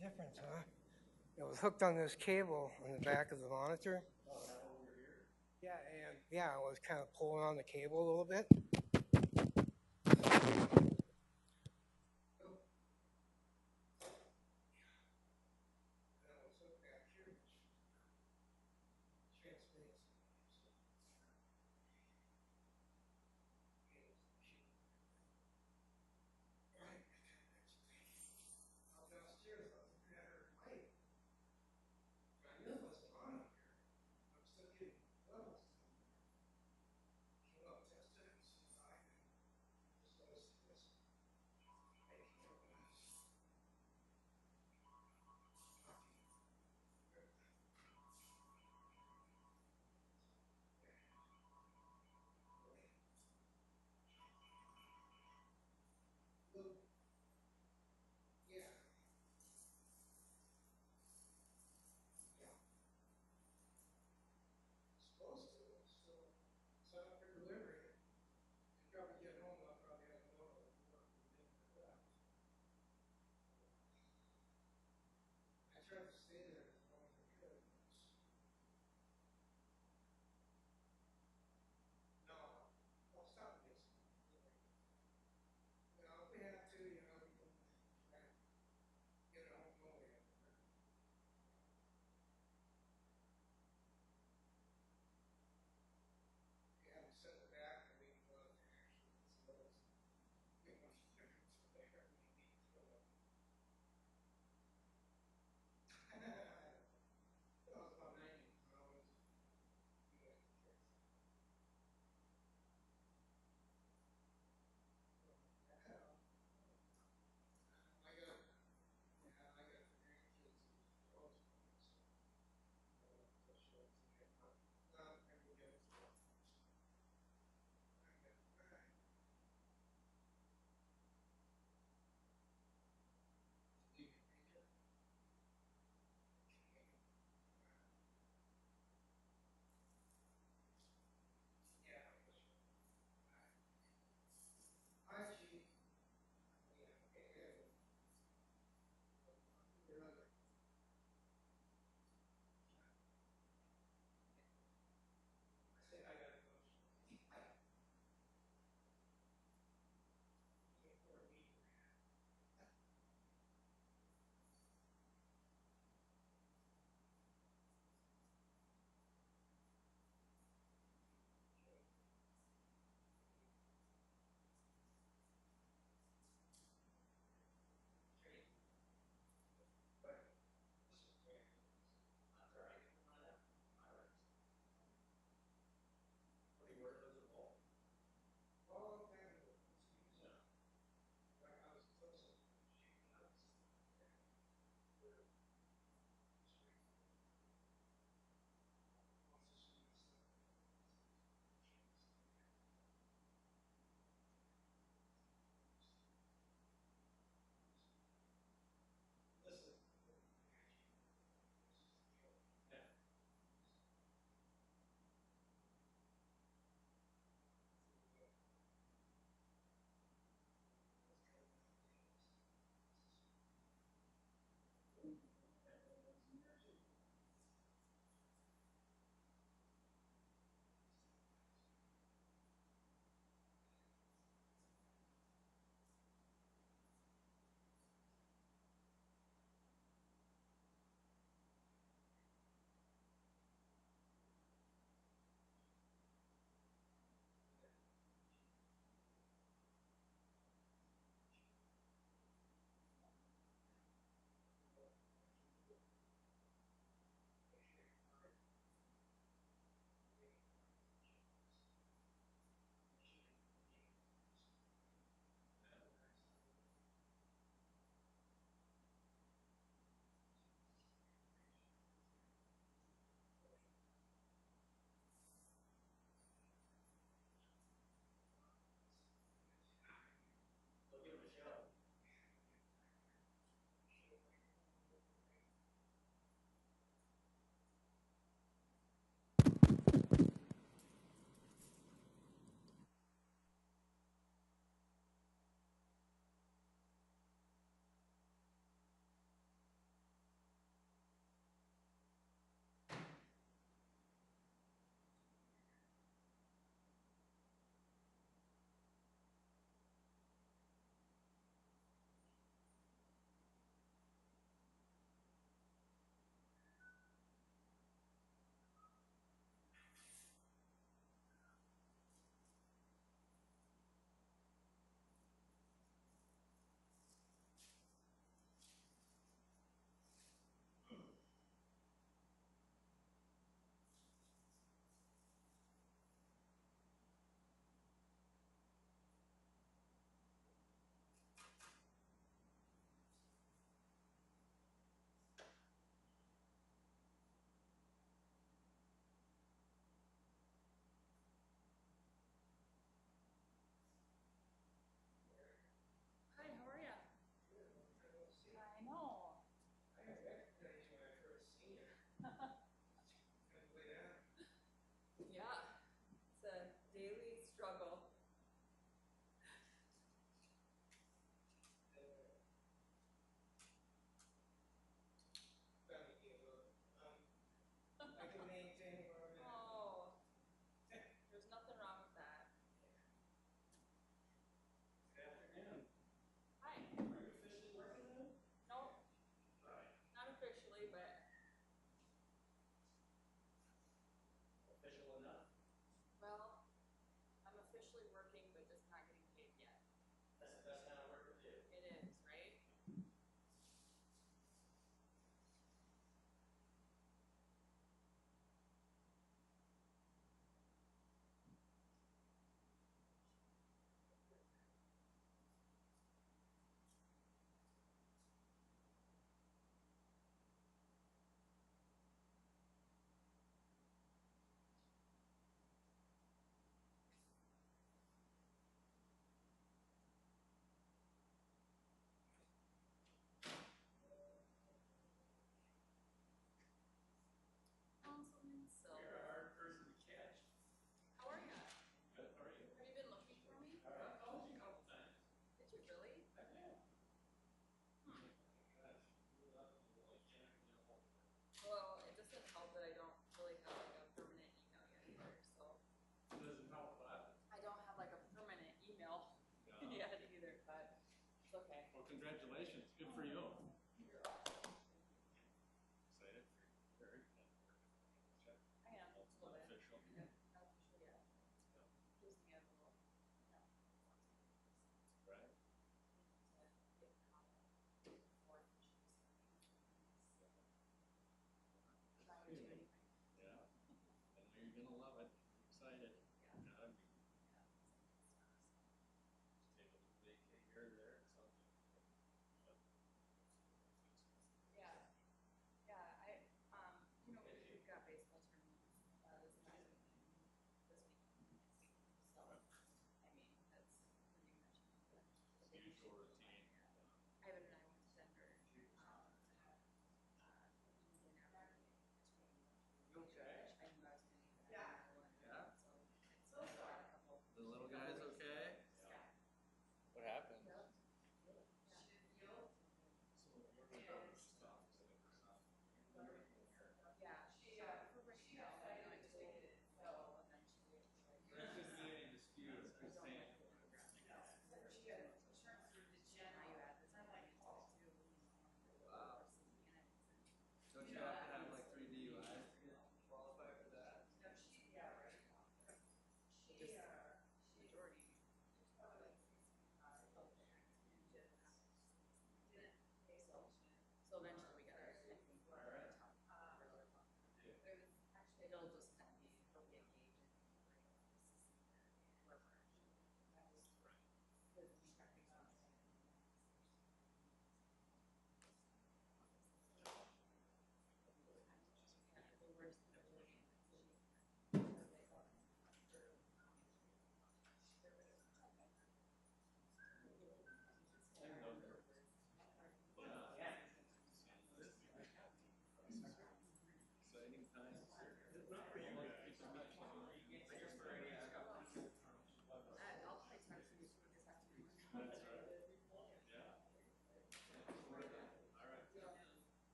difference, huh? It was hooked on this cable on the back of the monitor. Yeah, and yeah, I was kind of pulling on the cable a little bit.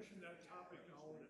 pushing that topic out and out.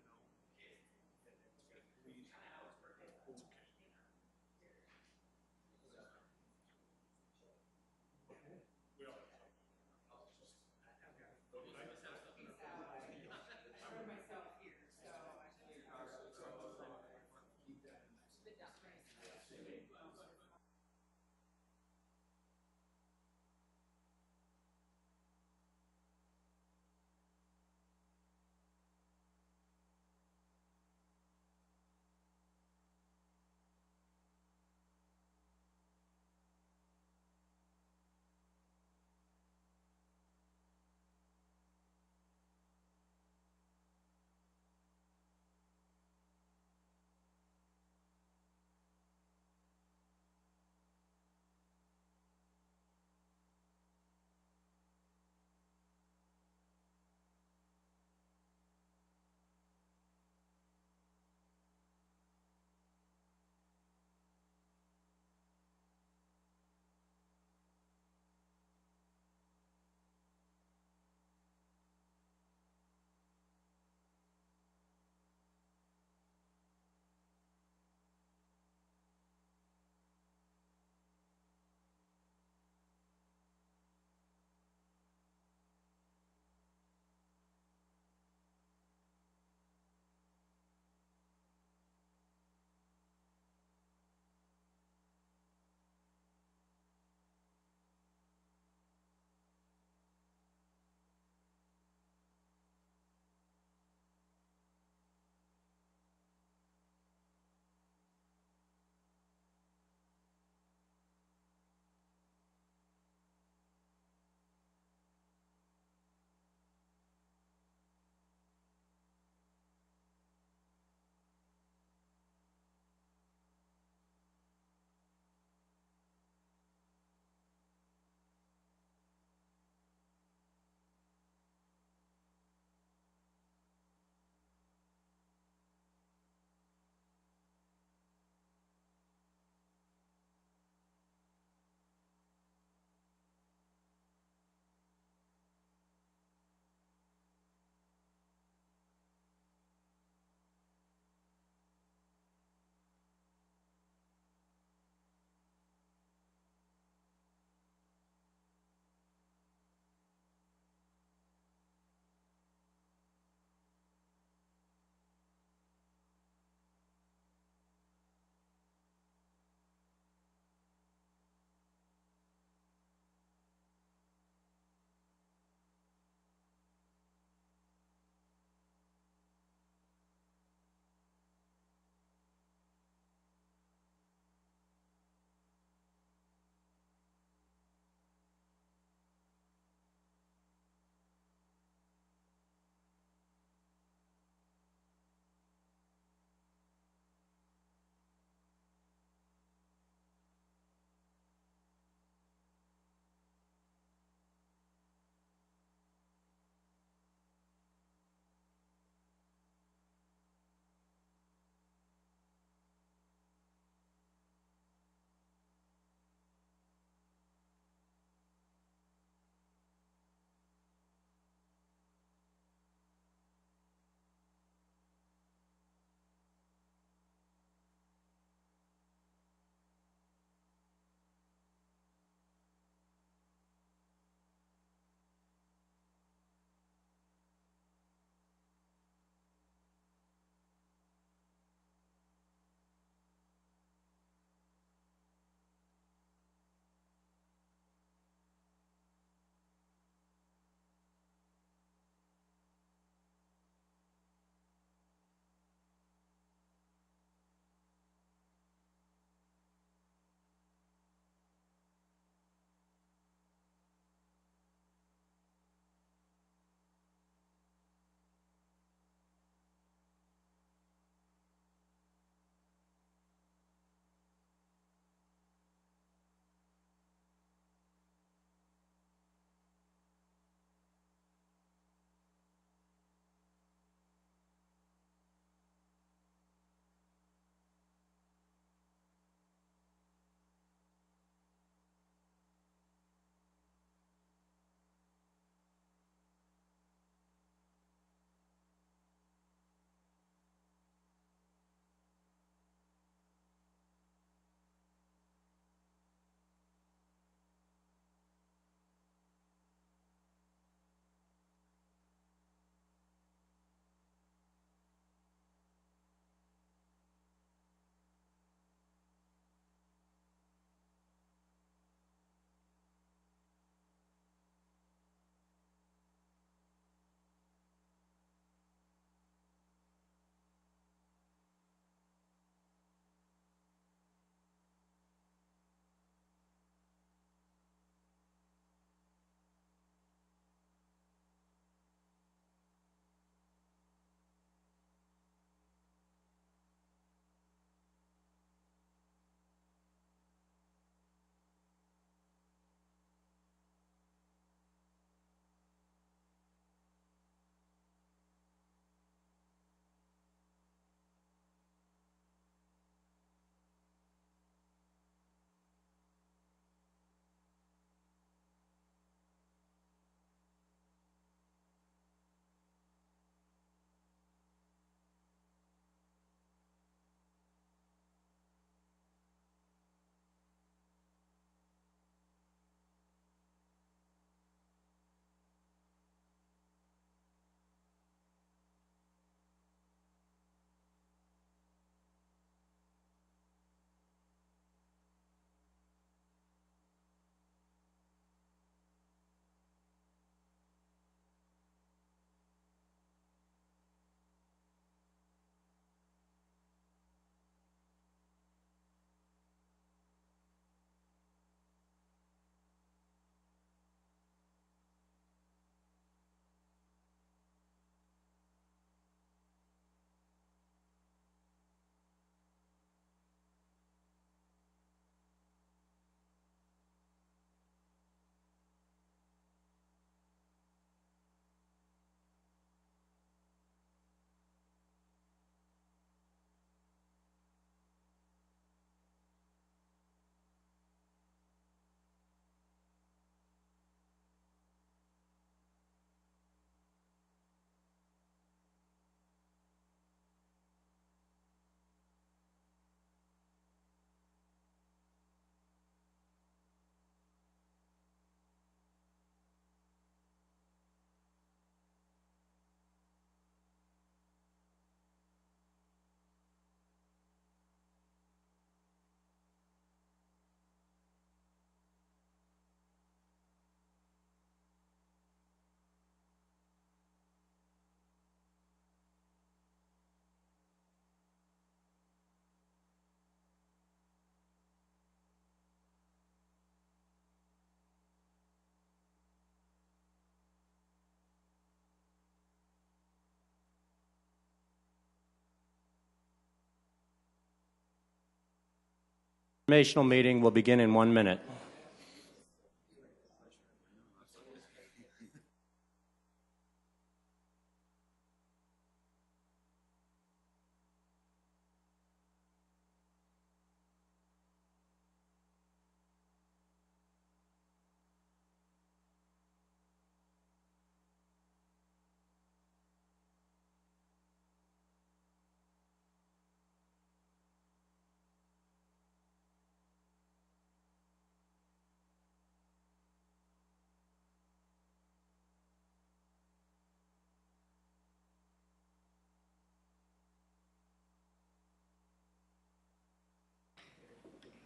Informational meeting will begin in 1 minute.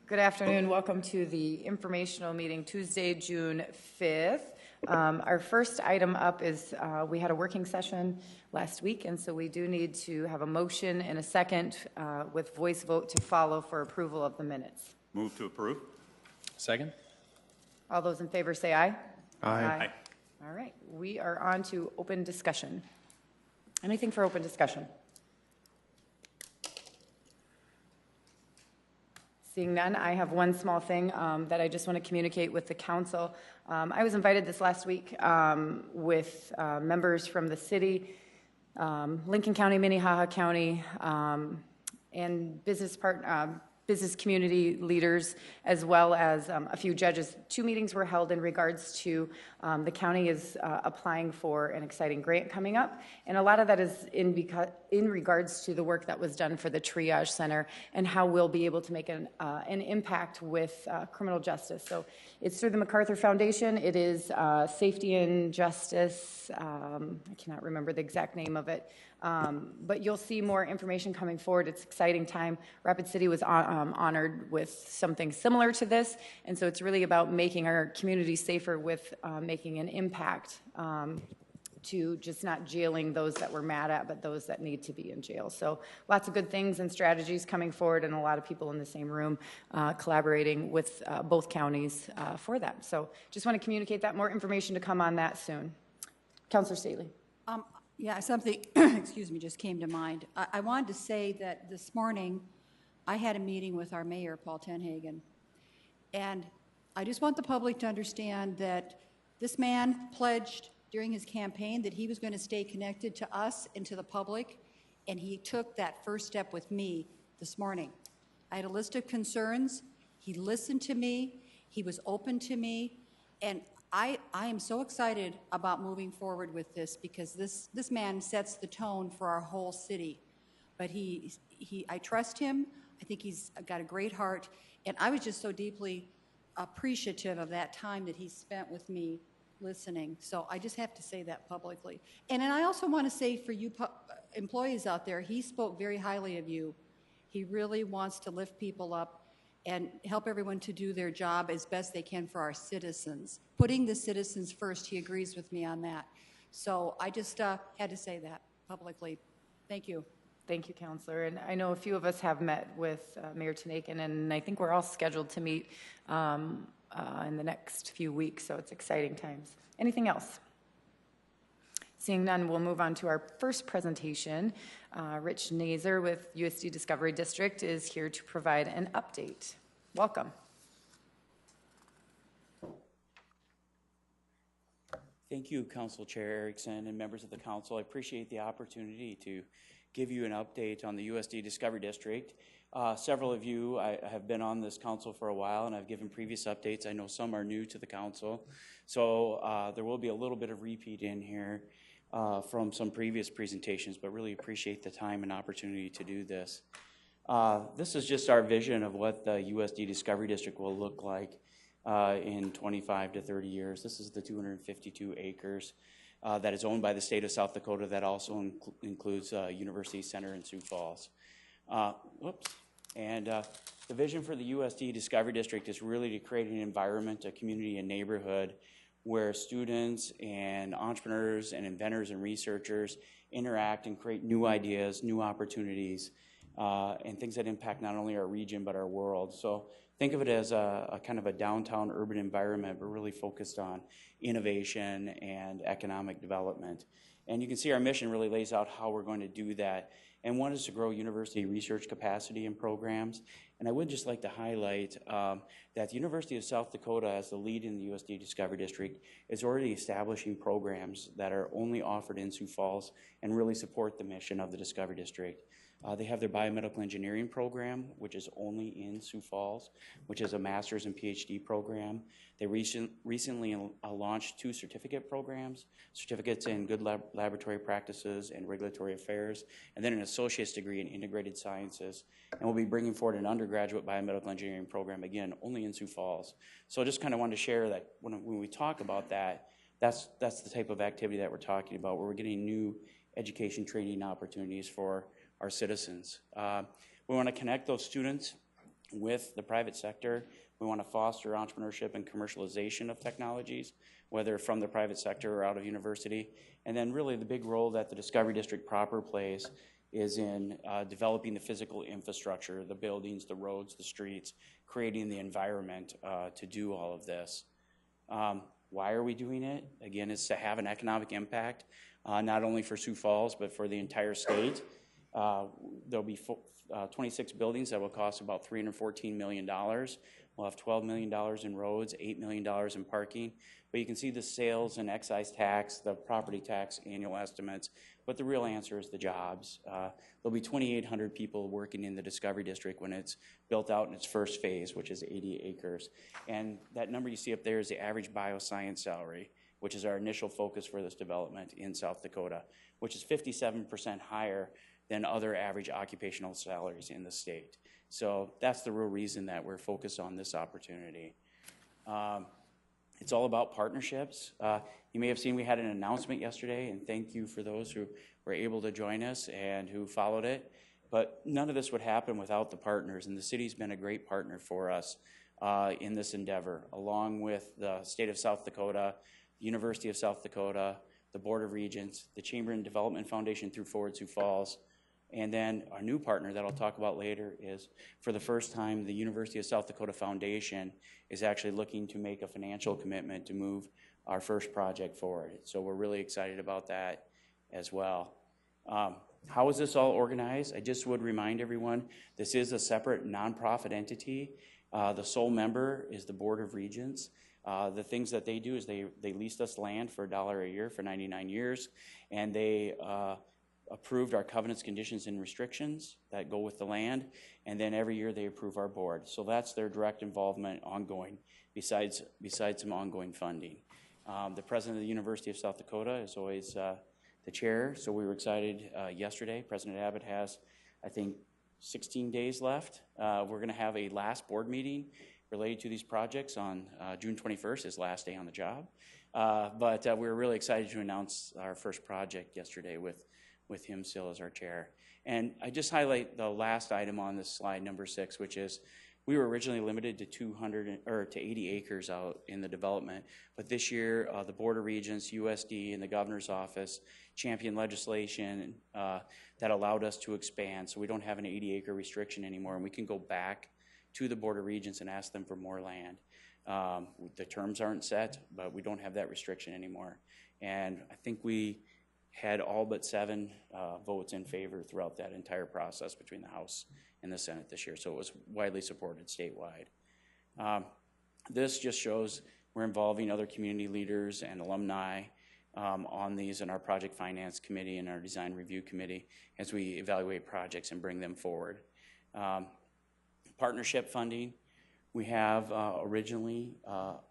Good afternoon. Welcome to the informational meeting Tuesday, June 5th. Our first item up is we had a working session last week, and so we do need to have a motion and a second with voice vote to follow for approval of the minutes. Move to approve. Second. All those in favor say aye. Aye. All right. We are on to open discussion. Anything for open discussion? Seeing none, I have one small thing that I just want to communicate with the council. I was invited this last week with members from the city, Lincoln County, Minnehaha County, and business community leaders, as well as a few judges. 2 meetings were held in regards to the county is applying for an exciting grant coming up, and a lot of that is in regards to the work that was done for the triage center and how we'll be able to make an impact with criminal justice. So it's through the MacArthur Foundation. It is Safety and Justice. I cannot remember the exact name of it. But you'll see more information coming forward. It's an exciting time. Rapid City was honored with something similar to this, and so it's really about making our community safer with making an impact to just not jailing those that we're mad at, but those that need to be in jail. So lots of good things and strategies coming forward, and a lot of people in the same room collaborating with both counties for that. So just want to communicate that. More information to come on that soon. Councilor Staley. Yeah, something, excuse me, just came to mind. I wanted to say that this morning I had a meeting with our mayor, Paul Tenhagen, and I just want the public to understand that this man pledged during his campaign that he was going to stay connected to us and to the public, and he took that first step with me this morning. I had a list of concerns. He listened to me. He was open to me, and I am so excited about moving forward with this because this man sets the tone for our whole city. But I trust him. I think he's got a great heart. And I was just so deeply appreciative of that time that he spent with me listening. So I just have to say that publicly. And then I also want to say for you employees out there, he spoke very highly of you. He really wants to lift people up and help everyone to do their job as best they can for our citizens. Putting the citizens first, he agrees with me on that. So I just had to say that publicly. Thank you. Thank you, Councilor. And I know a few of us have met with Mayor Tenhagen, and I think we're all scheduled to meet in the next few weeks, so it's exciting times. Anything else? Seeing none, we'll move on to our first presentation. Rich Nazer with USD Discovery District is here to provide an update. Welcome. Thank you, Council Chair Erickson and members of the Council. I appreciate the opportunity to give you an update on the USD Discovery District. Several of you have been on this council for a while, and I've given previous updates. I know some are new to the council, so there will be a little bit of repeat in here from some previous presentations, but really appreciate the time and opportunity to do this. This is just our vision of what the USD Discovery District will look like in 25 to 30 years. This is the 252 acres that is owned by the state of South Dakota that also includes University Center in Sioux Falls. And the vision for the USD Discovery District is really to create an environment, a community, and neighborhood where students and entrepreneurs and inventors and researchers interact and create new ideas, new opportunities, and things that impact not only our region but our world. So think of it as a kind of a downtown urban environment, but really focused on innovation and economic development. And you can see our mission really lays out how we're going to do that and one is to grow university research capacity and programs. And I would just like to highlight that the University of South Dakota, as the lead in the USD Discovery District, is already establishing programs that are only offered in Sioux Falls and really support the mission of the Discovery District. They have their biomedical engineering program, which is only in Sioux Falls, which is a master's and PhD program. They recently launched 2 certificate programs, certificates in good laboratory practices and regulatory affairs, and then an associate's degree in integrated sciences. And we'll be bringing forward an undergraduate biomedical engineering program, again, only in Sioux Falls. So I just kind of wanted to share that when we talk about that, that's the type of activity that we're talking about, where we're getting new education training opportunities for our citizens. We want to connect those students with the private sector. We want to foster entrepreneurship and commercialization of technologies, whether from the private sector or out of university. And then really the big role that the Discovery District proper plays is in developing the physical infrastructure, the buildings, the roads, the streets, creating the environment to do all of this. Why are we doing it? Again, it's to have an economic impact, not only for Sioux Falls, but for the entire state. There'll be 26 buildings that will cost about $314 million. We'll have $12 million in roads, $8 million in parking. But you can see the sales and excise tax, the property tax annual estimates. But the real answer is the jobs. There'll be 2,800 people working in the Discovery District when it's built out in its first phase, which is 80 acres. And that number you see up there is the average bioscience salary, which is our initial focus for this development in South Dakota, which is 57% higher than other average occupational salaries in the state. So that's the real reason that we're focused on this opportunity. It's all about partnerships. You may have seen we had an announcement yesterday, and thank you for those who were able to join us and who followed it. But none of this would happen without the partners, and the city's been a great partner for us in this endeavor, along with the state of South Dakota, the University of South Dakota, the Board of Regents, the Chamber and Development Foundation through Forward Sioux Falls. And then our new partner that I'll talk about later is, for the first time, the University of South Dakota Foundation is actually looking to make a financial commitment to move our first project forward. So we're really excited about that as well. How is this all organized? I just would remind everyone, this is a separate nonprofit entity. The sole member is the Board of Regents. The things that they do is they leased us land for $1 a year for 99 years, and they approved our covenants, conditions, and restrictions that go with the land, and then every year they approve our board. So that's their direct involvement ongoing, besides some ongoing funding. The president of the University of South Dakota is always the chair, so we were excited yesterday. President Abbott has, I think, 16 days left. We're going to have a last board meeting related to these projects on June 21st, his last day on the job. But we were really excited to announce our first project yesterday with him still as our chair. And I just highlight the last item on this slide, number 6, which is we were originally limited to 80 acres out in the development, but this year the Board of Regents, USD, and the governor's office championed legislation that allowed us to expand, so we don't have an 80-acre restriction anymore, and we can go back to the Board of Regents and ask them for more land. The terms aren't set, but we don't have that restriction anymore. And I think we had all but 7 votes in favor throughout that entire process between the House and the Senate this year, so it was widely supported statewide. This just shows we're involving other community leaders and alumni on these in our project finance committee and our design review committee as we evaluate projects and bring them forward. Partnership funding, we have originally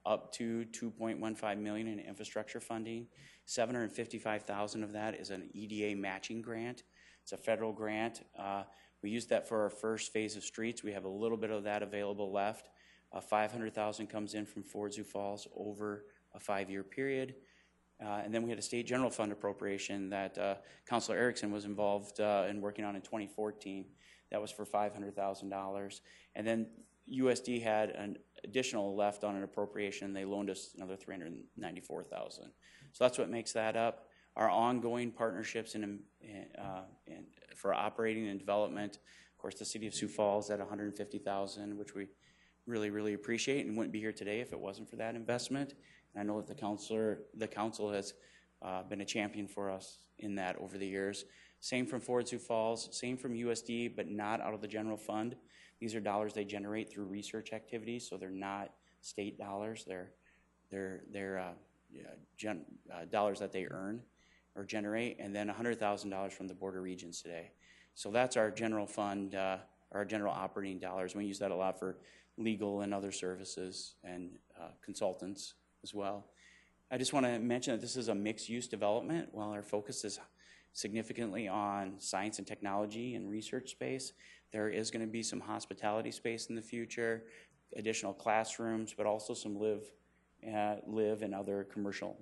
up to $2.15 million in infrastructure funding. $755,000 of that is an EDA matching grant. It's a federal grant. We used that for our first phase of streets. We have a little bit of that available left. $500,000 comes in from Forward Sioux Falls over a 5-year period. And then we had a state general fund appropriation that Councilor Erickson was involved in working on in 2014. That was for $500,000. And then USD had an additional left on an appropriation. They loaned us another $394,000. So that's what makes that up. Our ongoing partnerships for operating and development, of course, the city of Sioux Falls at $150,000, which we really, really appreciate, and wouldn't be here today if it wasn't for that investment. And I know that the council has been a champion for us in that over the years. Same from Ford Sioux Falls, same from USD, but not out of the general fund. These are dollars they generate through research activities, so they're not state dollars. They're dollars that they earn or generate, and then $100,000 from the border regions today. So that's our general fund, our general operating dollars. We use that a lot for legal and other services and consultants as well. I just want to mention that this is a mixed-use development. While our focus is significantly on science and technology and research space, there is going to be some hospitality space in the future, additional classrooms, but also some live and other commercial.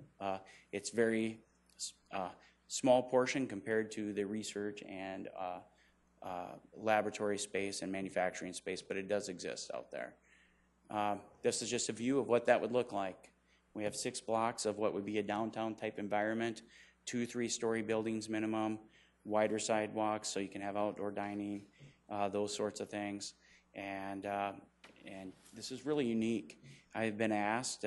It's very small portion compared to the research and laboratory space and manufacturing space, but it does exist out there. This is just a view of what that would look like. We have 6 blocks of what would be a downtown type environment, 2 3-story buildings minimum, wider sidewalks so you can have outdoor dining, those sorts of things. And this is really unique. I've been asked,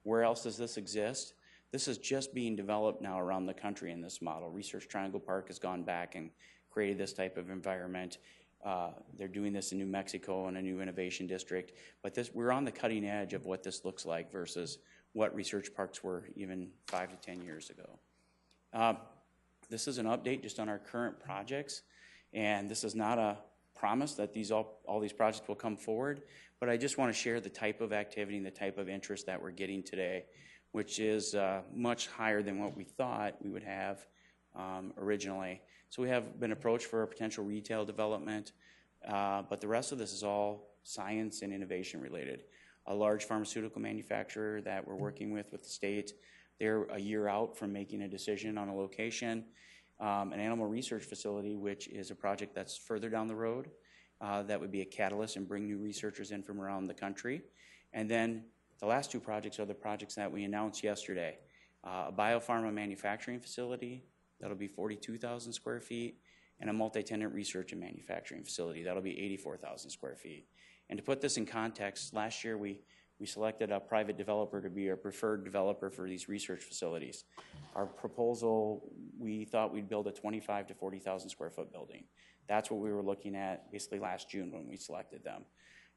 where else does this exist? This is just being developed now around the country in this model. Research Triangle Park has gone back and created this type of environment. They're doing this in New Mexico in a new innovation district. But we're on the cutting edge of what this looks like versus what research parks were even 5 to 10 years ago. This is an update just on our current projects. And this is not a promise that all these projects will come forward, but I just want to share the type of activity and the type of interest that we're getting today, which is much higher than what we thought we would have originally. So we have been approached for a potential retail development, but the rest of this is all science and innovation related. A large pharmaceutical manufacturer that we're working with the state, they're a year out from making a decision on a location. An animal research facility, which is a project that's further down the road, that would be a catalyst and bring new researchers in from around the country. And then the last 2 projects are the projects that we announced yesterday. A biopharma manufacturing facility, that'll be 42,000 square feet, and a multi-tenant research and manufacturing facility, that'll be 84,000 square feet. And to put this in context, last year we selected a private developer to be our preferred developer for these research facilities. Our proposal, we thought we'd build a 25 to 40,000 square foot building. That's what we were looking at basically last June when we selected them.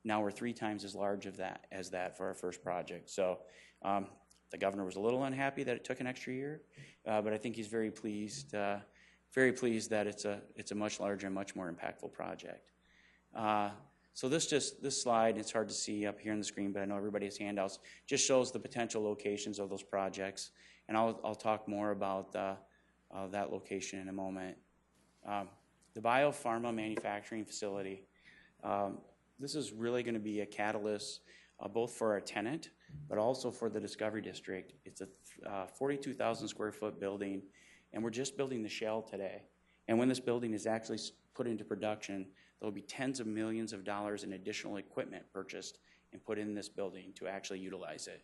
Now we're 3 times as large as that for our first project. So the governor was a little unhappy that it took an extra year, but I think he's very pleased that it's a much larger and much more impactful project. So this slide, it's hard to see up here on the screen, but I know everybody has handouts, just shows the potential locations of those projects. And I'll talk more about that location in a moment. The biopharma manufacturing facility, this is really going to be a catalyst both for our tenant, but also for the Discovery District. It's a 42,000 square foot building, and we're just building the shell today. And when this building is actually put into production, there will be tens of millions of dollars in additional equipment purchased and put in this building to actually utilize it.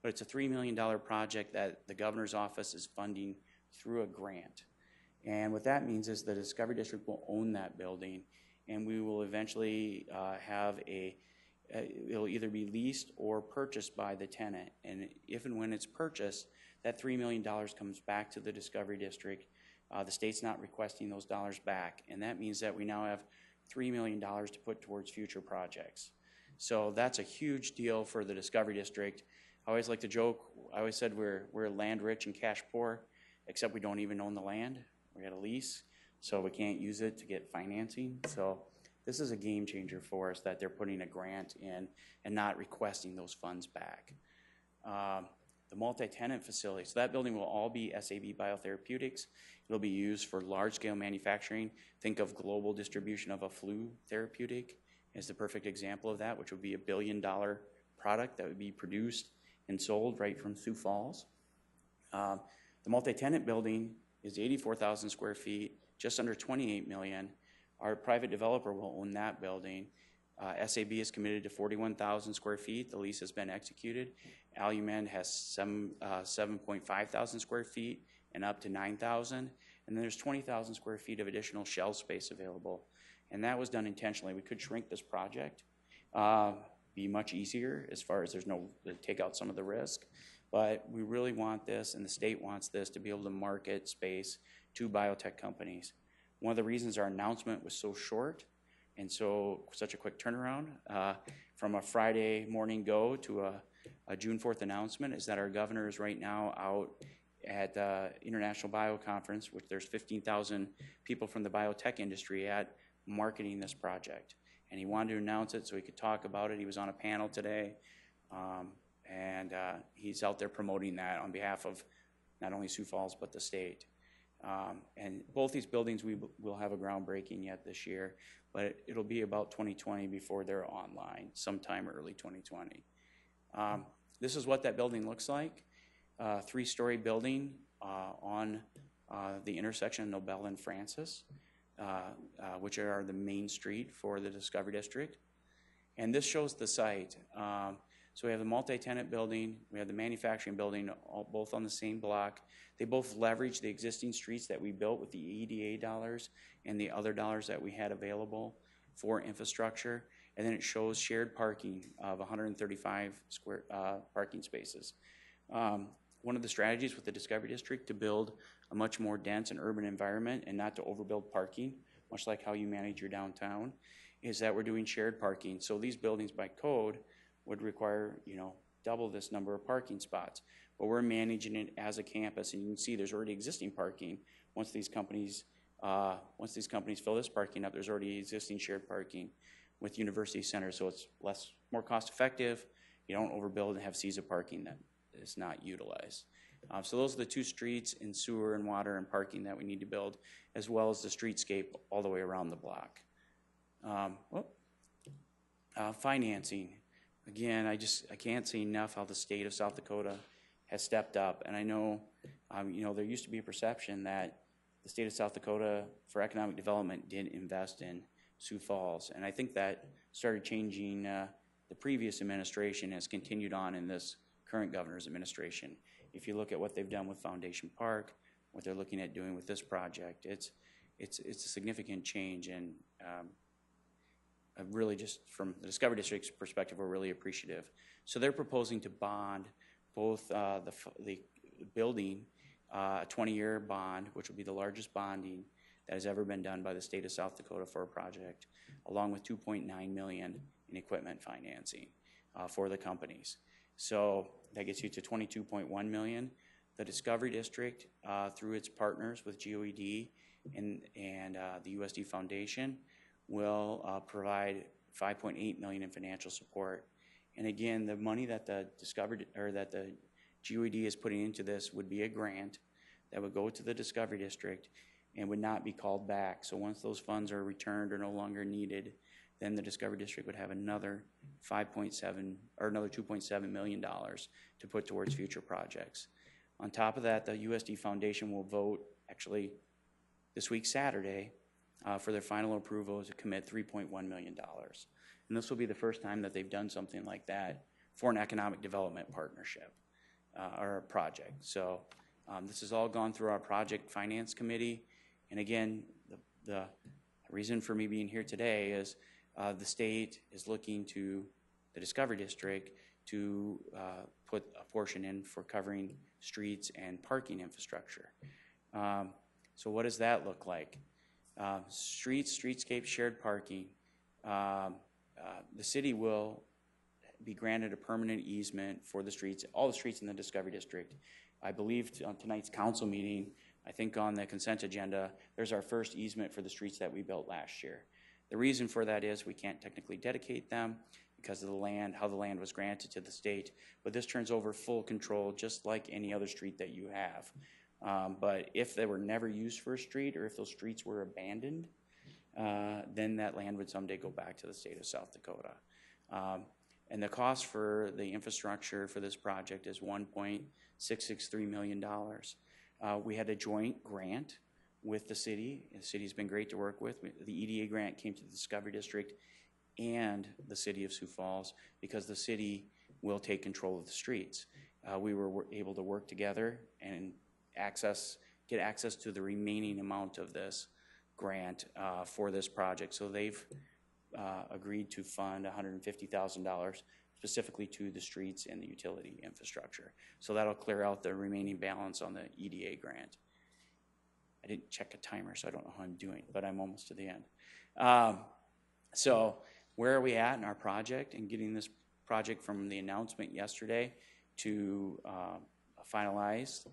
But it's a $3 million project that the governor's office is funding through a grant. And what that means is the Discovery District will own that building, and we will eventually it'll either be leased or purchased by the tenant. And if and when it's purchased, that $3 million comes back to the Discovery District. The state's not requesting those dollars back, and that means that we now have $3 million to put towards future projects. So that's a huge deal for the Discovery District. I always like to joke, I always said we're land rich and cash poor, except we don't even own the land. We had a lease, so we can't use it to get financing. So this is a game changer for us that they're putting a grant in and not requesting those funds back. The multi-tenant facility, so that building will all be SAB Biotherapeutics. It'll be used for large-scale manufacturing. Think of global distribution of a flu therapeutic as the perfect example of that, which would be $1 billion product that would be produced and sold right from Sioux Falls. The multi-tenant building is 84,000 square feet, just under 28 million. Our private developer will own that building. SAB is committed to 41,000 square feet. The lease has been executed. Alumen has 7.5 thousand square feet and up to 9,000. And then there's 20,000 square feet of additional shell space available. And that was done intentionally. We could shrink this project, be much easier as far as take out some of the risk. But we really want this, and the state wants this, to be able to market space to biotech companies. One of the reasons our announcement was so short and such a quick turnaround from a Friday morning go to a June 4th announcement is that our governor is right now out at the International Bio Conference, which there's 15,000 people from the biotech industry at, marketing this project. And he wanted to announce it so he could talk about it. He was on a panel today, and he's out there promoting that on behalf of not only Sioux Falls but the state. And both these buildings we will have a groundbreaking yet this year, but it'll be about 2020 before they're online, sometime early 2020. This is what that building looks like. 3-story building on the intersection of Nobel and Francis, which are the main street for the Discovery District. And this shows the site. So we have the multi-tenant building, we have the manufacturing building, both on the same block. They both leverage the existing streets that we built with the EDA dollars and the other dollars that we had available for infrastructure. And then it shows shared parking of 135 square parking spaces. One of the strategies with the Discovery District to build a much more dense and urban environment and not to overbuild parking, much like how you manage your downtown, is that we're doing shared parking. So these buildings by code would require, double this number of parking spots. But we're managing it as a campus, and you can see there's already existing parking. Once these companies fill this parking up, there's already existing shared parking with University Center, so it's more cost effective. You don't overbuild and have seas of parking that is not utilized. So those are the 2 streets in sewer and water and parking that we need to build, as well as the streetscape all the way around the block. Financing. Again, I can't say enough how the state of South Dakota has stepped up. And I know, there used to be a perception that the state of South Dakota for economic development didn't invest in Sioux Falls. And I think that started changing. The previous administration has continued on in this current governor's administration. If you look at what they've done with Foundation Park, what they're looking at doing with this project, it's a significant change. And really, just from the Discovery District's perspective, we're really appreciative. So they're proposing to bond both the building, a 20-year bond, which will be the largest bonding that has ever been done by the state of South Dakota for a project, along with $2.9 million in equipment financing for the companies. So that gets you to $22.1 million. The Discovery District, through its partners with GOED and the USD Foundation, will provide $5.8 million in financial support. And again, the money that the GOED is putting into this would be a grant that would go to the Discovery District and would not be called back. So once those funds are returned or no longer needed, then the Discovery District would have another $2.7 million to put towards future projects. On top of that, the USD Foundation will vote, actually this week, Saturday, for their final approval to commit $3.1 million. And this will be the first time that they've done something like that for an economic development partnership or a project. So this has all gone through our project finance committee. And again, the reason for me being here today is the state is looking to the Discovery District to put a portion in for covering streets and parking infrastructure. So what does that look like? Streetscape, shared parking. The city will be granted a permanent easement for the streets, all the streets in the Discovery District. I believe on tonight's council meeting, I think on the consent agenda, there's our first easement for the streets that we built last year. The reason for that is we can't technically dedicate them because of the land, how the land was granted to the state, but this turns over full control just like any other street that you have. But if they were never used for a street or if those streets were abandoned, then that land would someday go back to the state of South Dakota. And the cost for the infrastructure for this project is $1.663 million. We had a joint grant with the city. The city's been great to work with. The EDA grant came to the Discovery District and the city of Sioux Falls because the city will take control of the streets. We were able to work together and get access to the remaining amount of this grant for this project. So they've agreed to fund $150,000 specifically to the streets and the utility infrastructure. So that'll clear out the remaining balance on the EDA grant. I didn't check a timer, so I don't know how I'm doing, but I'm almost to the end. So where are we at in our project and getting this project from the announcement yesterday to finalized?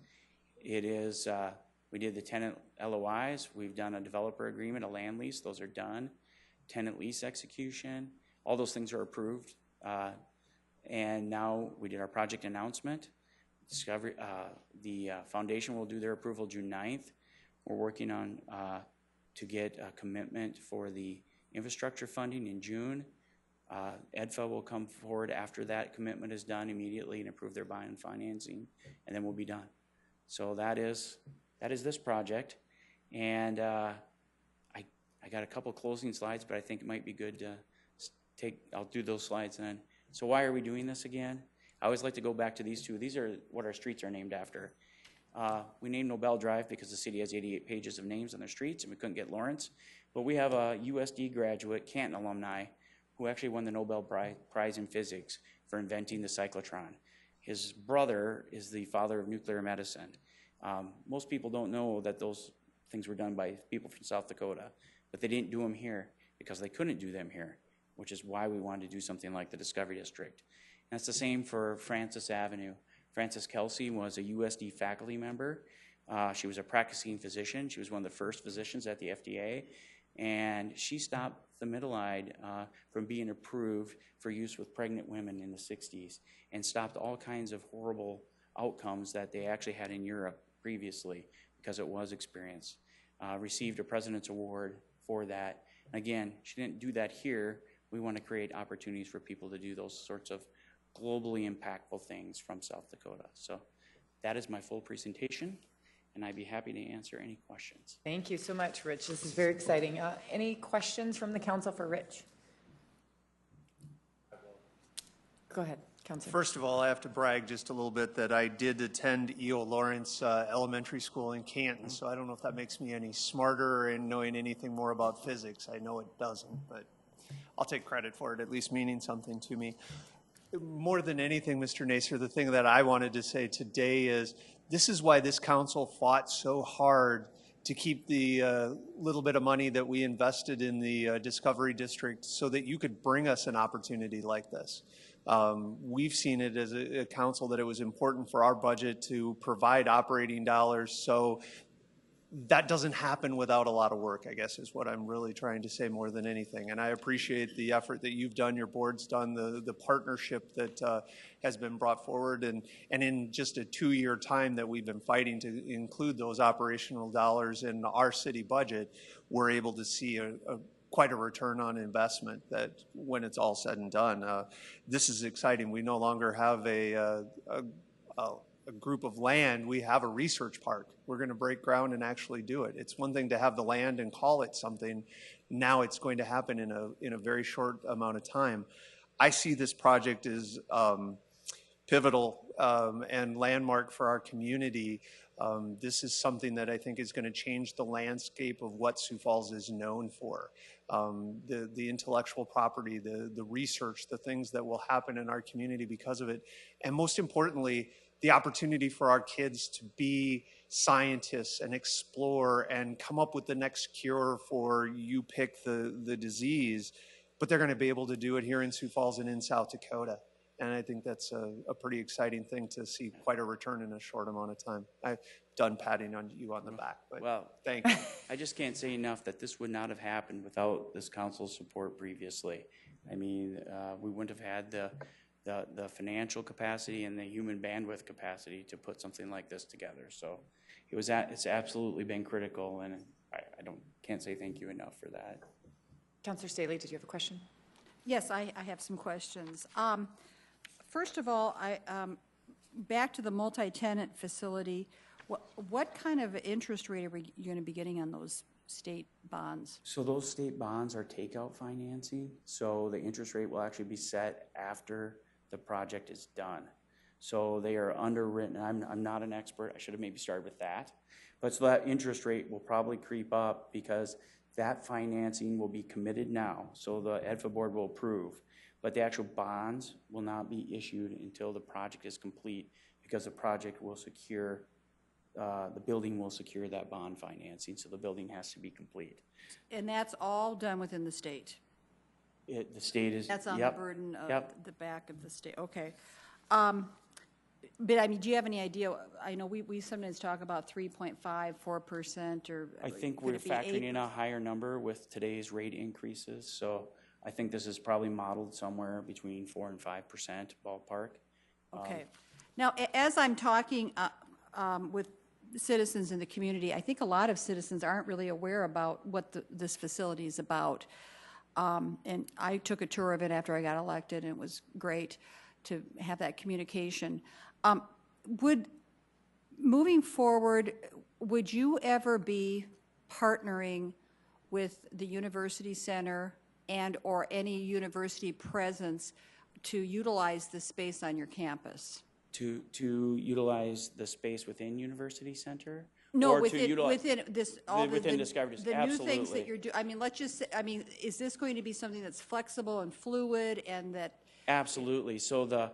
It is, we did the tenant LOIs, we've done a developer agreement, a land lease, those are done. Tenant lease execution, all those things are approved. And now we did our project announcement. Discovery, the foundation will do their approval June 9th. We're working on to get a commitment for the infrastructure funding in June. EDFA will come forward after that commitment is done immediately and approve their buy-in financing, and then we'll be done. So that is this project. And I got a couple closing slides, but I think it might be good to I'll do those slides and then. So why are we doing this again? I always like to go back to these two. These are what our streets are named after. We named Nobel Drive because the city has 88 pages of names on their streets and we couldn't get Lawrence. But we have a USD graduate, Canton alumni, who actually won the Nobel Prize in Physics for inventing the cyclotron. His brother is the father of nuclear medicine. Most people don't know that those things were done by people from South Dakota, but they didn't do them here because they couldn't do them here, which is why we wanted to do something like the Discovery District. And it's the same for Francis Avenue. Frances Kelsey was a USD faculty member. She was a practicing physician. She was one of the first physicians at the FDA. And she stopped thalidomide from being approved for use with pregnant women in the 60s and stopped all kinds of horrible outcomes that they actually had in Europe previously because it was experienced. Received a President's Award for that. Again, she didn't do that here. We want to create opportunities for people to do those sorts of globally impactful things from South Dakota. So that is my full presentation, and I'd be happy to answer any questions. Thank you so much, Rich. This is very exciting. Any questions from the council for Rich? Go ahead, Councilor. First of all, I have to brag just a little bit that I did attend E.O. Lawrence Elementary School in Canton, so I don't know if that makes me any smarter in knowing anything more about physics. I know it doesn't, but I'll take credit for it, at least meaning something to me. More than anything, Mr. Nasser, the thing that I wanted to say today is this is why this council fought so hard to keep the little bit of money that we invested in the Discovery District so that you could bring us an opportunity like this. We've seen it as a council that it was important for our budget to provide operating dollars, so that doesn't happen without a lot of work, I guess, is what I'm really trying to say more than anything. And I appreciate the effort that you've done, your board's done, the partnership that has been brought forward. And in just a 2-year time that we've been fighting to include those operational dollars in our city budget, we're able to see quite a return on investment that when it's all said and done. This is exciting. We no longer have a group of land, we have a research park. We're going to break ground and actually do it. It's one thing to have the land and call it something. Now it's going to happen in a very short amount of time. I see this project as pivotal and landmark for our community. This is something that I think is going to change the landscape of what Sioux Falls is known for. The intellectual property, the research, the things that will happen in our community because of it. And most importantly, the opportunity for our kids to be scientists and explore and come up with the next cure for you pick the disease, but they're going to be able to do it here in Sioux Falls and in South Dakota. And I think that's a pretty exciting thing to see quite a return in a short amount of time. I've done patting on you on the back, but well, thank you. I just can't say enough that this would not have happened without this council's support previously. I mean, we wouldn't have had the financial capacity and the human bandwidth capacity to put something like this together. So it's absolutely been critical, and I can't say thank you enough for that. Councilor Staley, did you have a question? Yes, I have some questions. First of all, back to the multi-tenant facility, what kind of interest rate are you going to be getting on those state bonds? So those state bonds are takeout financing, so the interest rate will actually be set after the project is done. So they are underwritten. I'm not an expert. I should have maybe started with that. But so that interest rate will probably creep up because that financing will be committed now. So the EDFA board will approve. But the actual bonds will not be issued until the project is complete because the project will secure the building will secure that bond financing, so the building has to be complete. And that's all done within the state? The state is, That's on the yep, burden of yep. the back of the state, okay. But I mean, do you have any idea, I know we sometimes talk about 3.5, 4%, or. I think could we're it be factoring 8%? in a higher number with today's rate increases, so I think this is probably modeled somewhere between 4 and 5% ballpark. Okay. Now, as I'm talking with citizens in the community, I think a lot of citizens aren't really aware about what this facility is about. And I took a tour of it after I got elected, and it was great to have that communication. Moving forward, would you ever be partnering with the University Center and or any university presence to utilize the space on your campus? To utilize the space within University Center? No, Or to utilize- within this, all within Discovery District, the new things that absolutely. you're doing. I mean, let's just say, I mean, is this going to be something that's flexible and fluid and that? Absolutely. So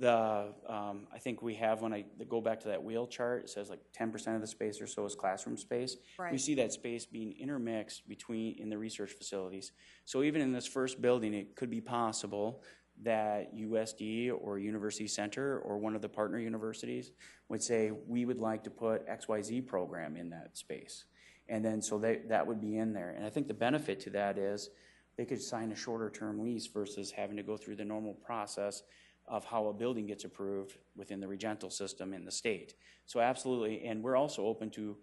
I think we have, when I go back to that wheel chart, it says like 10% of the space or so is classroom space. Right. We see that space being intermixed in the research facilities. So even in this first building, it could be possible that USD or University Center or one of the partner universities would say, we would like to put XYZ program in that space. And then so that would be in there. And I think the benefit to that is they could sign a shorter term lease versus having to go through the normal process of how a building gets approved within the regental system in the state. So absolutely, and we're also open to,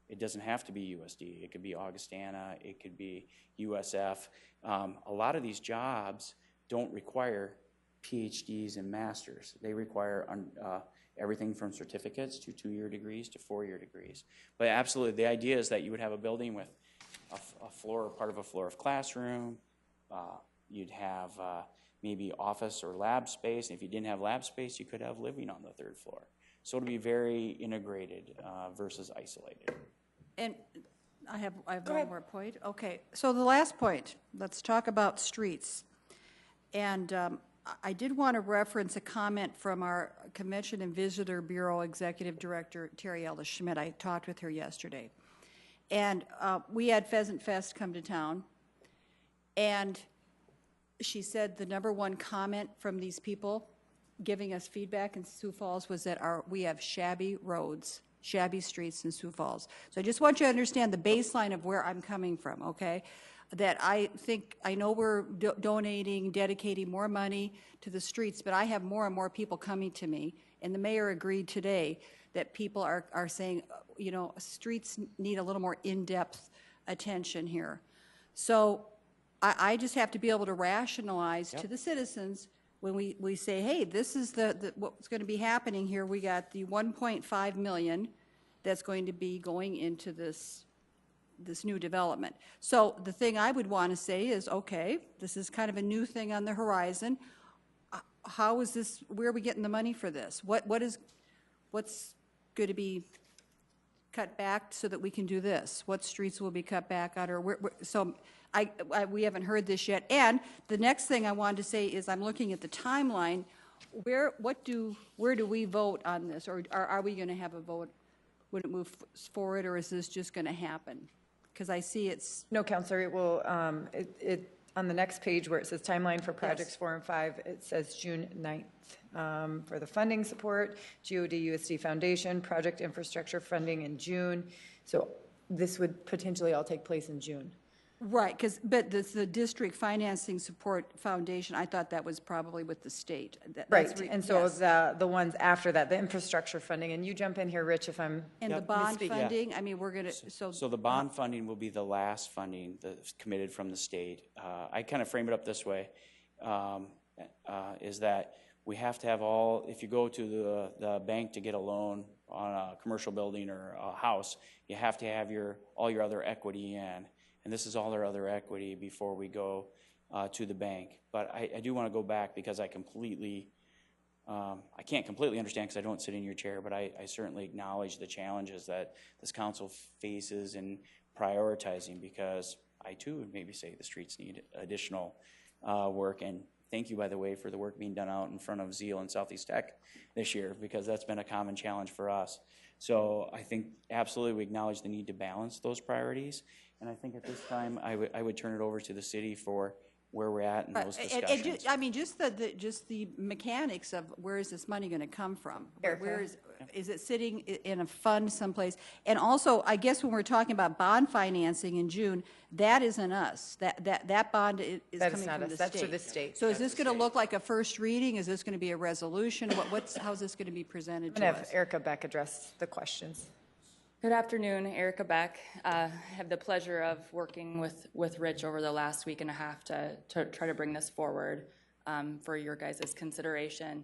it doesn't have to be USD, it could be Augustana, it could be USF. A lot of these jobs don't require PhDs and masters. They require everything from certificates to 2-year degrees to 4-year degrees. But absolutely, the idea is that you would have a building with a floor, part of a floor of classroom. You'd have maybe office or lab space. And if you didn't have lab space, you could have living on the 3rd floor. So it'd be very integrated versus isolated. And I have one more point. Okay, so the last point, let's talk about streets. And I did want to reference a comment from our Convention and Visitor Bureau Executive Director, Terry Ellis Schmidt. I talked with her yesterday. And we had Pheasant Fest come to town. And she said the #1 comment from these people giving us feedback in Sioux Falls was that we have shabby roads, shabby streets in Sioux Falls. So I just want you to understand the baseline of where I'm coming from, okay? That I know we're donating, dedicating more money to the streets, but I have more and more people coming to me, and the mayor agreed today that people are saying, you know, streets need a little more in-depth attention here. So I just have to be able to rationalize to the citizens when we say, hey, this is what's going to be happening here. We got the $1.5 million that's going to be going into this new development. So the thing I would want to say is, okay, this is kind of a new thing on the horizon. How is this, where are we getting the money for this? What's going to be cut back so that we can do this? What streets will be cut back on? Or so we haven't heard this yet. And the next thing I wanted to say is I'm looking at the timeline. Where do we vote on this? Or are we going to have a vote? Would it move forward, or is this just going to happen? Because I see it's... No, Counselor, it will, on the next page where it says timeline for projects 4 and 5, it says June 9th. For the funding support, GOD USD Foundation, project infrastructure funding in June. So this would potentially all take place in June. Right, but the District Financing Support Foundation, I thought that was probably with the state. Right, and so the ones after that, the infrastructure funding, and you jump in here, Rich, if I'm And the bond funding, I mean, we're going to, So the bond funding will be the last funding that's committed from the state. I kind of frame it up this way, is that we have to have if you go to the bank to get a loan on a commercial building or a house, you have to have all your other equity in. And this is all our other equity before we go to the bank. But I do want to go back because I can't completely understand because I don't sit in your chair, but I certainly acknowledge the challenges that this council faces in prioritizing, because I too would maybe say the streets need additional work. And thank you, by the way, for the work being done out in front of Zeal and Southeast Tech this year, because that's been a common challenge for us. So I think absolutely we acknowledge the need to balance those priorities. And I think at this time, I would turn it over to the city for where we're at in those discussions. I mean, just the mechanics of where is this money going to come from? Where is it sitting in a fund someplace? And also, I guess when we're talking about bond financing in June, that isn't us. That bond is coming from the state. That's for the state. So is this going to look like a first reading? Is this going to be a resolution? How's this going to be presented to us? I'm going to have Erica Beck address the questions. Good afternoon, Erica Beck. I have the pleasure of working with Rich over the last week and a half to try to bring this forward for your guys' consideration.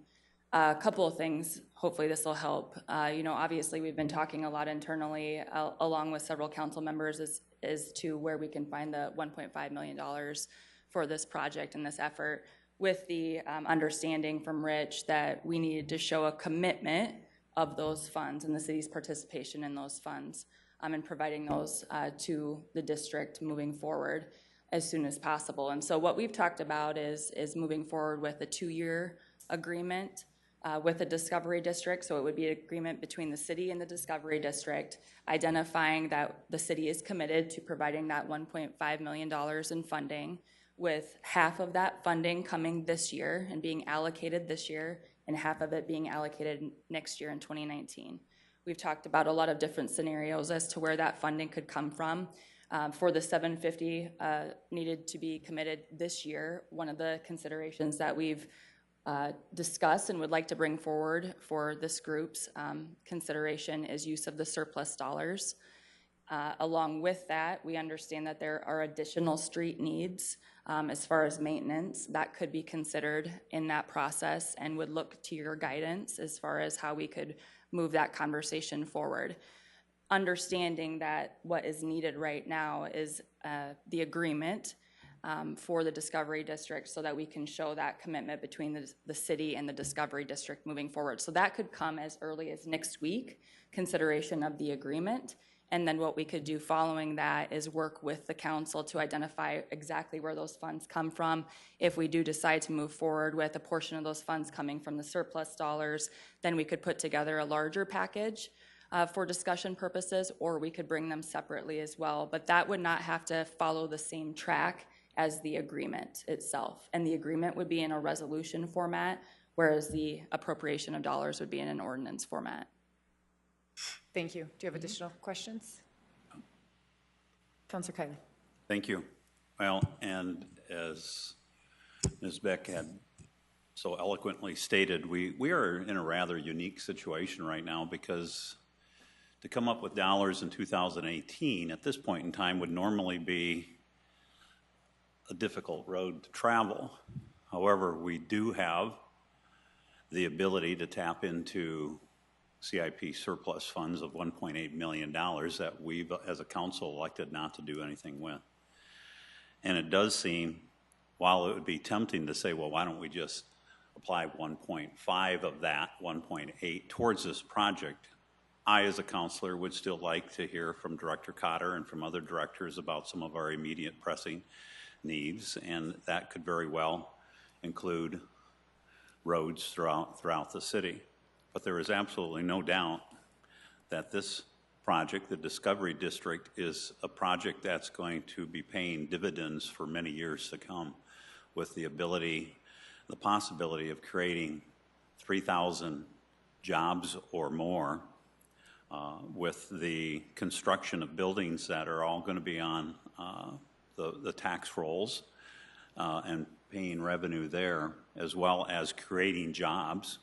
A couple of things, hopefully this will help. Obviously we've been talking a lot internally along with several council members as to where we can find the $1.5 million for this project and this effort, with the understanding from Rich that we needed to show a commitment of those funds and the city's participation in those funds and providing those to the district moving forward as soon as possible. And so what we've talked about is moving forward with a 2-year agreement with the Discovery District. So it would be an agreement between the city and the Discovery District, identifying that the city is committed to providing that $1.5 million in funding, with half of that funding coming this year and being allocated this year, and half of it being allocated next year in 2019. We've talked about a lot of different scenarios as to where that funding could come from. For the $750 needed to be committed this year, one of the considerations that we've discussed and would like to bring forward for this group's consideration is use of the surplus dollars. Along with that, we understand that there are additional street needs as far as maintenance that could be considered in that process, and would look to your guidance as far as how we could move that conversation forward. Understanding that what is needed right now is the agreement for the Discovery District, so that we can show that commitment between the city and the Discovery District moving forward. So that could come as early as next week, consideration of the agreement. And then what we could do following that is work with the council to identify exactly where those funds come from. If we do decide to move forward with a portion of those funds coming from the surplus dollars, then we could put together a larger package for discussion purposes, or we could bring them separately as well. But that would not have to follow the same track as the agreement itself. And the agreement would be in a resolution format, whereas the appropriation of dollars would be in an ordinance format. Thank you. Do you have additional questions? Councilor Kiley. Thank you. Well, and as Ms. Beck had so eloquently stated, we are in a rather unique situation right now, because to come up with dollars in 2018 at this point in time would normally be a difficult road to travel. However, we do have the ability to tap into CIP surplus funds of $1.8 million that we've, as a council, elected not to do anything with. And it does seem, while it would be tempting to say, well, why don't we just apply 1.5 of that 1.8 towards this project, I, as a counselor, would still like to hear from Director Cotter and from other directors about some of our immediate pressing needs, and that could very well include roads throughout the city. But there is absolutely no doubt that this project, the Discovery District, is a project that's going to be paying dividends for many years to come, with the possibility of creating 3,000 jobs or more, with the construction of buildings that are all going to be on the tax rolls and paying revenue there, as well as creating jobs.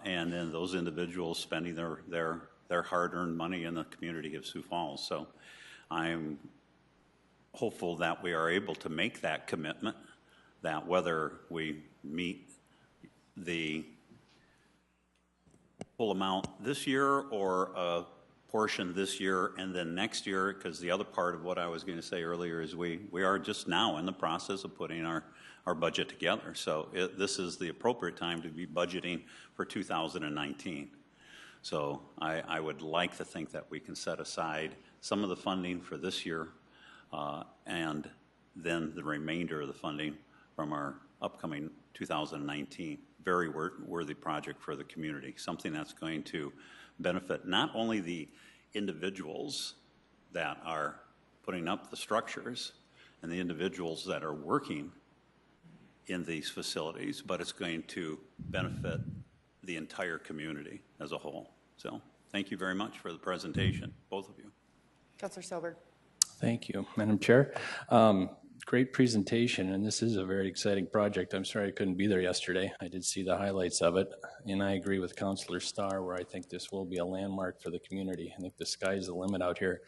And then those individuals spending their hard-earned money in the community of Sioux Falls. So I'm hopeful that we are able to make that commitment, that whether we meet the full amount this year or a portion this year and then next year, because the other part of what I was going to say earlier is we are just now in the process of putting our budget together. So this is the appropriate time to be budgeting for 2019. So I would like to think that we can set aside some of the funding for this year and then the remainder of the funding from our upcoming 2019. Very worthy project for the community, something that's going to benefit not only the individuals that are putting up the structures and the individuals that are working in these facilities, but it's going to benefit the entire community as a whole. So thank you very much for the presentation, both of you. Councilor Soberg. Thank you, Madam Chair. Great presentation, and this is a very exciting project. I'm sorry I couldn't be there yesterday. I did see the highlights of it, and I agree with Councilor Starr where I think this will be a landmark for the community. I think the sky's the limit out here.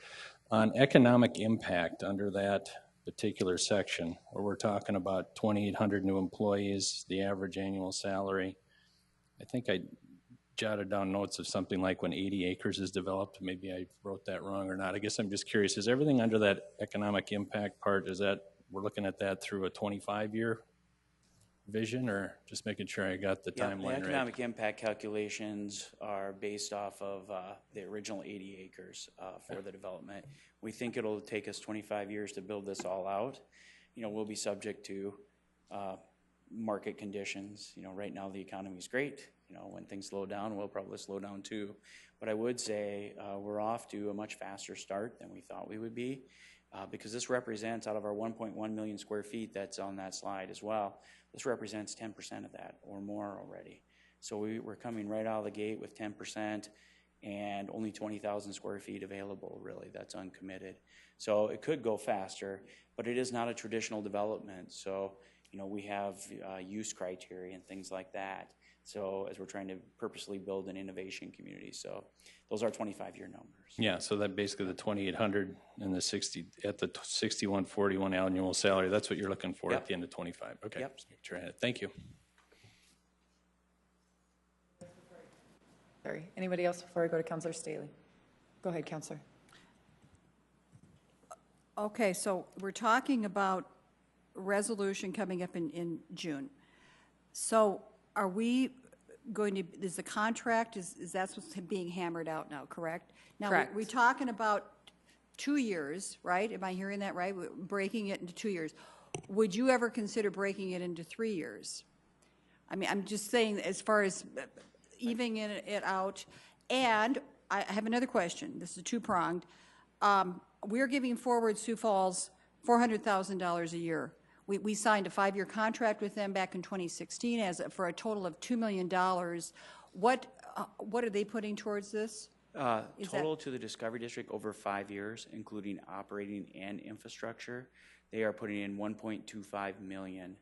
On economic impact under that particular section, where we're talking about 2,800 new employees, the average annual salary, I think I jotted down notes of something like when 80 acres is developed. Maybe I wrote that wrong or not. I guess I'm just curious, is everything under that economic impact part, is that, we're looking at that through a 25-year vision, or just making sure I got the timeline right? The economic impact calculations are based off of the original 80 acres for the development. We think it'll take us 25 years to build this all out. You know, we'll be subject to market conditions. You know, right now the economy is great. You know, when things slow down, we'll probably slow down too. But I would say we're off to a much faster start than we thought we would be, because this represents, out of our 1.1 million square feet that's on that slide as well, this represents 10% of that or more already. So we're coming right out of the gate with 10% and only 20,000 square feet available, really, that's uncommitted. So it could go faster, but it is not a traditional development. So, you know, we have use criteria and things like that. So as we're trying to purposely build an innovation community. So those are 25-year numbers. Yeah, so that basically the 2,800 and the 60 at the 6141 annual salary, that's what you're looking for at the end of 25. Okay, Yep. just make sure I had it. Thank you. Sorry, anybody else before I go to Councilor Staley? Go ahead, Councilor. Okay, so we're talking about resolution coming up in June. So are we going to, is the contract, is that what's being hammered out now, correct? Now, Correct. we're talking about 2 years, right? Am I hearing that right? We're breaking it into 2 years. Would you ever consider breaking it into 3 years? I mean, I'm just saying as far as evening it out. And I have another question. This is two-pronged. We're giving Forward Sioux Falls $400,000 a year. We signed a 5-year contract with them back in 2016 for a total of $2 million. What are they putting towards this? Total to the Discovery District over 5 years, including operating and infrastructure, they are putting in $1.25 million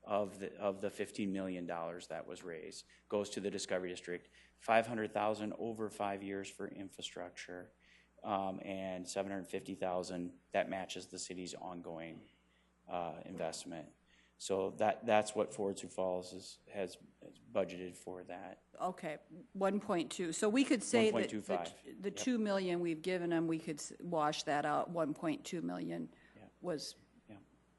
of the $15 million that was raised goes to the Discovery District. $500,000 over 5 years for infrastructure, and $750,000 that matches the city's ongoing investment. So that's what Forward Sioux Falls has budgeted for that. Okay, 1.2. So we could say that 1.25. the 2 million we've given them, we could wash that out. 1.2 million was,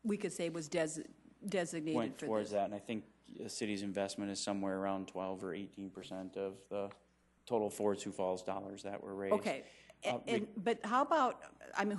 we could say was designated Went for towards this. that, and I think the city's investment is somewhere around 12 or 18% of the total Forward Sioux Falls dollars that were raised. Okay, but how about, I mean,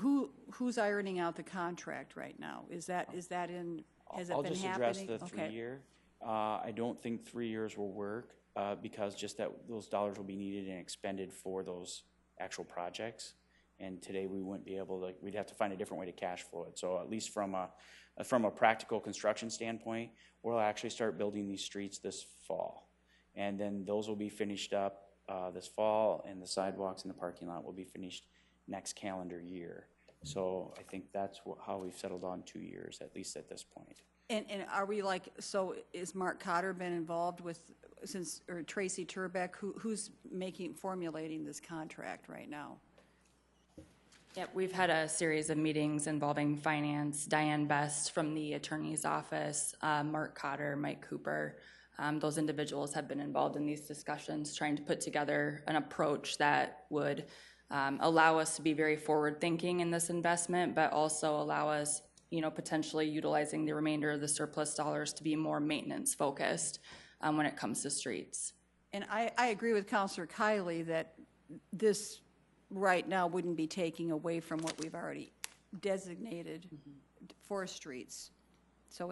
who's ironing out the contract right now? Is that in, has it been happening? I'll just address the Okay. 3-year. I don't think 3 years will work because just that those dollars will be needed and expended for those actual projects. And today we wouldn't be able to, we'd have to find a different way to cash flow it. So at least from a practical construction standpoint, we'll actually start building these streets this fall. And then those will be finished up this fall, and the sidewalks and the parking lot will be finished next calendar year. So I think that's how we've settled on 2 years, at least at this point. And are we like, so is Mark Cotter been involved with, or Tracy Turbeck, who's formulating this contract right now? Yep, we've had a series of meetings involving finance, Diane Best from the attorney's office, Mark Cotter, Mike Cooper. Those individuals have been involved in these discussions, trying to put together an approach that would allow us to be very forward-thinking in this investment, but also allow us, you know, potentially utilizing the remainder of the surplus dollars to be more maintenance-focused when it comes to streets. And I agree with Councilor Kiley that this right now wouldn't be taking away from what we've already designated for streets. So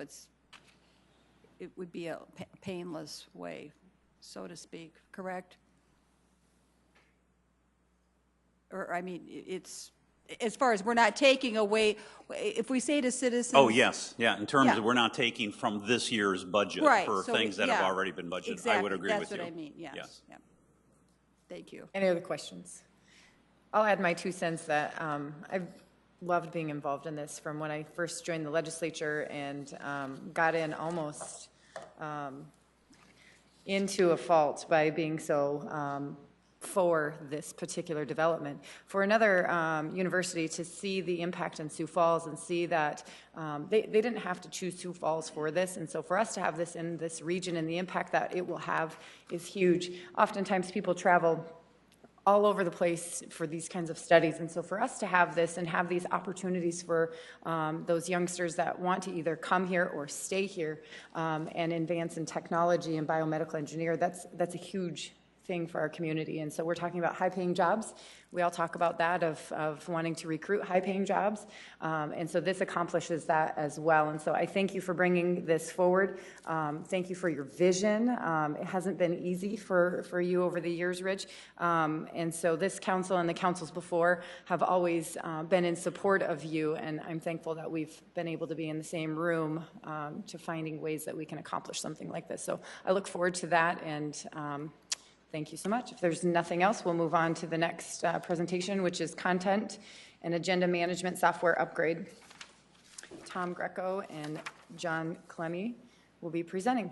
it would be a painless way, so to speak, correct? Or, I mean, it's, as far as we're not taking away, if we say to citizens. Oh, yes, yeah, in terms Yeah. of we're not taking from this year's budget Right, for so things that have yeah, already been budgeted. exactly, I would agree with you. That's what I mean, yes. Yes. Yeah. Thank you. Any other questions? I'll add my 2 cents that I've loved being involved in this from when I first joined the legislature and got in almost into a fault by being so for this particular development. For another university to see the impact in Sioux Falls and see that they didn't have to choose Sioux Falls for this, and so for us to have this in this region and the impact that it will have is huge. Oftentimes people travel all over the place for these kinds of studies. And so for us to have this and have these opportunities for those youngsters that want to either come here or stay here and advance in technology and biomedical engineer, that's a huge thing for our community. And so we're talking about high-paying jobs. We all talk about that of wanting to recruit high-paying jobs. And so this accomplishes that as well. And so I thank you for bringing this forward. Thank you for your vision. It hasn't been easy for you over the years, Rich. And so this council and the councils before have always been in support of you. And I'm thankful that we've been able to be in the same room to finding ways that we can accomplish something like this. So I look forward to that. And thank you so much. If there's nothing else, we'll move on to the next presentation, which is content and agenda management software upgrade. Tom Greco and John Clemmie will be presenting.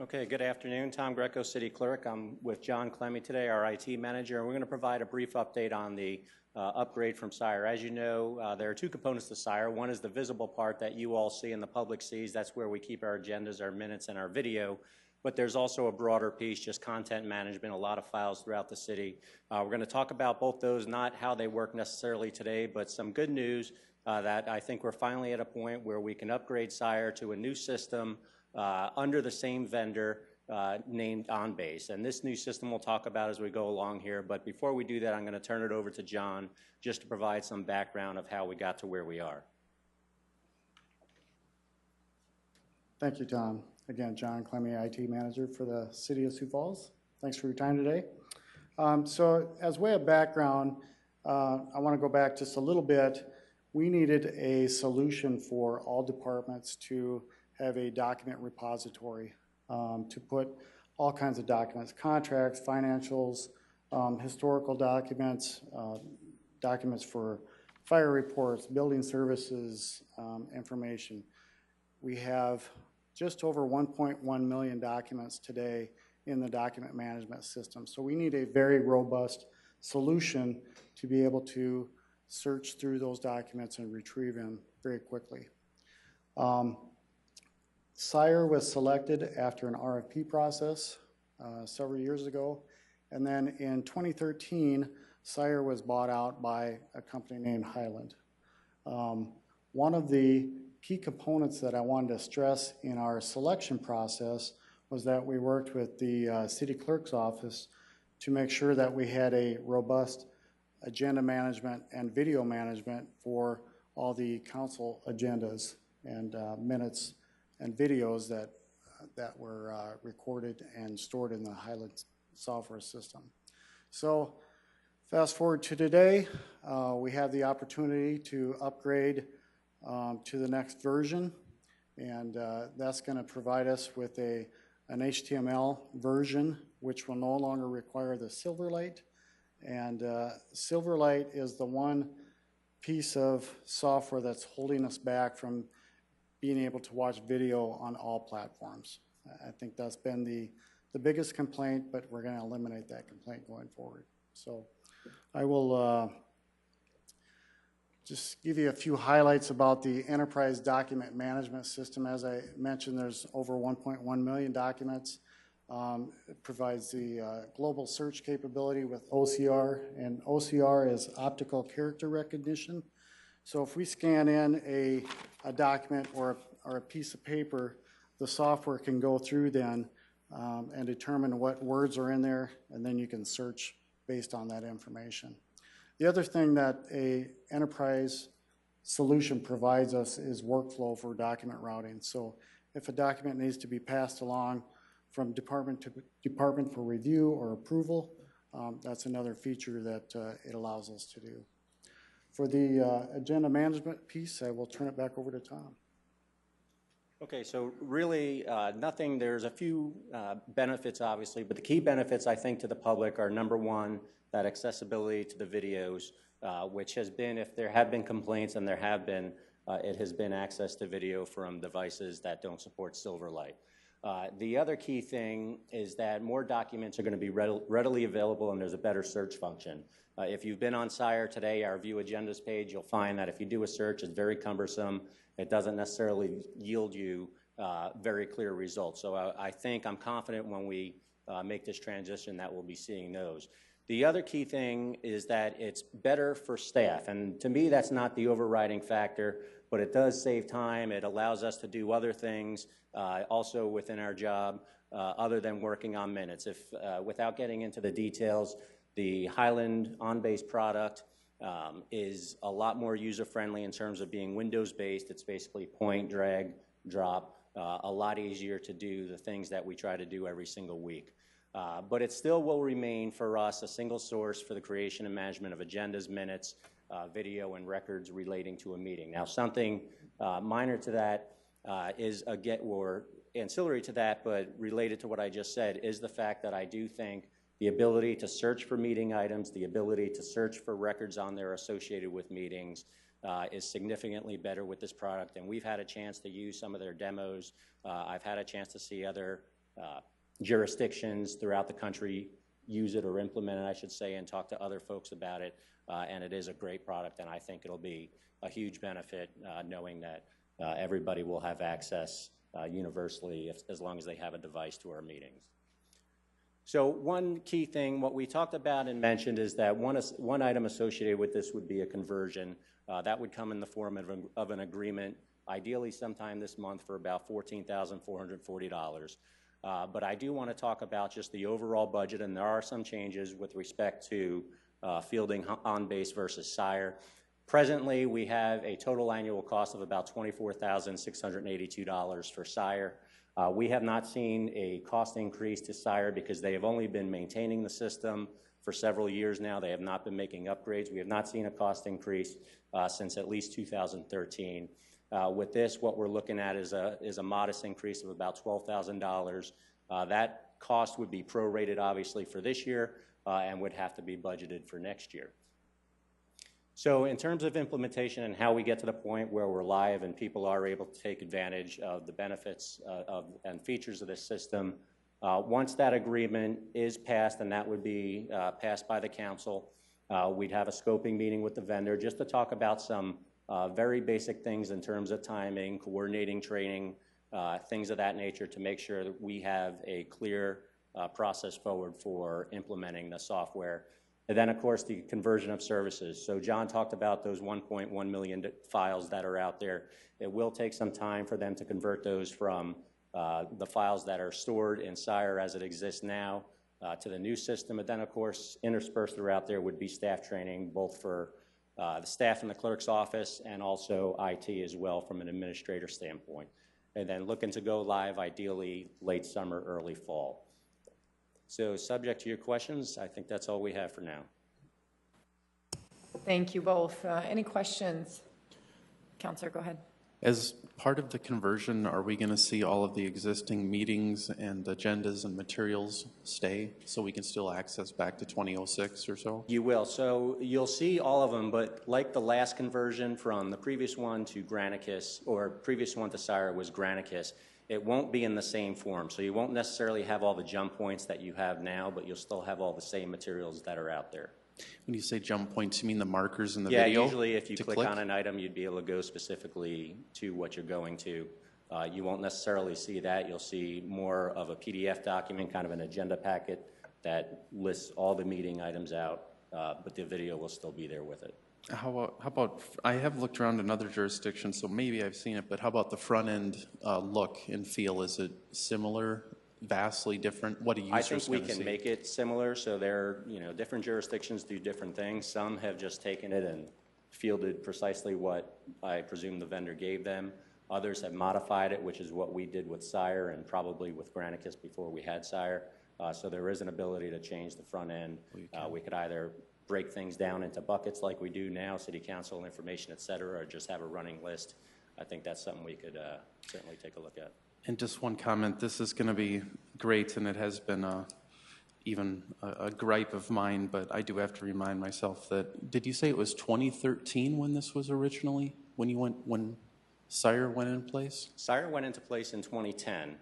Okay, good afternoon. Tom Greco, City Clerk. I'm with John Clemmie today, our IT manager, and we're going to provide a brief update on the upgrade from Sire. As you know, there are 2 components to Sire. One is the visible part that you all see and the public sees. That's where we keep our agendas, our minutes, and our video. But there's also a broader piece, just content management, a lot of files throughout the city. We're going to talk about both those, not how they work necessarily today, but some good news that I think we're finally at a point where we can upgrade Sire to a new system under the same vendor named OnBase. And this new system we'll talk about as we go along here. But before we do that, I'm going to turn it over to John just to provide some background of how we got to where we are. Thank you, Tom. Again, John Clemmie, IT Manager for the City of Sioux Falls. Thanks for your time today. So as way of background, I want to go back just a little bit. We needed a solution for all departments to have a document repository to put all kinds of documents, contracts, financials, historical documents, documents for fire reports, building services, information. We have just over 1.1 million documents today in the document management system. So we need a very robust solution to be able to search through those documents and retrieve them very quickly. Sire was selected after an RFP process several years ago. And then in 2013, Sire was bought out by a company named Highland. One of the key components that I wanted to stress in our selection process was that we worked with the city clerk's office to make sure that we had a robust agenda management and video management for all the council agendas and minutes and videos that were recorded and stored in the Highland software system. So fast forward to today, we have the opportunity to upgrade to the next version, and that's going to provide us with an HTML version which will no longer require the Silverlight. And Silverlight is the one piece of software that's holding us back from being able to watch video on all platforms. I think that's been the biggest complaint, but we're going to eliminate that complaint going forward. So I will just give you a few highlights about the enterprise document management system. As I mentioned, there's over 1.1 million documents. It provides the global search capability with OCR, and OCR is optical character recognition. So if we scan in a document or a piece of paper, the software can go through then and determine what words are in there, and then you can search based on that information. The other thing that a enterprise solution provides us is workflow for document routing. So if a document needs to be passed along from department to department for review or approval, that's another feature that it allows us to do. For the agenda management piece, I will turn it back over to Tom. Okay, so really nothing, there's a few benefits obviously, but the key benefits I think to the public are number one, that accessibility to the videos, which has been, if there have been complaints, and there have been, it has been access to video from devices that don't support Silverlight. The other key thing is that more documents are going to be readily available, and there's a better search function. If you've been on SIRE today, our View Agendas page, you'll find that if you do a search, it's very cumbersome. It doesn't necessarily yield you very clear results. So I think I'm confident when we make this transition that we'll be seeing those. The other key thing is that it's better for staff, and to me that's not the overriding factor, but it does save time. It allows us to do other things also within our job other than working on minutes. If without getting into the details, the Highland on-base product is a lot more user-friendly in terms of being Windows-based. It's basically point, drag, drop, a lot easier to do the things that we try to do every single week. But it still will remain for us a single source for the creation and management of agendas, minutes, video, and records relating to a meeting. Now, something minor to that is or ancillary to that, but related to what I just said, is the fact that I do think the ability to search for meeting items, the ability to search for records on there associated with meetings is significantly better with this product. And we've had a chance to use some of their demos. I've had a chance to see other jurisdictions throughout the country use it or implement it, I should say, and talk to other folks about it. And it is a great product, and I think it'll be a huge benefit knowing that everybody will have access universally as long as they have a device to our meetings. So one key thing, what we talked about and mentioned is that one item associated with this would be a conversion. That would come in the form of an agreement, ideally sometime this month for about $14,440. But I do want to talk about just the overall budget, and there are some changes with respect to fielding on-base versus SIRE. Presently, we have a total annual cost of about $24,682 for SIRE. We have not seen a cost increase to SIRE because they have only been maintaining the system for several years now. They have not been making upgrades. We have not seen a cost increase since at least 2013. With this, what we're looking at is a modest increase of about $12,000. That cost would be prorated, obviously, for this year and would have to be budgeted for next year. So in terms of implementation and how we get to the point where we're live and people are able to take advantage of the benefits and features of this system, once that agreement is passed, and that would be passed by the council, we'd have a scoping meeting with the vendor just to talk about some very basic things in terms of timing, coordinating training, things of that nature to make sure that we have a clear process forward for implementing the software. And then, of course, the conversion of services. So John talked about those 1.1 million files that are out there. It will take some time for them to convert those from the files that are stored in SIRE as it exists now to the new system. And then, of course, interspersed throughout there would be staff training, both for the staff in the clerk's office and also IT as well from an administrator standpoint. And then looking to go live ideally late summer, early fall. So subject to your questions, I think that's all we have for now. Thank you both. Any questions? Counselor, go ahead. As part of the conversion, are we going to see all of the existing meetings and agendas and materials stay so we can still access back to 2006 or so? You will. So you'll see all of them, but like the last conversion from the previous one to Granicus, or previous one to SIRE was Granicus, it won't be in the same form. So you won't necessarily have all the jump points that you have now, but you'll still have all the same materials that are out there. When you say jump points, you mean the markers in the video? video? Yeah, usually if you click on an item, you'd be able to go specifically to what you're going to. You won't necessarily see that. You'll see more of a PDF document, kind of an agenda packet that lists all the meeting items out, but the video will still be there with it. How about, I have looked around in other jurisdictions, so maybe I've seen it, but how about the front end look and feel? Is it similar vastly different? What a I user's think we going to see? can make it similar, so there, different jurisdictions do different things. Some have just taken it and fielded precisely what I presume the vendor gave them. Others have modified it, which is what we did with Sire and probably with Granicus before we had Sire. So there is an ability to change the front end. We could either break things down into buckets like we do now, city council information, et cetera, or just have a running list. I think that's something we could certainly take a look at. And just one comment, this is going to be great, and it has been even a gripe of mine, but I do have to remind myself that, did you say it was 2013 when this was originally, when Sire went in place? Sire went into place in 2010.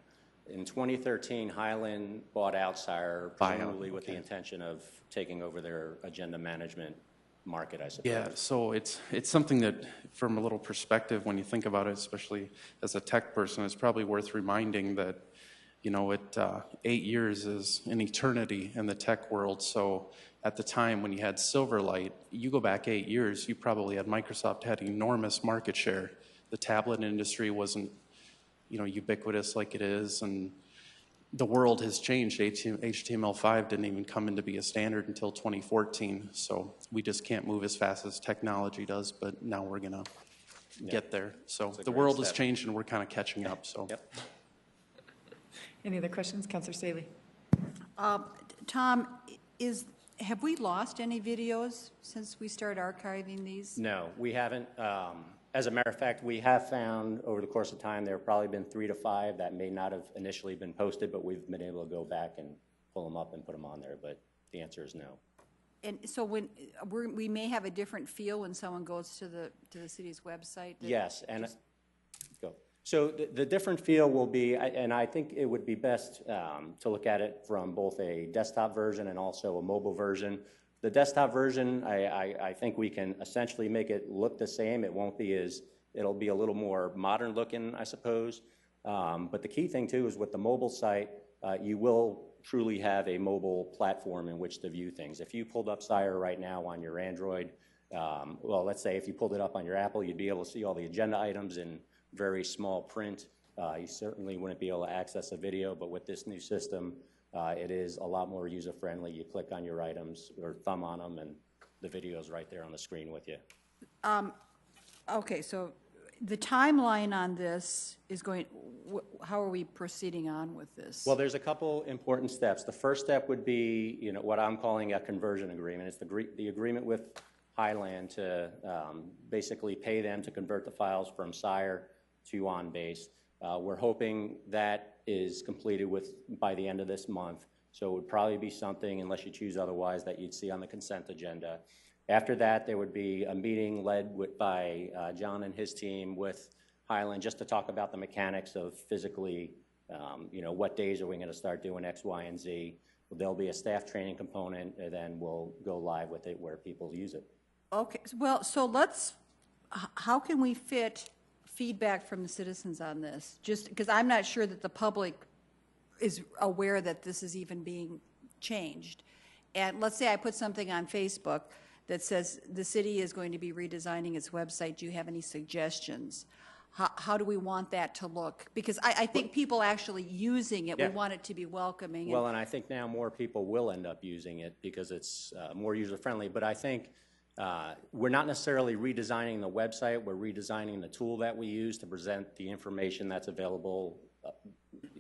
In 2013, Highland bought out Sire, presumably with the intention of taking over their agenda management market, I suppose. Yeah, so it's something that, from a little perspective, when you think about it, especially as a tech person, it's probably worth reminding that, 8 years is an eternity in the tech world. So at the time when you had Silverlight, you go back 8 years, you probably had Microsoft had enormous market share. The tablet industry wasn't, ubiquitous like it is, and the world has changed. HTML5 didn't even come into be a standard until 2014, so we just can't move as fast as technology does, but now we're going to get there. So the world has changed, and we're kind of catching up. So. Yep. Any other questions? Councilor Staley. Tom, have we lost any videos since we started archiving these? No, we haven't. As a matter of fact, we have found over the course of time there have probably been 3 to 5 that may not have initially been posted, but we've been able to go back and pull them up and put them on there. But the answer is no. And so when we may have a different feel when someone goes to the city's website. Yes, and go. So the different feel will be, and I think it would be best to look at it from both a desktop version and also a mobile version. The desktop version, I think we can essentially make it look the same. It won't be it'll be a little more modern looking, I suppose. But the key thing too is with the mobile site, you will truly have a mobile platform in which to view things. If you pulled up Sire right now on your Android, well, let's say if you pulled it up on your Apple, you'd be able to see all the agenda items in very small print. You certainly wouldn't be able to access a video, but with this new system, it is a lot more user-friendly. You click on your items or thumb on them, and the video is right there on the screen with you. Okay, so the timeline on this is how are we proceeding on with this? Well, there's a couple important steps. The first step would be, what I'm calling a conversion agreement. It's the agreement with Highland to basically pay them to convert the files from Sire to OnBase. We're hoping that is completed by the end of this month. So it would probably be something, unless you choose otherwise, that you'd see on the consent agenda. After that, there would be a meeting led by John and his team with Highland just to talk about the mechanics of physically, what days are we going to start doing X, Y, and Z. There'll be a staff training component, and then we'll go live with it where people use it. Okay, well, so how can we fit feedback from the citizens on this? Just because I'm not sure that the public is aware that this is even being changed. And let's say I put something on Facebook that says the city is going to be redesigning its website. Do you have any suggestions? How do we want that to look? Because I think people actually using it, we want it to be welcoming. Well, and I think now more people will end up using it because it's more user-friendly. But I think we're not necessarily redesigning the website. We're redesigning the tool that we use to present the information that's available,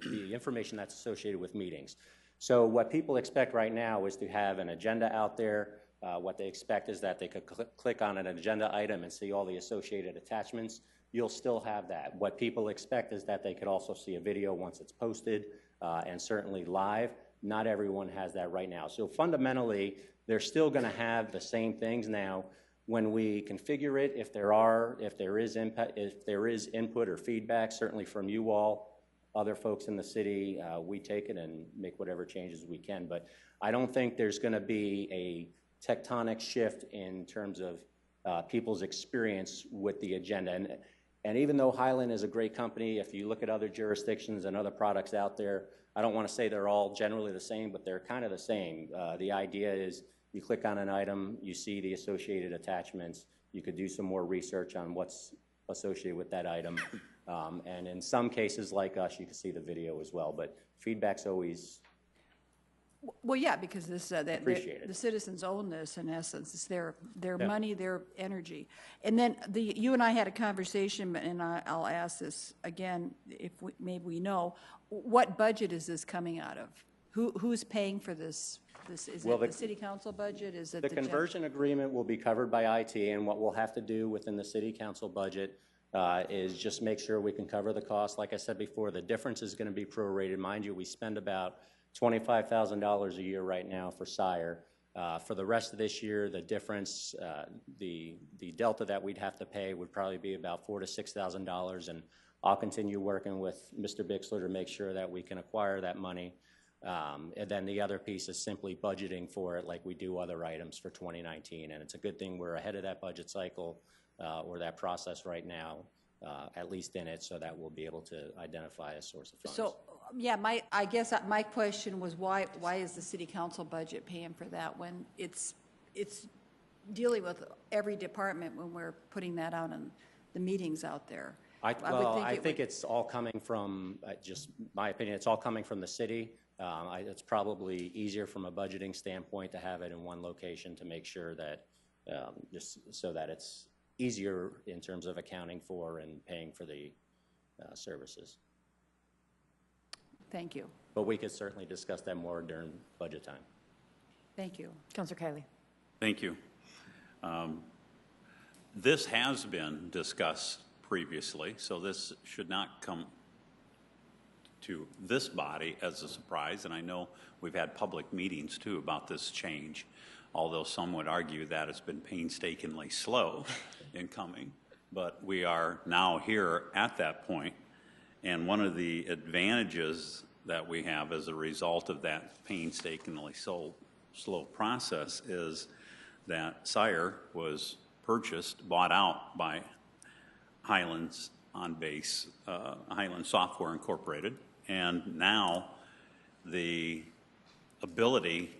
the information that's associated with meetings. So what people expect right now is to have an agenda out there. What they expect is that they could click on an agenda item and see all the associated attachments. You'll still have that. What people expect is that they could also see a video once it's posted and certainly live. Not everyone has that right now. So fundamentally, they're still going to have the same things now. When we configure it, if there is input or feedback, certainly from you all, other folks in the city, we take it and make whatever changes we can. But I don't think there's going to be a tectonic shift in terms of people's experience with the agenda. And even though Highland is a great company, if you look at other jurisdictions and other products out there, I don't want to say they're all generally the same, but they're kind of the same. The idea is you click on an item, you see the associated attachments, you could do some more research on what's associated with that item, And in some cases like us, you can see the video as well, but feedback's always Well, yeah, because this, appreciated. the citizens own this in essence. It's their money, their energy. And then you and I had a conversation, and I'll ask this again, if maybe we know, what budget is this coming out of? Who's paying for this? Is it the city council budget? Is it the conversion agreement will be covered by IT, and what we'll have to do within the city council budget is just make sure we can cover the cost. Like I said before, the difference is going to be prorated. Mind you, we spend about $25,000 a year right now for Sire. For the rest of this year, the difference, the delta that we'd have to pay would probably be about $4,000 to $6,000, and I'll continue working with Mr. Bixler to make sure that we can acquire that money. And then the other piece is simply budgeting for it like we do other items for 2019, and it's a good thing we're ahead of that budget cycle or that process right now, at least in it, so that we'll be able to identify a source of funds. So, yeah, I guess my question was why is the city council budget paying for that when it's dealing with every department when we're putting that out in the meetings out there? I think it's all coming from, just my opinion, it's all coming from the city. It's probably easier from a budgeting standpoint to have it in one location to make sure that, just so that it's easier in terms of accounting for and paying for the services. Thank you. But we could certainly discuss that more during budget time. Thank you. Councilor Kiley. Thank you. This has been discussed previously, so this should not come to this body as a surprise, and I know we've had public meetings too about this change, although some would argue that it's been painstakingly slow in coming, but we are now here at that point, and one of the advantages that we have as a result of that painstakingly slow process is that Sire was bought out by Highlands Highland Software Incorporated, and now the ability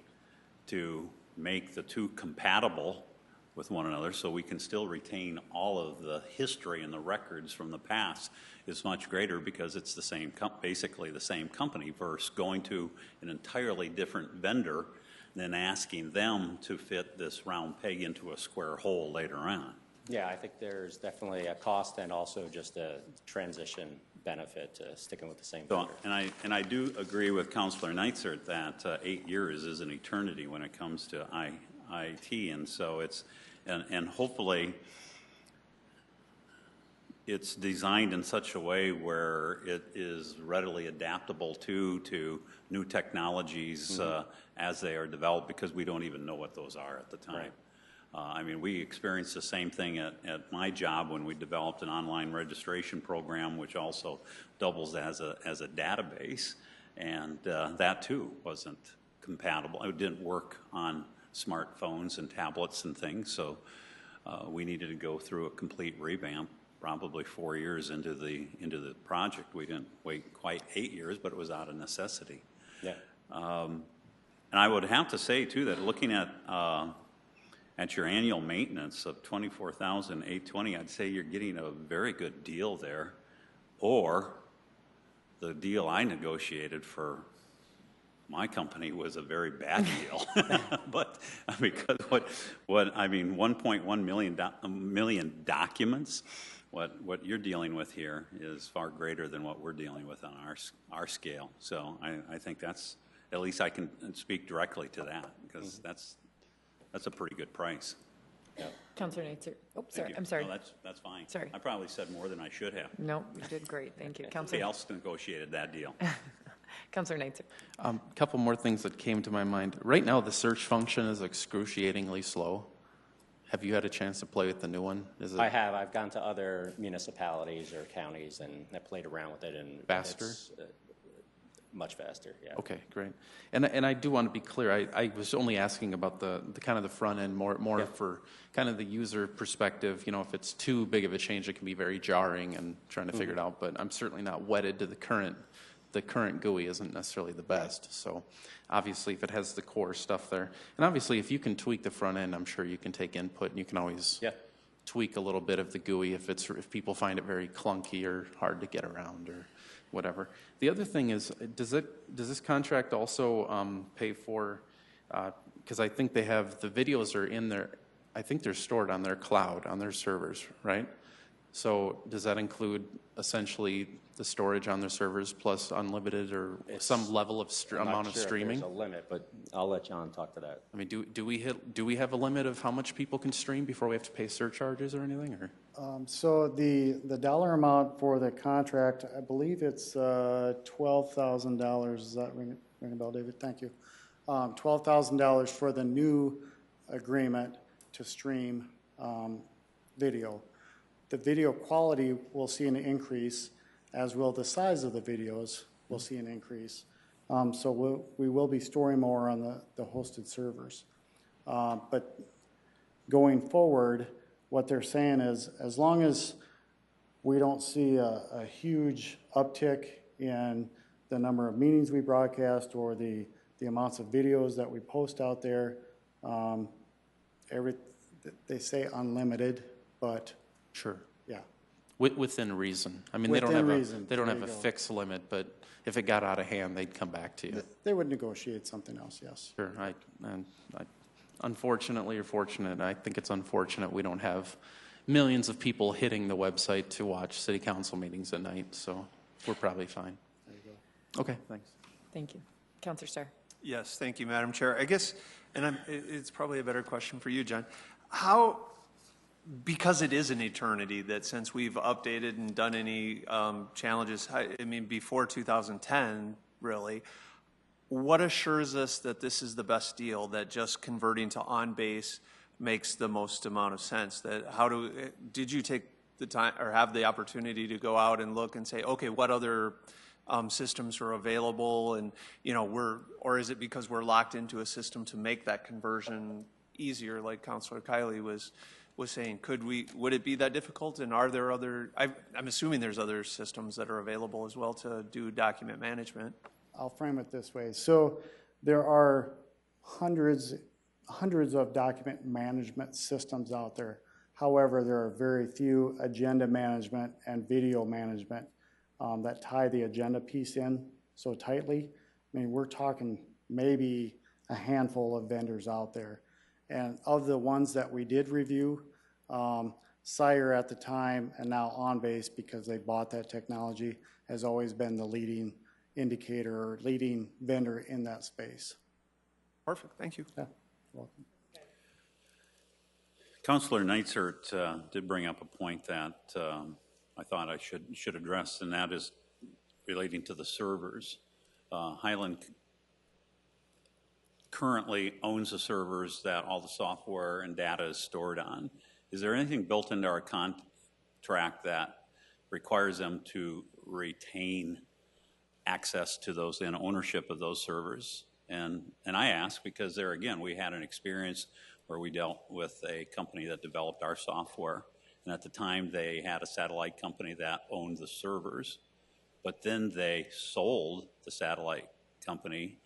to make the two compatible with one another so we can still retain all of the history and the records from the past is much greater because it's the same, basically the same company versus going to an entirely different vendor than asking them to fit this round peg into a square hole later on. Yeah, I think there's definitely a cost and also just a transition benefit to sticking with the same vendor. And I do agree with Councilor Neitzert that 8 years is an eternity when it comes to IT, and so it's, and hopefully it's designed in such a way where it is readily adaptable to new technologies as they are developed, because we don't even know what those are at the time. Right. I mean, we experienced the same thing at my job when we developed an online registration program, which also doubles as a database, and that too wasn't compatible. It didn't work on smartphones and tablets and things, so we needed to go through a complete revamp. Probably 4 years into the project, we didn't wait quite 8 years, but it was out of necessity. Yeah. And I would have to say too that looking at your annual maintenance of $24,820, I'd say you're getting a very good deal there, or the deal I negotiated for my company was a very bad deal. But because what I mean, 1.1 million documents. What you're dealing with here is far greater than what we're dealing with on our scale. So I think that's, at least I can speak directly to that, because that's a pretty good price. Yeah. Councilor Neitzert. Oh, sorry. I'm sorry. No, that's fine. Sorry. I probably said more than I should have. No, you did great. Thank you. Somebody else negotiated that deal. Councilor Neitzert. A couple more things that came to my mind. Right now, the search function is excruciatingly slow. Have you had a chance to play with the new one? I have. I've gone to other municipalities or counties and I played around with it. And faster? It's, much faster, yeah. Okay, great. And I do want to be clear, I was only asking about the kind of the front end, more yeah. For kind of the user perspective. You know, if it's too big of a change, it can be very jarring and trying to figure it out, but I'm certainly not wedded to the current GUI isn't necessarily the best. So obviously if it has the core stuff there, and obviously if you can tweak the front end, I'm sure you can take input and you can always tweak a little bit of the GUI if people find it very clunky or hard to get around or whatever. The other thing is, does this contract also pay for, because I think they have, the videos are in their, I think they're stored on their cloud, on their servers, right? So does that include essentially the storage on their servers plus unlimited or some level of amount of streaming? There's a limit, but I'll let John talk to that. I mean, do we have a limit of how much people can stream before we have to pay surcharges or anything? Or So the dollar amount for the contract, I believe it's $12,000. Does that ring a bell, David? Thank you. $12,000 for the new agreement to stream video. The video quality will see an increase, as will the size of the videos will see an increase. So we will be storing more on the hosted servers. But going forward, what they're saying is, as long as we don't see a huge uptick in the number of meetings we broadcast or the amounts of videos that we post out there, they say unlimited, but sure, yeah, within reason. I mean, within they don't have a fixed limit, but if it got out of hand, they'd come back to you. They would negotiate something else, yes. Sure. Unfortunately or fortunate, I think it's unfortunate we don't have millions of people hitting the website to watch city council meetings at night, so we're probably fine. There you go. Okay, thanks. Thank you. Counselor Starr. Yes, thank you, Madam Chair. I guess, and it's probably a better question for you, John. Because it is an eternity that since we've updated and done any challenges, I mean, before 2010, really, what assures us that this is the best deal, that just converting to on-base makes the most amount of sense? Did you take the time or have the opportunity to go out and look and say, okay, what other systems are available, and or is it because we're locked into a system to make that conversion easier, like Councilor Kiley was saying? Would it be that difficult, and are there other, I'm assuming there's other systems that are available as well to do document management? I'll frame it this way. So there are hundreds of document management systems out there. However, there are very few agenda management and video management that tie the agenda piece in so tightly. I mean, we're talking maybe a handful of vendors out there. And of the ones that we did review, Sire at the time and now OnBase, because they bought that technology, has always been the leading indicator or leading vendor in that space. Perfect, thank you. Yeah, welcome. Councilor Neitzert did bring up a point that I thought I should address, and that is relating to the servers. Highland currently owns the servers that all the software and data is stored on. Is there anything built into our contract that requires them to retain access to those and ownership of those servers? And I ask because there again, we had an experience where we dealt with a company that developed our software, and at the time they had a satellite company that owned the servers, but then they sold the satellite company,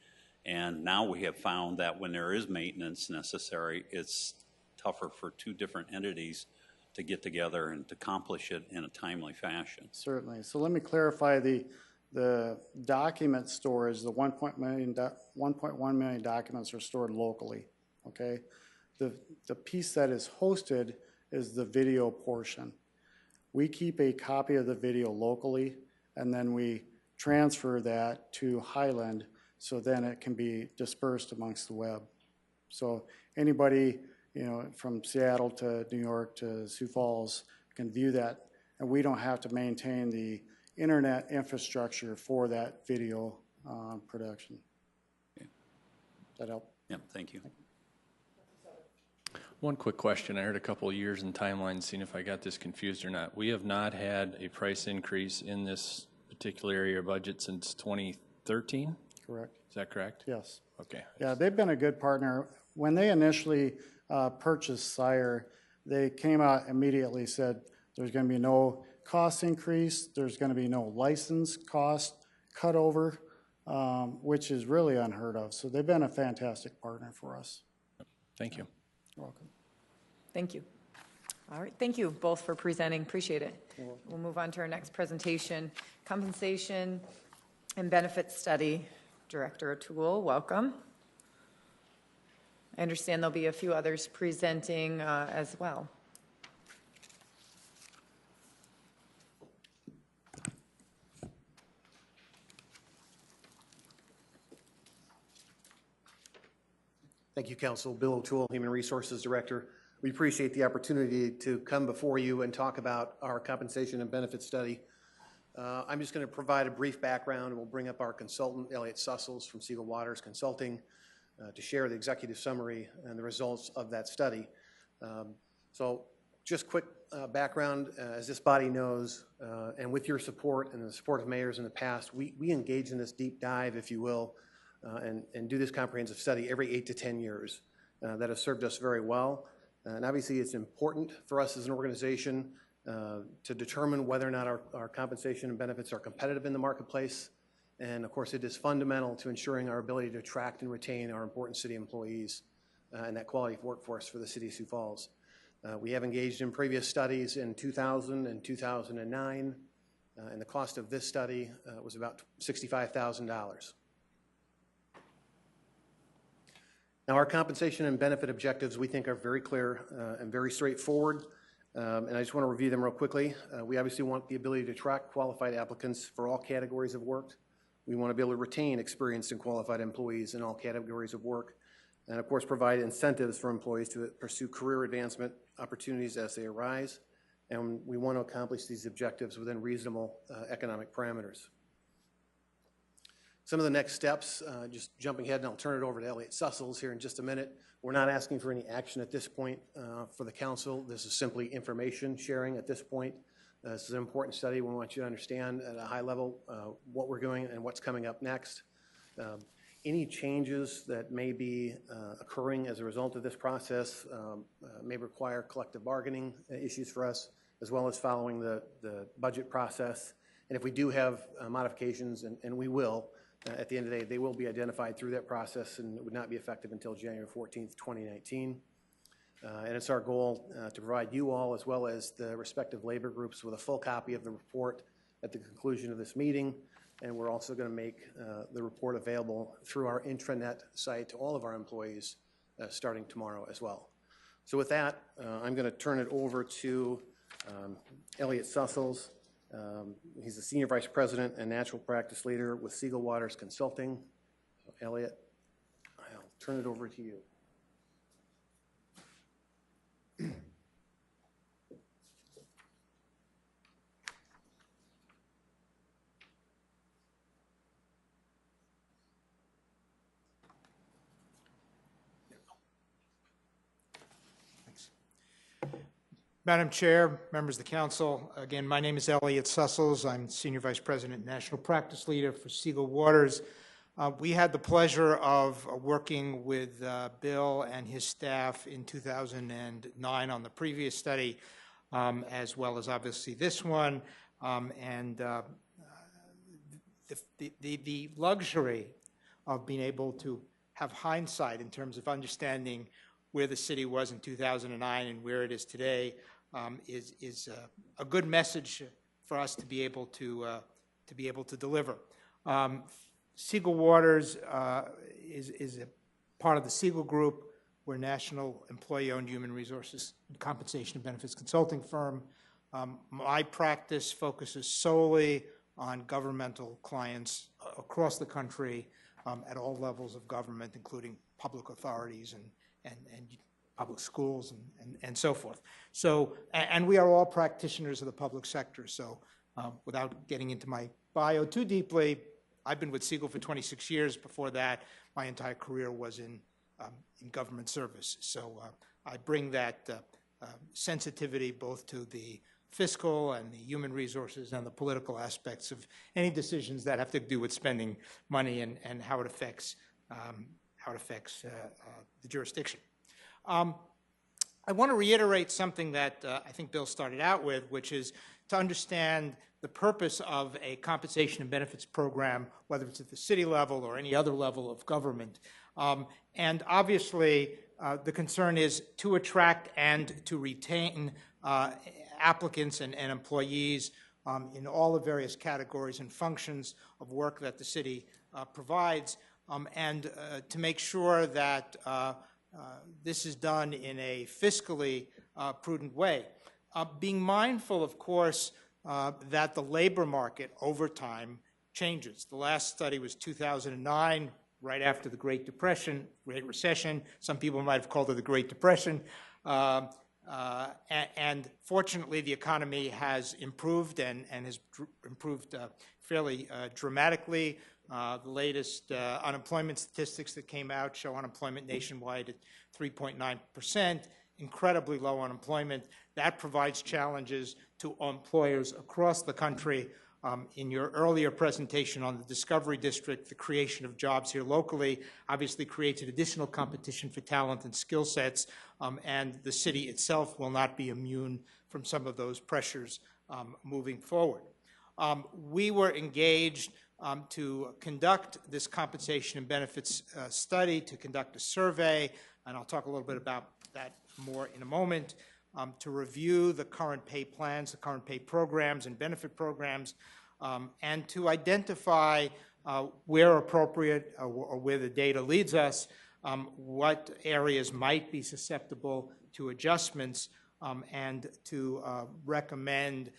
and now we have found that when there is maintenance necessary, it's tougher for two different entities to get together and to accomplish it in a timely fashion. Certainly. So let me clarify the document storage. The 1.1 million documents are stored locally, okay? The piece that is hosted is the video portion. We keep a copy of the video locally, and then we transfer that to Highland, so then it can be dispersed amongst the web. So anybody, from Seattle to New York to Sioux Falls can view that, and we don't have to maintain the internet infrastructure for that video production. Okay. Does that help? Yep, thank you. One quick question. I heard a couple of years in timelines, seeing if I got this confused or not. We have not had a price increase in this particular area of budget since 2013? Correct. Is that correct? Yes. Okay. Yeah, they've been a good partner. When they initially purchased Sire, they came out immediately, said there's going to be no cost increase, there's going to be no license cost cutover, which is really unheard of. So they've been a fantastic partner for us. Thank you. You're welcome. Thank you. All right, thank you both for presenting, appreciate it. We'll move on to our next presentation, Compensation and Benefits Study. Director O'Toole, welcome. I understand there'll be a few others presenting as well. Thank you, Council. Bill O'Toole, Human Resources Director. We appreciate the opportunity to come before you and talk about our compensation and benefits study. I'm just going to provide a brief background, and we'll bring up our consultant, Elliot Sussels from Siegel Waters Consulting, to share the executive summary and the results of that study. So just quick background, as this body knows, and with your support and the support of mayors in the past, we engage in this deep dive, if you will, and do this comprehensive study every 8 to 10 years. That has served us very well. And obviously it's important for us as an organization to determine whether or not our compensation and benefits are competitive in the marketplace. And of course it is fundamental to ensuring our ability to attract and retain our important city employees and that quality of workforce for the city of Sioux Falls. We have engaged in previous studies in 2000 and 2009, and the cost of this study was about $65,000. Now, our compensation and benefit objectives, we think, are very clear and very straightforward, and I just want to review them real quickly. We obviously want the ability to attract qualified applicants for all categories of work. We want to be able to retain experienced and qualified employees in all categories of work, and of course provide incentives for employees to pursue career advancement opportunities as they arise, and we want to accomplish these objectives within reasonable economic parameters. Some of the next steps, just jumping ahead, and I'll turn it over to Elliot Sussels here in just a minute. We're not asking for any action at this point for the council. This is simply information sharing at this point. This is an important study. We want you to understand at a high level what we're doing and what's coming up next. Any changes that may be occurring as a result of this process may require collective bargaining issues for us, as well as following the budget process. And if we do have modifications, and we will, at the end of the day, they will be identified through that process, and it would not be effective until January 14th, 2019. And it's our goal to provide you all, as well as the respective labor groups, with a full copy of the report at the conclusion of this meeting. And we're also going to make the report available through our intranet site to all of our employees starting tomorrow as well. So with that, I'm going to turn it over to Elliot Sussels. He's the Senior Vice President and Natural Practice Leader with Siegel Waters Consulting. So Elliot, I'll turn it over to you. Madam Chair, members of the council, again, my name is Elliot Sussels. I'm Senior Vice President, National Practice Leader for Siegel Waters. We had the pleasure of working with Bill and his staff in 2009 on the previous study, as well as obviously this one. The luxury of being able to have hindsight in terms of understanding where the city was in 2009 and where it is today is a good message for us to be able to deliver. Siegel Waters is a part of the Siegel Group. We're a national employee-owned human resources and compensation and benefits consulting firm. My practice focuses solely on governmental clients across the country at all levels of government, including public authorities and public schools and so forth. So, and we are all practitioners of the public sector. So without getting into my bio too deeply, I've been with Siegel for 26 years. Before that, my entire career was in government service. So I bring that sensitivity both to the fiscal and the human resources and the political aspects of any decisions that have to do with spending money and how it affects the jurisdiction. I want to reiterate something that I think Bill started out with, which is to understand the purpose of a compensation and benefits program, whether it's at the city level or any other level of government. And obviously, the concern is to attract and to retain applicants and employees in all the various categories and functions of work that the city provides, and to make sure that this is done in a fiscally prudent way. Being mindful, of course, that the labor market over time changes. The last study was 2009, right after the Great Depression, Great Recession. Some people might have called it the Great Depression. And fortunately, the economy has improved and has improved fairly dramatically. The latest unemployment statistics that came out show unemployment nationwide at 3.9%, incredibly low unemployment. That provides challenges to employers across the country. In your earlier presentation on the Discovery District, the creation of jobs here locally obviously creates an additional competition for talent and skill sets, and the city itself will not be immune from some of those pressures moving forward. We were engaged to conduct this compensation and benefits study, to conduct a survey, and I'll talk a little bit about that more in a moment, to review the current pay plans, the current pay programs and benefit programs, and to identify where appropriate or where the data leads us, what areas might be susceptible to adjustments, and to recommend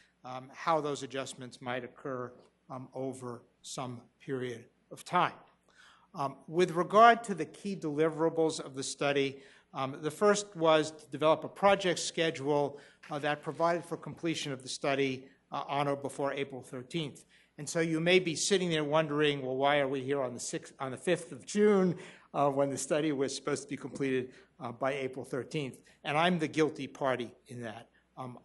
how those adjustments might occur over some period of time. With regard to the key deliverables of the study, the first was to develop a project schedule that provided for completion of the study on or before April 13th. And so you may be sitting there wondering, well, why are we here on the 5th of June when the study was supposed to be completed by April 13th? And I'm the guilty party in that.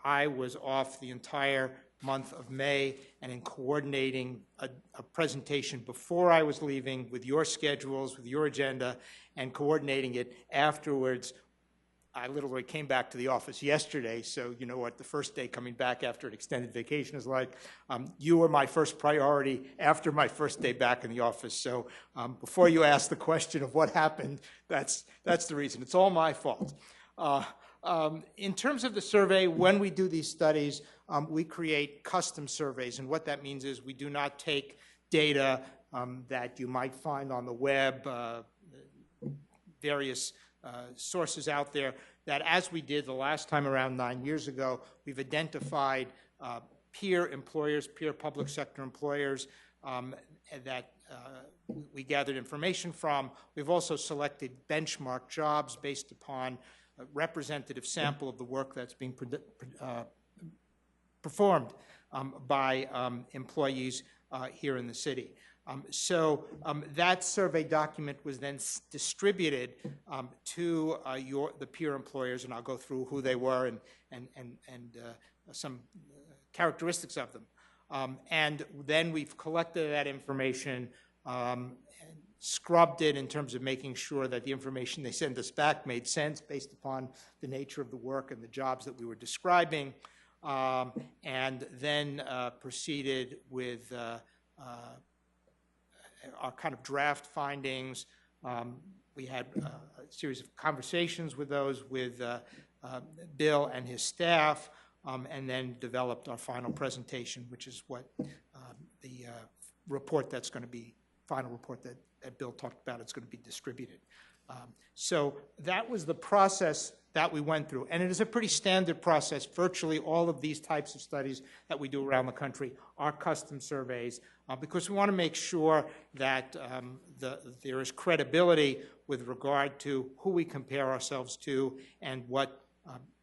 I was off the entire month of May, and in coordinating a presentation before I was leaving with your schedules, with your agenda, and coordinating it afterwards. I literally came back to the office yesterday, so you know what the first day coming back after an extended vacation is like. You were my first priority after my first day back in the office, so before you ask the question of what happened, that's the reason. It's all my fault. In terms of the survey, when we do these studies, we create custom surveys, and what that means is we do not take data that you might find on the web, various sources out there, that as we did the last time around 9 years ago, we've identified peer employers, peer public sector employers that we gathered information from. We've also selected benchmark jobs based upon a representative sample of the work that's being performed by employees here in the city. So that survey document was then distributed to the peer employers, and I'll go through who they were and some characteristics of them. And then we've collected that information, scrubbed it in terms of making sure that the information they sent us back made sense based upon the nature of the work and the jobs that we were describing, and then proceeded with our kind of draft findings. We had a series of conversations with those with Bill and his staff, and then developed our final presentation, which is what the report that's going to be, final report that Bill talked about, it's going to be distributed. So that was the process that we went through. And it is a pretty standard process. Virtually all of these types of studies that we do around the country are custom surveys, because we want to make sure that there is credibility with regard to who we compare ourselves to and what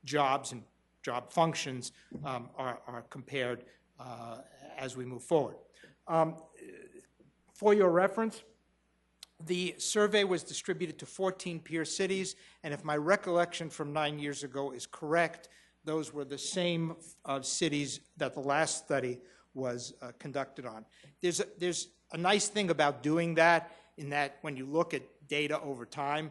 jobs and job functions are compared as we move forward. For your reference, the survey was distributed to 14 peer cities, and if my recollection from 9 years ago is correct, those were the same cities that the last study was conducted on. There's a nice thing about doing that, in that when you look at data over time,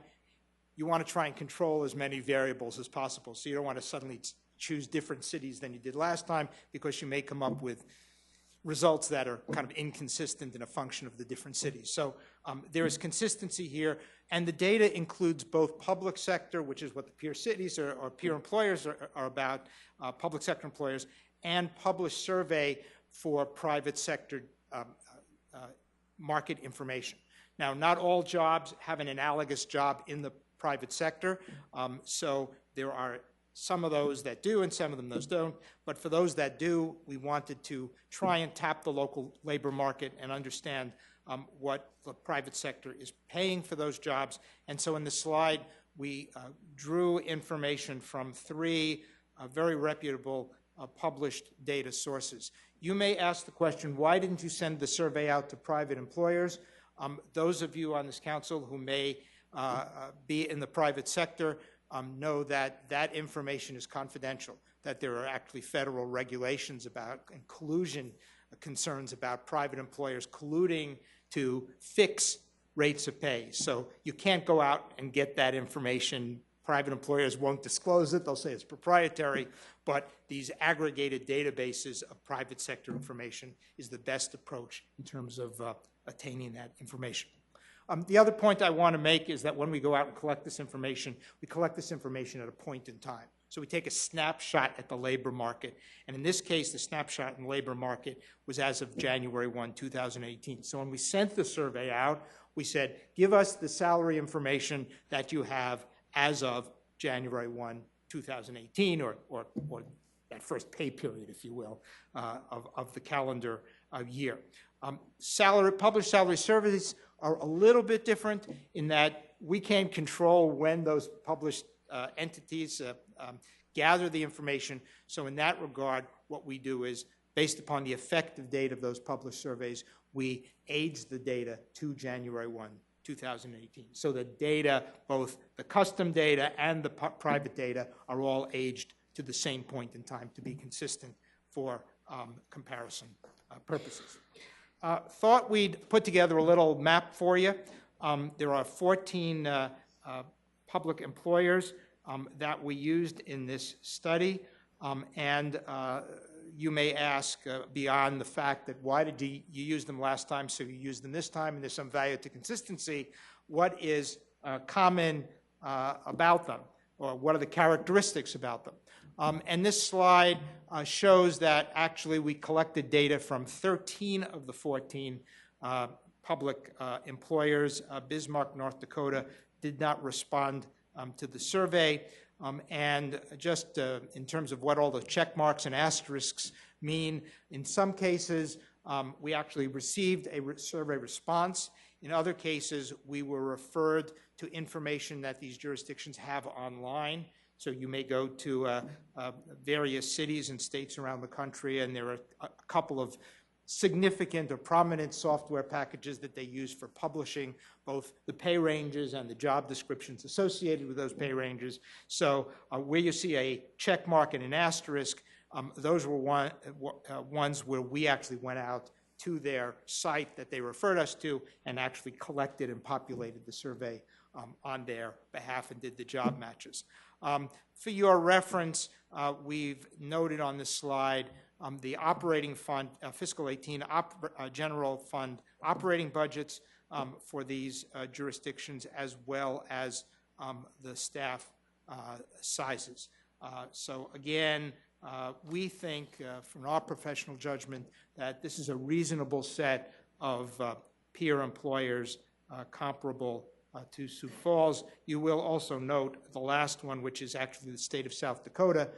you want to try and control as many variables as possible. So you don't want to suddenly choose different cities than you did last time, because you may come up with results that are kind of inconsistent in a function of the different cities. So there is consistency here, and the data includes both public sector, which is what the peer cities or peer employers are about, public sector employers, and published survey for private sector market information. Now, not all jobs have an analogous job in the private sector, so there are some of those that do and some of them those don't, but for those that do, we wanted to try and tap the local labor market and understand what the private sector is paying for those jobs. And so in the slide, we drew information from three very reputable published data sources. You may ask the question, why didn't you send the survey out to private employers? Those of you on this council who may be in the private sector know that that information is confidential, that there are actually federal regulations about and collusion concerns about private employers colluding to fix rates of pay. So you can't go out and get that information. Private employers won't disclose it. They'll say it's proprietary, but these aggregated databases of private sector information is the best approach in terms of attaining that information. The other point I want to make is that when we go out and collect this information, we collect this information at a point in time. So we take a snapshot at the labor market, and in this case, the snapshot in the labor market was as of January 1, 2018. So when we sent the survey out, we said, give us the salary information that you have as of January 1, 2018, or that first pay period, if you will, of the calendar year. Published salary surveys are a little bit different in that we can control when those published entities gather the information. So in that regard, what we do is, based upon the effective date of those published surveys, we age the data to January 1, 2018. So the data, both the custom data and the private data, are all aged to the same point in time to be consistent for comparison purposes. Thought we'd put together a little map for you. There are 14 public employers that we used in this study, and you may ask, beyond the fact that why did you use them last time, so you use them this time, and there's some value to consistency, what is common about them, or what are the characteristics about them? And this slide shows that actually we collected data from 13 of the 14 public employers. Bismarck, North Dakota did not respond to the survey. And just in terms of what all the check marks and asterisks mean, in some cases, we actually received a survey response. In other cases, we were referred to information that these jurisdictions have online. So you may go to various cities and states around the country, and there are a couple of significant or prominent software packages that they use for publishing both the pay ranges and the job descriptions associated with those pay ranges. So where you see a check mark and an asterisk, those were ones where we actually went out to their site that they referred us to and actually collected and populated the survey on their behalf and did the job matches. For your reference, we've noted on this slide the operating fund, fiscal 18 general fund operating budgets for these jurisdictions, as well as the staff sizes. So again, we think from our professional judgment that this is a reasonable set of peer employers comparable to Sioux Falls. You will also note the last one, which is actually the state of South Dakota,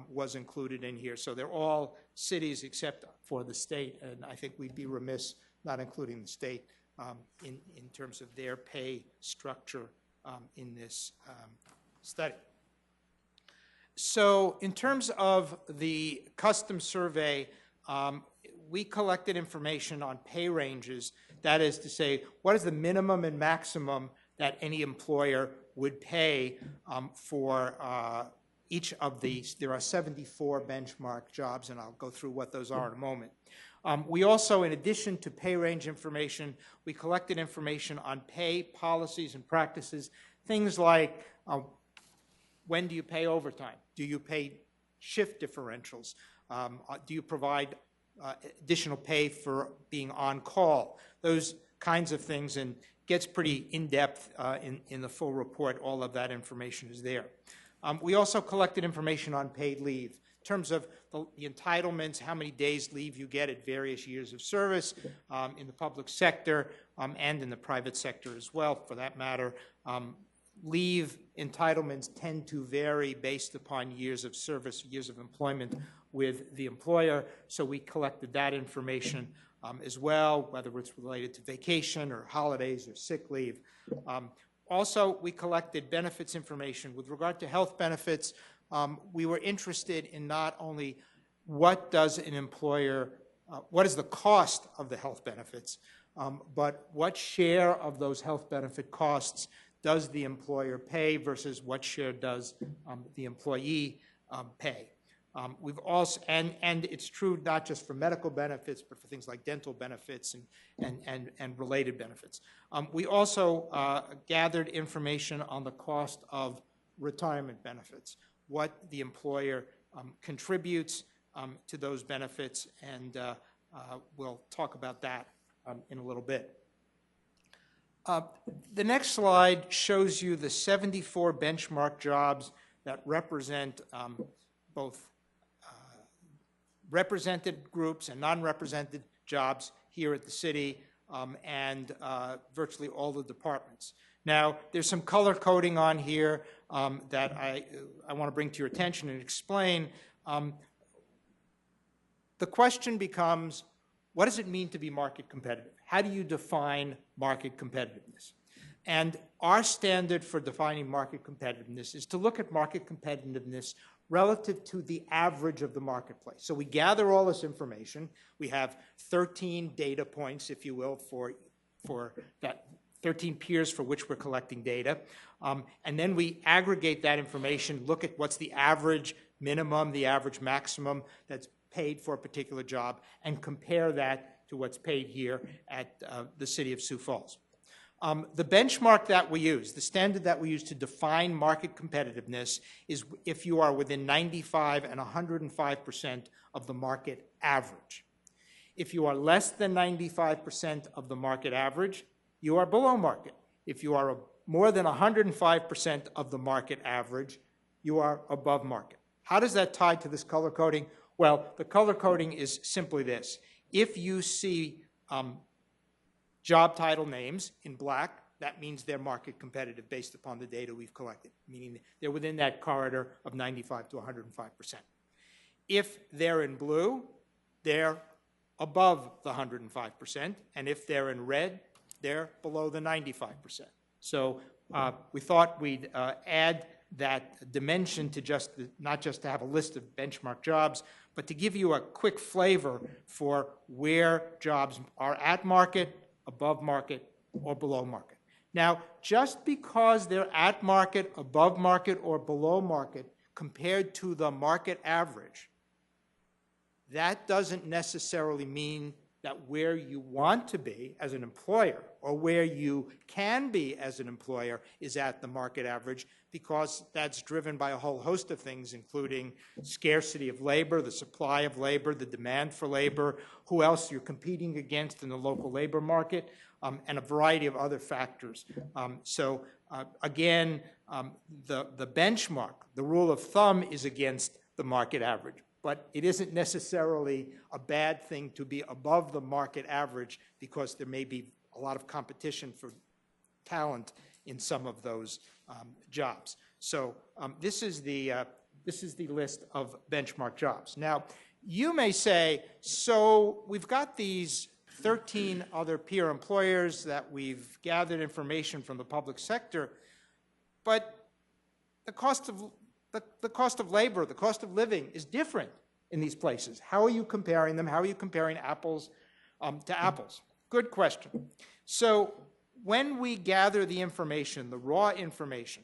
was included in here. So they're all cities except for the state, and I think we'd be remiss not including the state in terms of their pay structure in this study. So in terms of the custom survey, we collected information on pay ranges. That is to say, what is the minimum and maximum that any employer would pay for each of these. There are 74 benchmark jobs, and I'll go through what those are in a moment. We also, in addition to pay range information, we collected information on pay policies and practices, things like when do you pay overtime? Do you pay shift differentials? Do you provide additional pay for being on call, those kinds of things, and gets pretty in-depth in the full report. All of that information is there. We also collected information on paid leave in terms of the entitlements, how many days leave you get at various years of service in the public sector and in the private sector as well, for that matter. Leave entitlements tend to vary based upon years of service, years of employment with the employer, so we collected that information as well, whether it's related to vacation or holidays or sick leave. Also, we collected benefits information. With regard to health benefits, we were interested in not only what does an employer, what is the cost of the health benefits, but what share of those health benefit costs does the employer pay versus what share does the employee pay. We've also, and it's true not just for medical benefits, but for things like dental benefits and related benefits. We also gathered information on the cost of retirement benefits, what the employer contributes to those benefits, and we'll talk about that in a little bit. The next slide shows you the 74 benchmark jobs that represent both represented groups and non-represented jobs here at the city and virtually all the departments. Now, there's some color coding on here that I want to bring to your attention and explain. The question becomes, what does it mean to be market competitive? How do you define market competitiveness? And our standard for defining market competitiveness is to look at market competitiveness relative to the average of the marketplace. So we gather all this information. We have 13 data points, if you will, for that 13 peers for which we're collecting data. And then we aggregate that information, look at what's the average minimum, the average maximum that's paid for a particular job, and compare that to what's paid here at the city of Sioux Falls. The benchmark that we use, the standard that we use to define market competitiveness is if you are within 95 and 105% of the market average. If you are less than 95% of the market average, you are below market. If you are more than 105% of the market average, you are above market. How does that tie to this color coding? Well, the color coding is simply this. If you see job title names in black, that means they're market competitive based upon the data we've collected, meaning they're within that corridor of 95 to 105%. If they're in blue, they're above the 105%, and if they're in red, they're below the 95%. So we thought we'd add that dimension to not just to have a list of benchmark jobs, but to give you a quick flavor for where jobs are at market, above market, or below market. Now, just because they're at market, above market, or below market compared to the market average, that doesn't necessarily mean that where you want to be as an employer or where you can be as an employer is at the market average, because that's driven by a whole host of things, including scarcity of labor, the supply of labor, the demand for labor, who else you're competing against in the local labor market, and a variety of other factors. Again, the benchmark, the rule of thumb is against the market average. But it isn't necessarily a bad thing to be above the market average, because there may be a lot of competition for talent in some of those jobs. So this is the list of benchmark jobs. Now, you may say, so we've got these 13 other peer employers that we've gathered information from the public sector, but the cost of labor, the cost of living is different in these places. How are you comparing them? How are you comparing apples to apples? Good question. So when we gather the information, the raw information,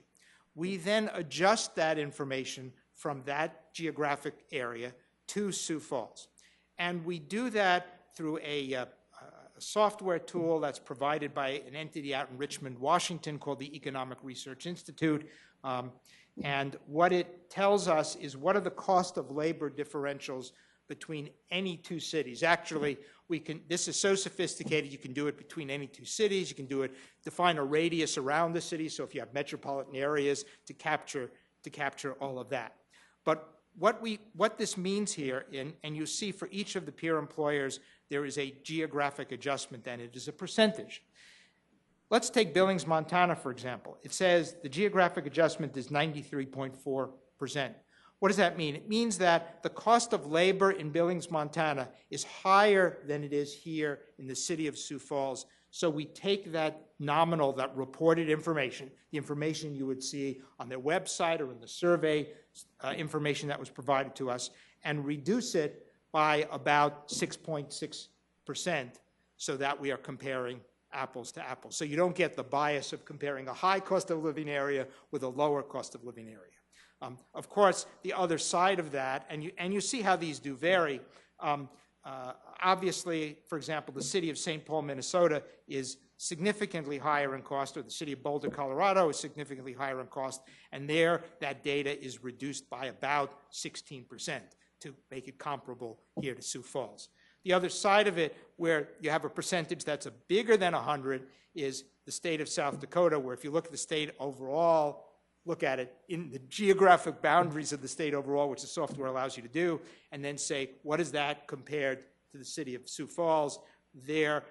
we then adjust that information from that geographic area to Sioux Falls. And we do that through a software tool that's provided by an entity out in Richmond, Washington, called the Economic Research Institute. And what it tells us is what are the cost of labor differentials between any two cities. Actually, this is so sophisticated, you can do it between any two cities. You can do it, define a radius around the city, so if you have metropolitan areas, to capture all of that. But what this means here, and you see for each of the peer employers, there is a geographic adjustment, and it is a percentage. Let's take Billings, Montana, for example. It says the geographic adjustment is 93.4%. What does that mean? It means that the cost of labor in Billings, Montana is higher than it is here in the city of Sioux Falls. So we take that nominal, that reported information, the information you would see on their website or in the survey information that was provided to us, and reduce it by about 6.6% so that we are comparing apples to apples. So you don't get the bias of comparing a high cost of living area with a lower cost of living area. Of course, the other side of that, and you see how these do vary. Obviously, for example, the city of St. Paul, Minnesota is significantly higher in cost, or the city of Boulder, Colorado is significantly higher in cost, and there that data is reduced by about 16% to make it comparable here to Sioux Falls. The other side of it, where you have a percentage that's bigger than 100, is the state of South Dakota, where if you look at the state overall, look at it in the geographic boundaries of the state overall, which the software allows you to do, and then say, what is that compared to the city of Sioux Falls? There,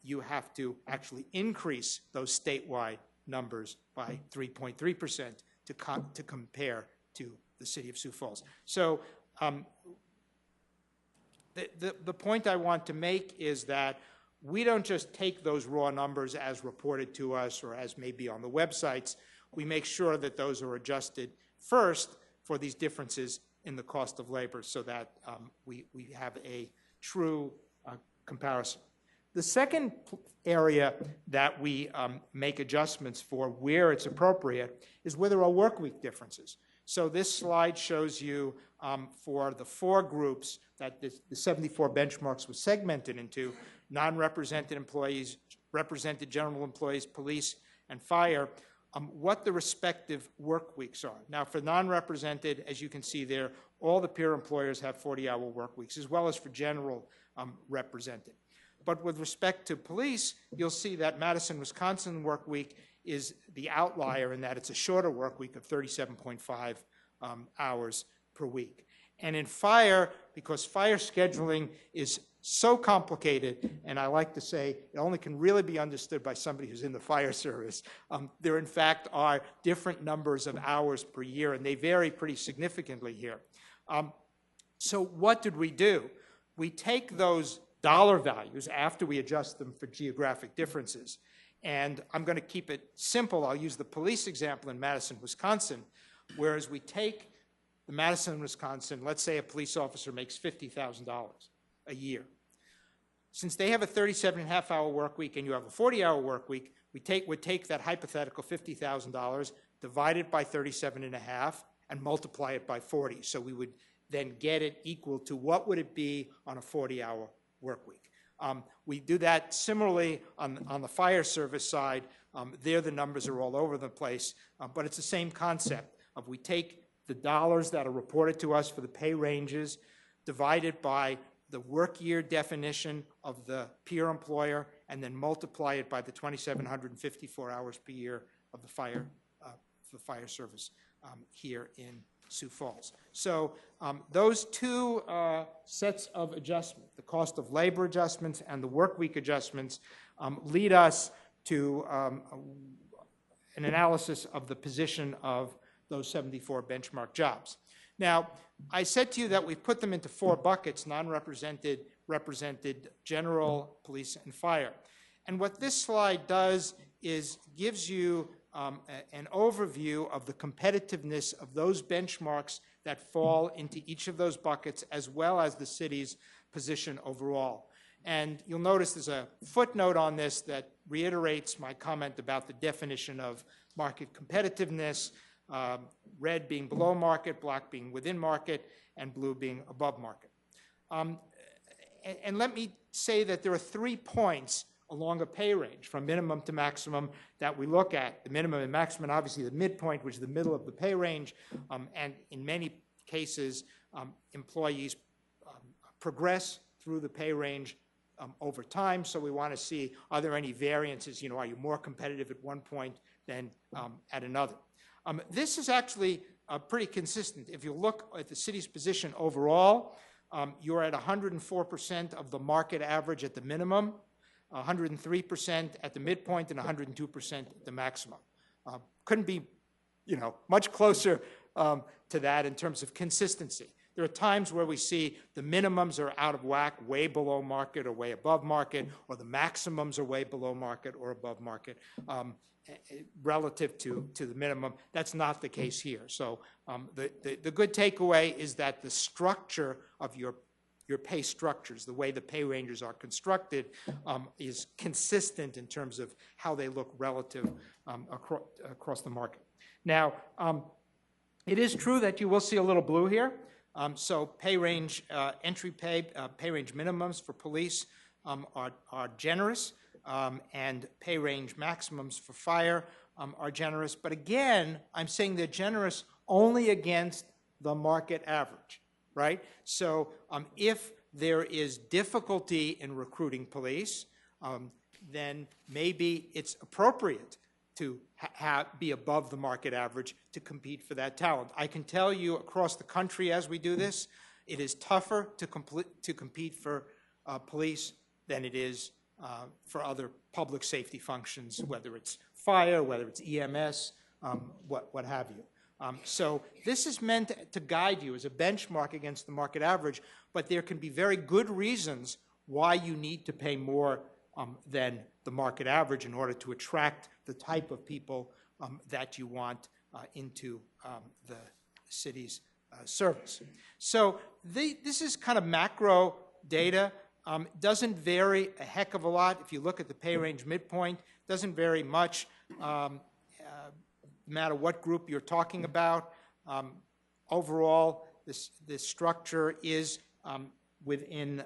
you have to actually increase those statewide numbers by 3.3% to compare to the city of Sioux Falls. So the point I want to make is that we don't just take those raw numbers as reported to us or as maybe on the websites. We make sure that those are adjusted first for these differences in the cost of labor so that we have a true comparison. The second area that we make adjustments for where it's appropriate is where there are work week differences. So this slide shows you for the 4 groups that the 74 benchmarks was segmented into: non-represented employees, represented general employees, police, and fire, what the respective work weeks are. Now, for non-represented, as you can see there, all the peer employers have 40-hour work weeks, as well as for general represented. But with respect to police, you'll see that Madison, Wisconsin work week is the outlier in that it's a shorter work week of 37.5 hours per week. And in fire, because fire scheduling is so complicated, and I like to say it only can really be understood by somebody who's in the fire service, there in fact are different numbers of hours per year, and they vary pretty significantly here. So what did we do? We take those dollar values after we adjust them for geographic differences, and I'm going to keep it simple. I'll use the police example in Madison, Wisconsin, whereas we take the Madison, Wisconsin, let's say a police officer makes $50,000 a year. Since they have a 37.5-hour work week and you have a 40-hour work week, would take that hypothetical $50,000, divide it by 37.5, and multiply it by 40. So we would then get it equal to what would it be on a 40-hour work week. We do that similarly on the fire service side. There the numbers are all over the place, but it's the same concept of we take the dollars that are reported to us for the pay ranges, divided by the work year definition of the peer employer, and then multiply it by the 2,754 hours per year of the fire service here in Sioux Falls. So those two sets of adjustment, the cost of labor adjustments and the work week adjustments, lead us to an analysis of the position of those 74 benchmark jobs. Now, I said to you that we've put them into 4 buckets: non-represented, represented, general, police, and fire. And what this slide does is gives you an overview of the competitiveness of those benchmarks that fall into each of those buckets, as well as the city's position overall. And you'll notice there's a footnote on this that reiterates my comment about the definition of market competitiveness, red being below market, black being within market, and blue being above market. and let me say that there are 3 points along a pay range from minimum to maximum that we look at. The minimum and maximum, obviously the midpoint, which is the middle of the pay range, and in many cases, employees progress through the pay range over time. So we want to see, are there any variances? Are you more competitive at one point than at another? This is actually pretty consistent. If you look at the city's position overall, you're at 104% of the market average at the minimum, 103% at the midpoint, and 102% at the maximum. Couldn't be, much closer to that in terms of consistency. There are times where we see the minimums are out of whack, way below market or way above market, or the maximums are way below market or above market relative to the minimum. That's not the case here. So the good takeaway is that the structure of your pay structures, the way the pay ranges are constructed, is consistent in terms of how they look relative across the market. Now, it is true that you will see a little blue here. So pay range entry pay range minimums for police are generous, and pay range maximums for fire are generous. But again, I'm saying they're generous only against the market average, right? So if there is difficulty in recruiting police, then maybe it's appropriate to be above the market average to compete for that talent. I can tell you across the country as we do this, it is tougher to compete for police than it is for other public safety functions, whether it's fire, whether it's EMS, what have you. So this is meant to guide you as a benchmark against the market average, but there can be very good reasons why you need to pay more than the market average in order to attract the type of people that you want into the city's service. So this is kind of macro data. Doesn't vary a heck of a lot. If you look at the pay range midpoint, doesn't vary much, no matter what group you're talking about. Overall, this structure is within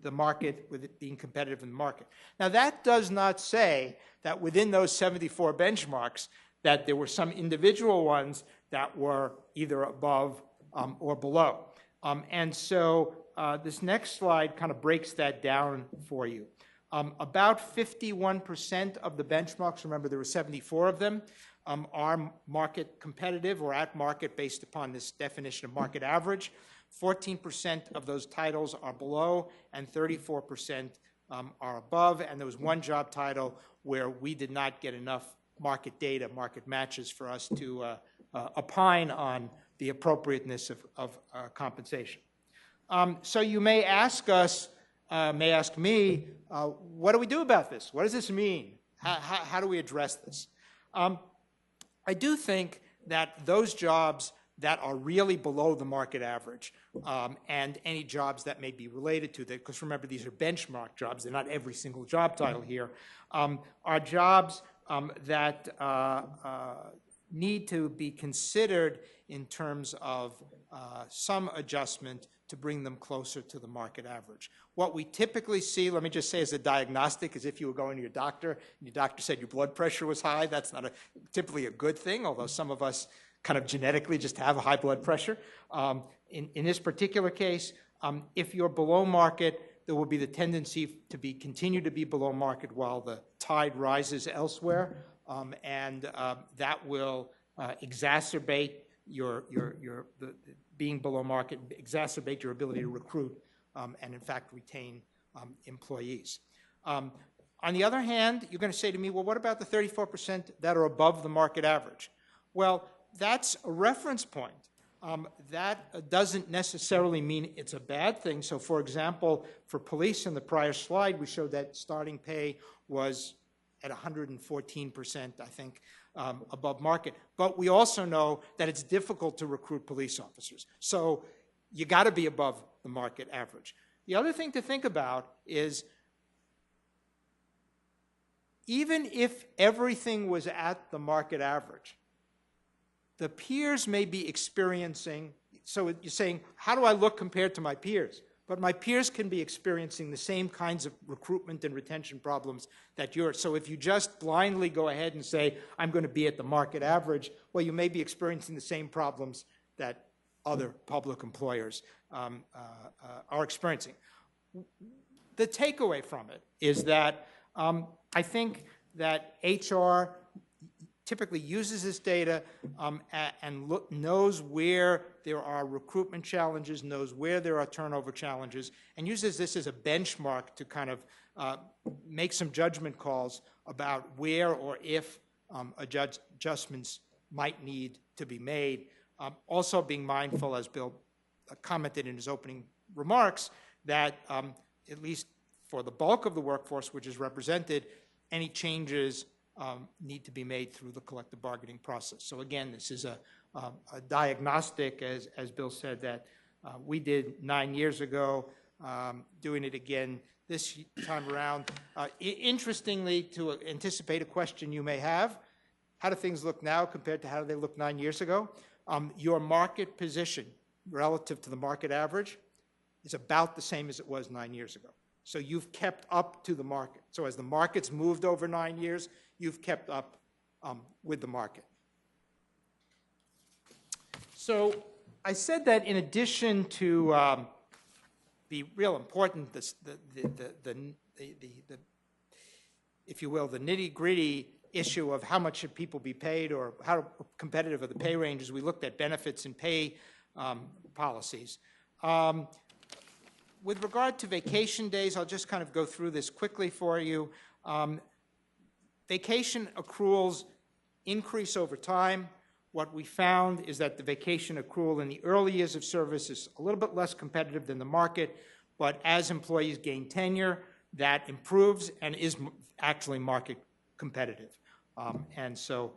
the market, with it being competitive in the market. Now, that does not say that within those 74 benchmarks that there were some individual ones that were either above or below. And so this next slide kind of breaks that down for you. About 51% of the benchmarks, remember there were 74 of them, are market competitive or at market based upon this definition of market average. 14% of those titles are below, and 34% are above. And there was one job title where we did not get enough market data, market matches for us to opine on the appropriateness of compensation. So you may ask us, may ask me, what do we do about this? What does this mean? How do we address this? I do think that those jobs that are really below the market average, and any jobs that may be related to that, because remember, these are benchmark jobs, they're not every single job title here, are jobs that need to be considered in terms of some adjustment to bring them closer to the market average. What we typically see, let me just say as a diagnostic, is if you were going to your doctor and your doctor said your blood pressure was high, that's not typically a good thing, although some of us kind of genetically just have a high blood pressure. In this particular case, if you're below market, there will be the tendency to continue to be below market while the tide rises elsewhere, and that will exacerbate being below market, exacerbate your ability to recruit and in fact retain employees. On the other hand, you're going to say to me, well, what about the 34% that are above the market average? Well, that's a reference point. That doesn't necessarily mean it's a bad thing. So, for example, for police in the prior slide, we showed that starting pay was at 114%, I think, above market. But we also know that it's difficult to recruit police officers. So you got to be above the market average. The other thing to think about is even if everything was at the market average, the peers may be experiencing, so you're saying, how do I look compared to my peers? but my peers can be experiencing the same kinds of recruitment and retention problems that yours. So if you just blindly go ahead and say, I'm going to be at the market average, well, you may be experiencing the same problems that other public employers are experiencing. The takeaway from it is that I think that HR typically uses this data and knows where there are recruitment challenges, knows where there are turnover challenges, and uses this as a benchmark to kind of make some judgment calls about where or if adjustments might need to be made. Also being mindful, as Bill commented in his opening remarks, that at least for the bulk of the workforce which is represented, any changes need to be made through the collective bargaining process. So again, this is a diagnostic, as Bill said, that we did 9 years ago, doing it again this time around. Interestingly, to anticipate a question you may have, how do things look now compared to how do they look 9 years ago? Your market position relative to the market average is about the same as it was 9 years ago. So you've kept up to the market. So as the market's moved over 9 years, you've kept up with the market. So I said that in addition to the real important, if you will, the nitty-gritty issue of how much should people be paid or how competitive are the pay ranges, we looked at benefits and pay policies. With regard to vacation days, I'll just kind of go through this quickly for you. Vacation accruals increase over time. What we found is that the vacation accrual in the early years of service is a little bit less competitive than the market, but as employees gain tenure, that improves and is actually market competitive. And so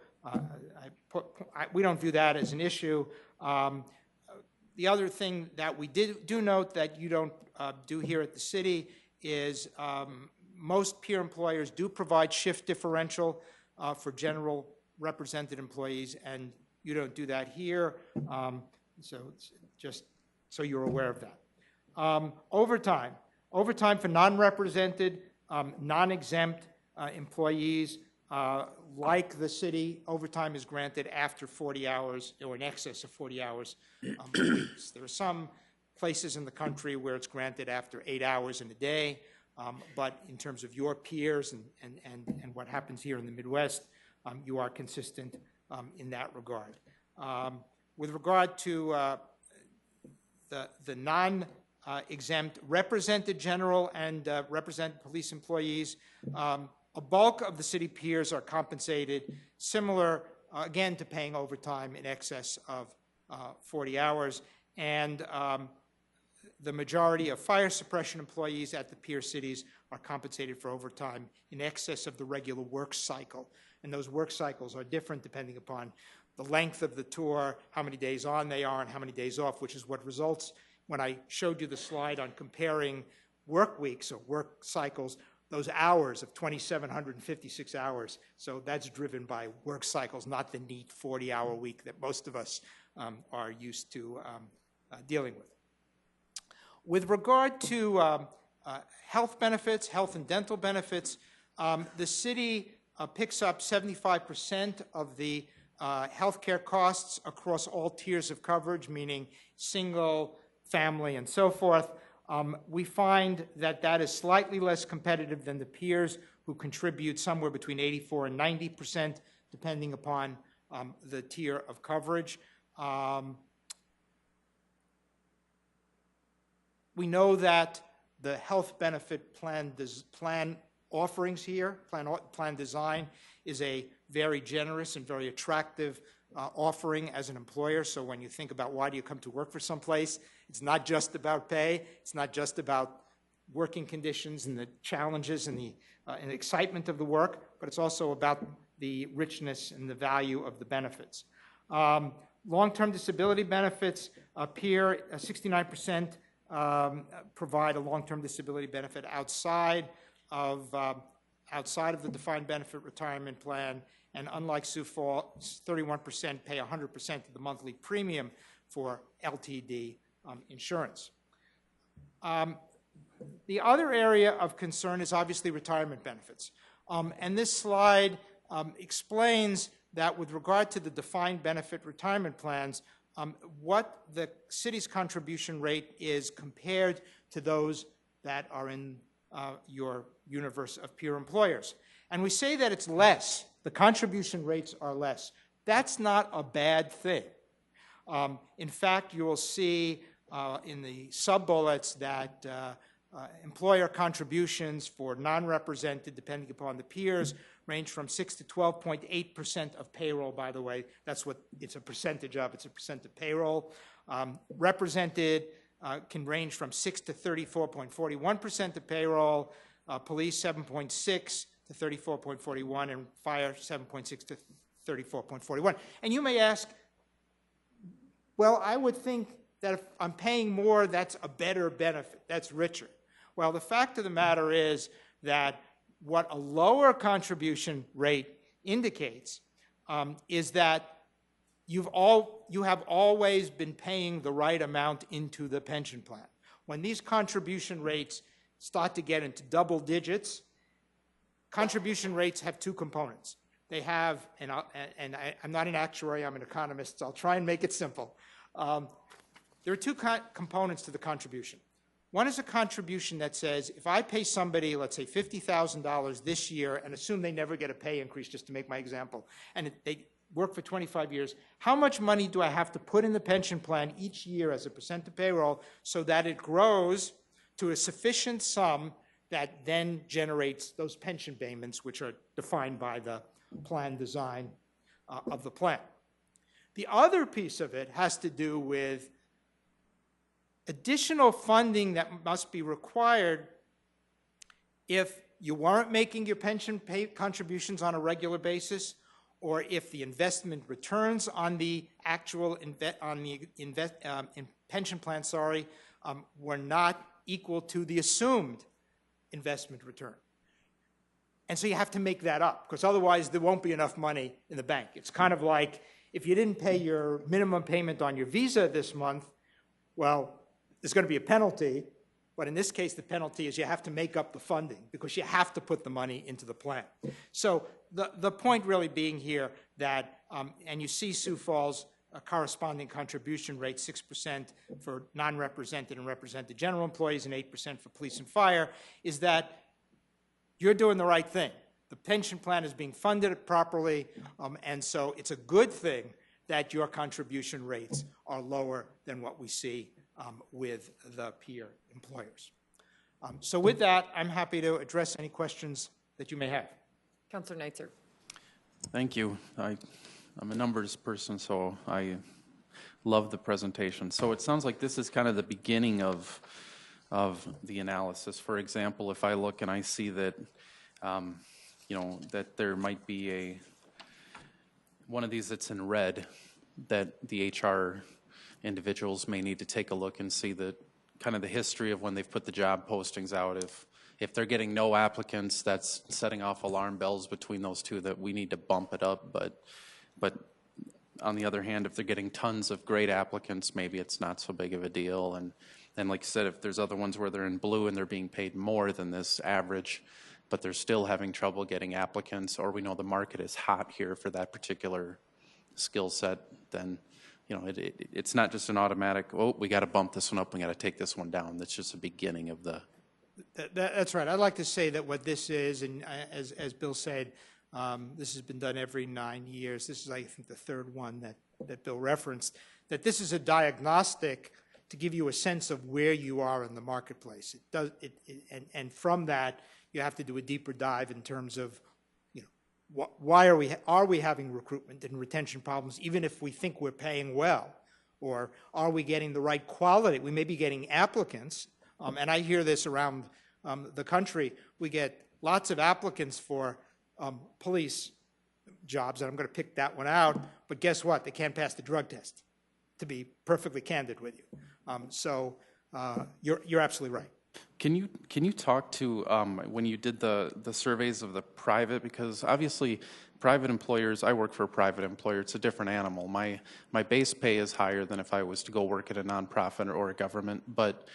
we don't view that as an issue. The other thing that we do note that you don't do here at the city is most peer employers do provide shift differential for general represented employees, and you don't do that here. So it's just so you're aware of that. Overtime for non-represented, non-exempt employees, like the city, overtime is granted after 40 hours or in excess of 40 hours a week. There are some places in the country where it's granted after 8 hours in a day, but in terms of your peers and what happens here in the Midwest, you are consistent in that regard. With regard to the non-exempt represented general and represented police employees, a bulk of the city peers are compensated similar, again, to paying overtime in excess of 40 hours. And the majority of fire suppression employees at the peer cities are compensated for overtime in excess of the regular work cycle. And those work cycles are different depending upon the length of the tour, how many days on they are, and how many days off, which is what results when I showed you the slide on comparing work weeks or work cycles, those hours of 2,756 hours. So that's driven by work cycles, not the neat 40-hour week that most of us are used to dealing with. With regard to health benefits, health and dental benefits, the city picks up 75% of the health care costs across all tiers of coverage, meaning single, family, and so forth. We find that that is slightly less competitive than the peers who contribute somewhere between 84 and 90%, depending upon the tier of coverage. We know that the health benefit plan offerings here, plan design, is a very generous and very attractive offering as an employer. So when you think about why do you come to work for someplace, it's not just about pay, it's not just about working conditions and the challenges and the excitement of the work, but it's also about the richness and the value of the benefits. Long-term disability benefits appear 69% provide a long-term disability benefit outside of the defined benefit retirement plan, and unlike Sioux Falls, 31% pay 100% of the monthly premium for LTD insurance. The other area of concern is obviously retirement benefits. And this slide explains that with regard to the defined benefit retirement plans, what the city's contribution rate is compared to those that are in your universe of peer employers. And we say that it's less. The contribution rates are less. That's not a bad thing. In fact, you will see in the sub-bullets that employer contributions for non-represented, depending upon the peers, range from 6 to 12.8% of payroll, by the way. That's what it's a percentage of. It's a percent of payroll. Represented can range from 6 to 34.41% of payroll, police 7.6 to 34.41, and fire 7.6 to 34.41. And you may ask, well, I would think that if I'm paying more, that's a better benefit, that's richer. Well, the fact of the matter is that what a lower contribution rate indicates is that you have always been paying the right amount into the pension plan. When these contribution rates start to get into double digits, contribution rates have two components. They have, I'm not an actuary, I'm an economist, so I'll try and make it simple. There are two components to the contribution. One is a contribution that says, if I pay somebody, let's say $50,000 this year, and assume they never get a pay increase, just to make my example, and they work for 25 years, how much money do I have to put in the pension plan each year as a percent of payroll so that it grows to a sufficient sum that then generates those pension payments, which are defined by the plan design of the plan. The other piece of it has to do with additional funding that must be required if you weren't making your pension contributions on a regular basis, or if the investment returns on the actual pension plan, were not equal to the assumed investment return. And so you have to make that up, because otherwise there won't be enough money in the bank. It's kind of like if you didn't pay your minimum payment on your Visa this month, well, there's going to be a penalty, but in this case the penalty is you have to make up the funding because you have to put the money into the plan. So the point really being here that, and you see Sioux Falls corresponding contribution rate, 6% for non-represented and represented general employees and 8% for police and fire, is that you're doing the right thing. The pension plan is being funded properly, and so it's a good thing that your contribution rates are lower than what we see with the peer employers. So with that, I'm happy to address any questions that you may have. Councilor Neitzer. Thank you. I'm a numbers person, so I love the presentation. So it sounds like this is kind of the beginning of the analysis. For example, if I look and I see that, that there might be one of these that's in red, that the HR individuals may need to take a look and see the kind of the history of when they've put the job postings out. If they're getting no applicants, that's setting off alarm bells between those two that we need to bump it up. But on the other hand, if they're getting tons of great applicants, maybe it's not so big of a deal. And like I said, if there's other ones where they're in blue and they're being paid more than this average, but they're still having trouble getting applicants, or we know the market is hot here for that particular skill set, then it's not just an automatic, oh, we got to bump this one up, we got to take this one down. That's just the beginning of the... That's right. I'd like to say that what this is, and as Bill said, this has been done every 9 years. This is, I think, the third one that Bill referenced, that this is a diagnostic to give you a sense of where you are in the marketplace. And from that, you have to do a deeper dive in terms of, why are we having recruitment and retention problems, even if we think we're paying well? Or are we getting the right quality? We may be getting applicants, and I hear this around the country. We get lots of applicants for police jobs, and I'm going to pick that one out, but guess what? They can't pass the drug test, to be perfectly candid with you. So you're absolutely right. Can you talk to when you did the surveys of the private, because obviously private employers, I work for a private employer, it's a different animal. My base pay is higher than if I was to go work at a nonprofit or a government, but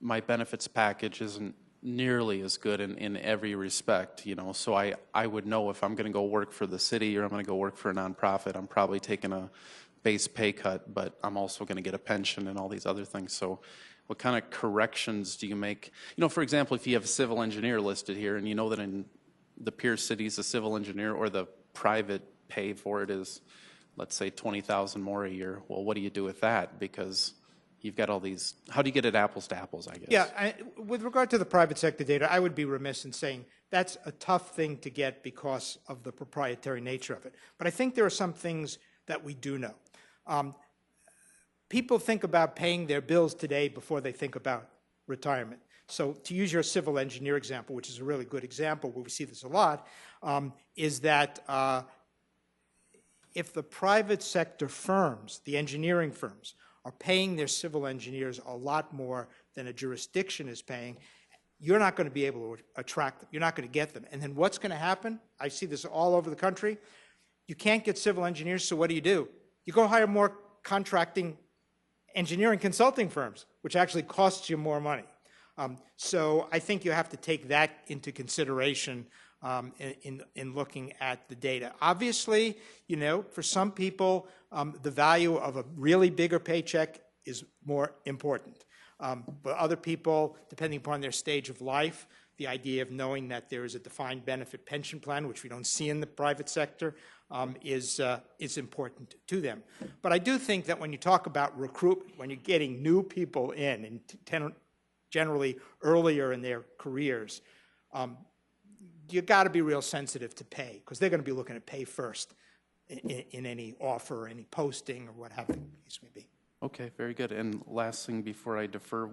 my benefits package isn't nearly as good in every respect, you know, so I would know if I'm going to go work for the city or I'm going to go work for a nonprofit, I'm probably taking a base pay cut, but I'm also going to get a pension and all these other things. So what kind of corrections do you make? You know, for example, if you have a civil engineer listed here and you know that in the peer cities, a civil engineer or the private pay for it is, let's say, $20,000 more a year. Well, what do you do with that? Because you've got all these, how do you get it apples to apples, I guess? Yeah, with regard to the private sector data, I would be remiss in saying that's a tough thing to get because of the proprietary nature of it. But I think there are some things that we do know. People think about paying their bills today before they think about retirement. So to use your civil engineer example, which is a really good example where we see this a lot, is that if the private sector firms, the engineering firms, are paying their civil engineers a lot more than a jurisdiction is paying, you're not going to be able to attract them. You're not going to get them. And then what's going to happen? I see this all over the country. You can't get civil engineers, so what do? You go hire more contracting engineering consulting firms, which actually costs you more money. So I think you have to take that into consideration in looking at the data. Obviously, you know, for some people, the value of a really bigger paycheck is more important. But other people, depending upon their stage of life, the idea of knowing that there is a defined benefit pension plan, which we don't see in the private sector, is important to them. But I do think that when you talk about recruitment, when you're getting new people in, and generally earlier in their careers, you got to be real sensitive to pay, because they're going to be looking at pay first in any offer, any posting, or what have the case may be. Okay, very good. And last thing before I defer,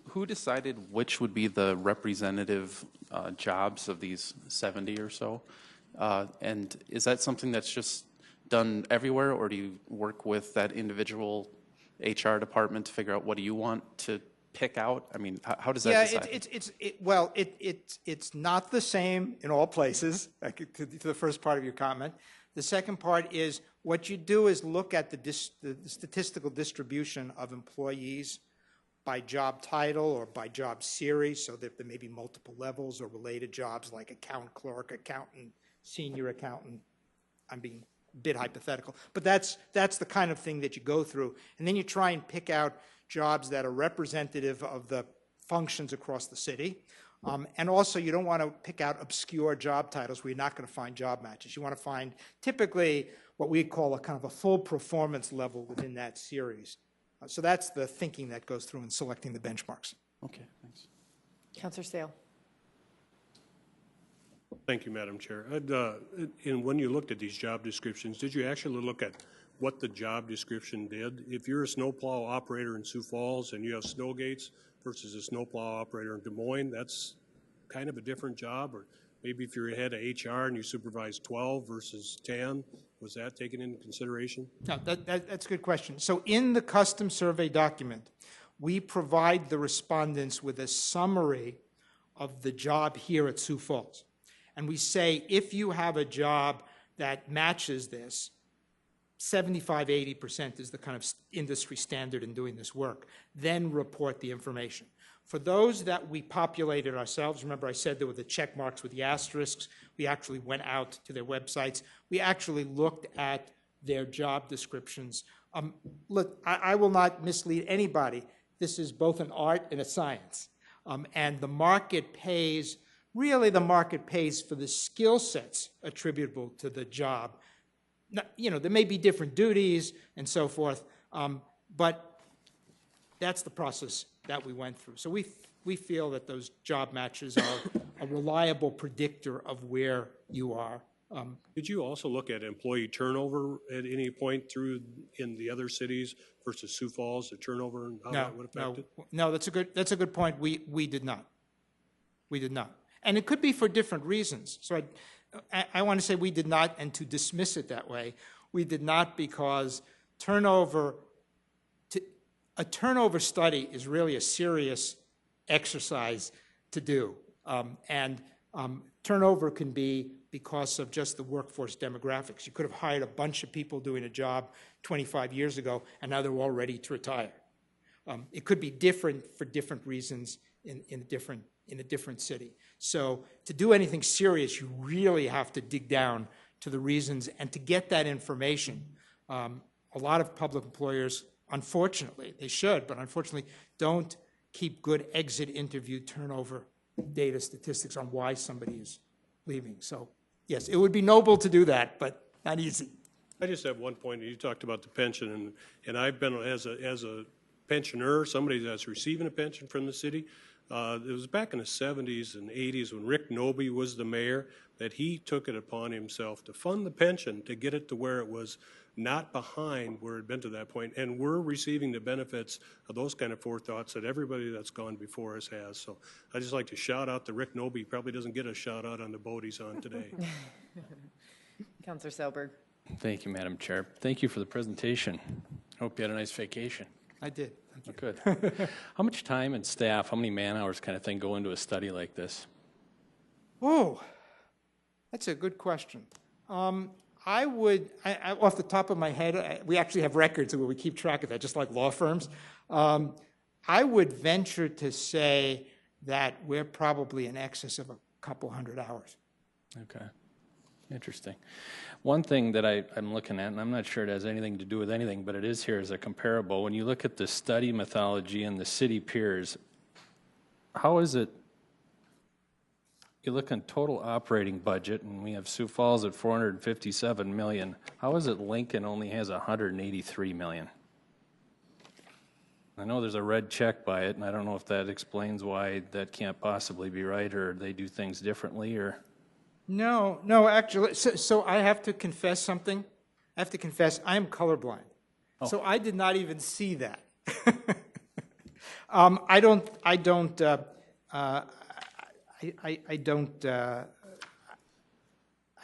who decided which would be the representative jobs of these 70 or so? And is that something that's just done everywhere, or do you work with that individual HR department to figure out what do you want to pick out? I mean, how does that decide? It's not the same in all places, to the first part of your comment. The second part is what you do is look at the statistical distribution of employees by job title or by job series, so that there may be multiple levels or related jobs like account clerk, accountant, senior accountant. I'm being a bit hypothetical, but that's the kind of thing that you go through, and then you try and pick out jobs that are representative of the functions across the city. And also, you don't want to pick out obscure job titles where you're not going to find job matches. You want to find typically what we call a kind of a full performance level within that series. So that's the thinking that goes through in selecting the benchmarks. Okay, thanks. Councilor Sale. Thank you, Madam Chair. And when you looked at these job descriptions, did you actually look at what the job description did? If you're a snowplow operator in Sioux Falls and you have snow gates versus a snowplow operator in Des Moines, that's kind of a different job. Or maybe if you're head of HR and you supervise 12 versus 10, was that taken into consideration? No, that's a good question. So in the custom survey document, we provide the respondents with a summary of the job here at Sioux Falls. And we say, if you have a job that matches this, 75–80% is the kind of industry standard in doing this work, then report the information. For those that we populated ourselves, remember I said there were the check marks with the asterisks, we actually went out to their websites, we actually looked at their job descriptions. Look, I will not mislead anybody. This is both an art and a science. And the market pays, really the market pays for the skill sets attributable to the job. You know, there may be different duties and so forth, but that's the process that we went through. So we feel that those job matches are a reliable predictor of where you are. Did you also look at employee turnover at any point through in the other cities versus Sioux Falls, the turnover and how that would affect it? No, that's a good point. We did not. We did not. And it could be for different reasons. So I want to say we did not, and to dismiss it that way, we did not because a turnover study is really a serious exercise to do. Turnover can be because of just the workforce demographics. You could have hired a bunch of people doing a job 25 years ago, and now they're all ready to retire. It could be different for different reasons in a different city. So to do anything serious, you really have to dig down to the reasons and to get that information. A lot of public employers, unfortunately, they should, but unfortunately don't keep good exit interview turnover data statistics on why somebody is leaving. So yes, it would be noble to do that, but not easy. I just have one point. You talked about the pension, and I've been as a pensioner, somebody that's receiving a pension from the city. It was back in the 70s and 80s when Rick Noby was the mayor that he took it upon himself to fund the pension to get it to where it was not behind where it had been to that point. And we're receiving the benefits of those kind of forethoughts that everybody that's gone before us has. So I just like to shout out to Rick Noby. He probably doesn't get a shout out on the boat he's on today. Councilor Selberg. Thank you, Madam Chair. Thank you for the presentation. Hope you had a nice vacation. I did. Thank you. Good. How much time and staff, how many man-hours kind of thing go into a study like this? Oh, that's a good question. I would, off the top of my head, we actually have records where we keep track of that, just like law firms. I would venture to say that we're probably in excess of a couple hundred hours. Okay. Interesting. One thing that I'm looking at, and I'm not sure it has anything to do with anything, but it is here as a comparable. When you look at the study methodology and the city peers, how is it, you look on total operating budget, and we have Sioux Falls at 457 million. How is it Lincoln only has 183 million? I know there's a red check by it, and I don't know if that explains why that can't possibly be right, or they do things differently, or... No, actually, so I have to confess something. I have to confess, I am colorblind. Oh. So I did not even see that. I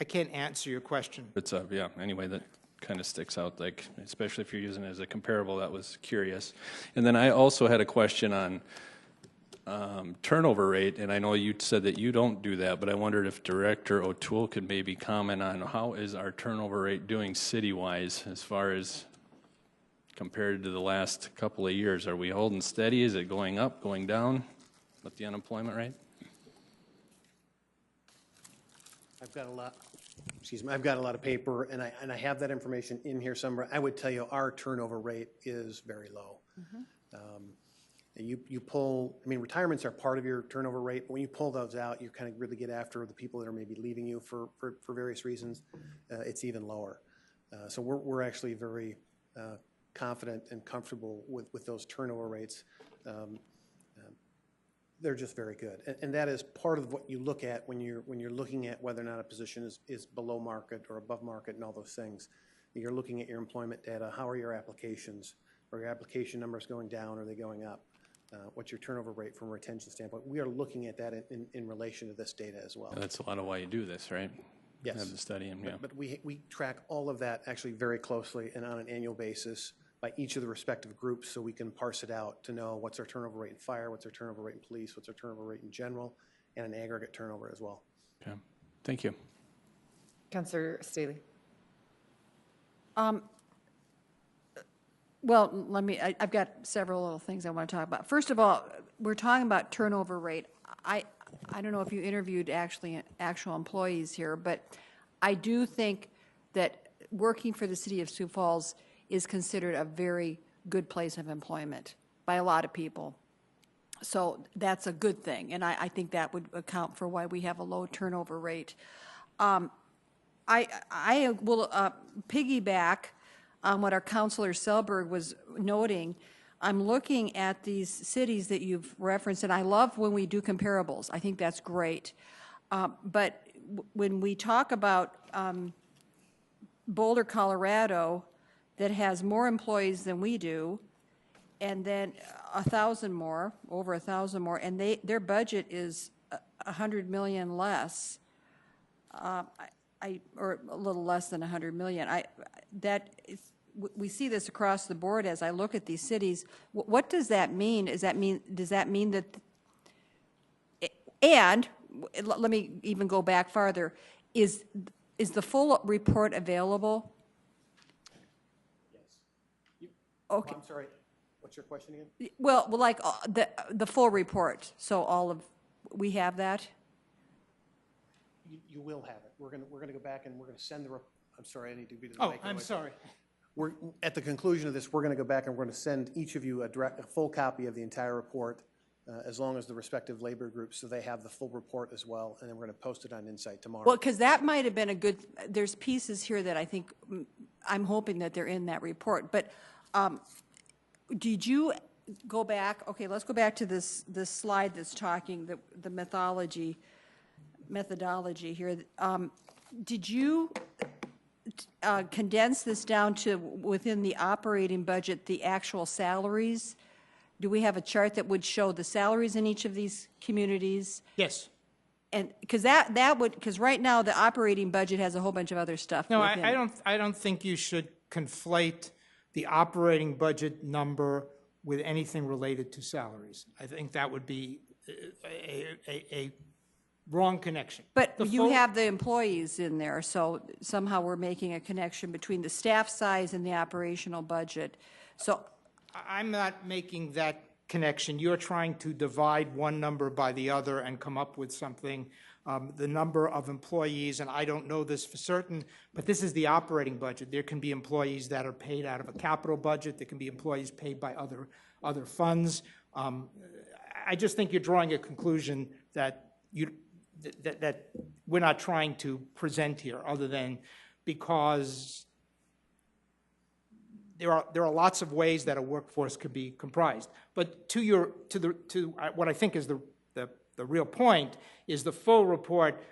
can't answer your question. It's yeah, anyway, that kind of sticks out, like, especially if you're using it as a comparable. That was curious. And then I also had a question on turnover rate, and I know you said that you don't do that, but I wondered if Director O'Toole could maybe comment on how is our turnover rate doing city-wise as far as compared to the last couple of years. Are we holding steady? Is it going up, going down with the unemployment rate? I've got a lot, I've got a lot of paper, and I have that information in here somewhere. I would tell you our turnover rate is very low. Mm-hmm. You pull, I mean, retirements are part of your turnover rate, but when you pull those out, you kind of really get after the people that are maybe leaving you for various reasons. It's even lower. So we're actually very confident and comfortable with those turnover rates. They're just very good, and that is part of what you look at when you're looking at whether or not a position is below market or above market and all those things. You're looking at your employment data. How are your applications? Are your application numbers going down? Or are they going up? What's your turnover rate from a retention standpoint? We are looking at that in relation to this data as well. That's a lot of why you do this, right? Yes. Have the study, and yeah. But we track all of that actually very closely and on an annual basis by each of the respective groups, so we can parse it out to know what's our turnover rate in fire, what's our turnover rate in police, what's our turnover rate in general, and an aggregate turnover as well. Okay. Thank you. Councilor Staley. Well, I've got several little things I want to talk about. First of all, we're talking about turnover rate. I don't know if you interviewed actual employees here, but I do think that working for the city of Sioux Falls is considered a very good place of employment by a lot of people. So that's a good thing, and I think that would account for why we have a low turnover rate. I will piggyback on what our Councilor Selberg was noting. I'm looking at these cities that you've referenced, and I love when we do comparables. I think that's great. But when we talk about Boulder, Colorado, that has more employees than we do, and then 1,000 more, over 1,000 more, and their budget is $100 million less, or a little less than 100 million. We see this across the board as I look at these cities. What does that mean? Does that mean that? And let me even go back farther. Is the full report available? Yes. Okay. Oh, I'm sorry. What's your question again? Well, like the full report, so we have that? You will have it. We're gonna go back and we're gonna send I'm sorry, I need to be to the Oh, mic. I'm sorry. We're, at the conclusion of this, we're gonna go back and we're gonna send each of you a full copy of the entire report, as long as the respective labor groups, so they have the full report as well, and then we're gonna post it on Insight tomorrow. Well, because that might have been a good, there's pieces here that I think, I'm hoping that they're in that report, but did you go back, okay, let's go back to this slide that's talking, the methodology here. Did you condense this down to within the operating budget, the actual salaries? Do we have a chart that would show the salaries in each of these communities? Yes. And because that would, because right now the operating budget has a whole bunch of other stuff. No, within it. I don't think you should conflate the operating budget number with anything related to salaries. I think that would be a wrong connection. But you have the employees in there, so somehow we're making a connection between the staff size and the operational budget. So I'm not making that connection. You're trying to divide one number by the other and come up with something. The number of employees, and I don't know this for certain, but this is the operating budget. There can be employees that are paid out of a capital budget. There can be employees paid by other funds. I just think you're drawing a conclusion that that we're not trying to present here, other than because there are lots of ways that a workforce could be comprised. But to what I think is the real point is the full report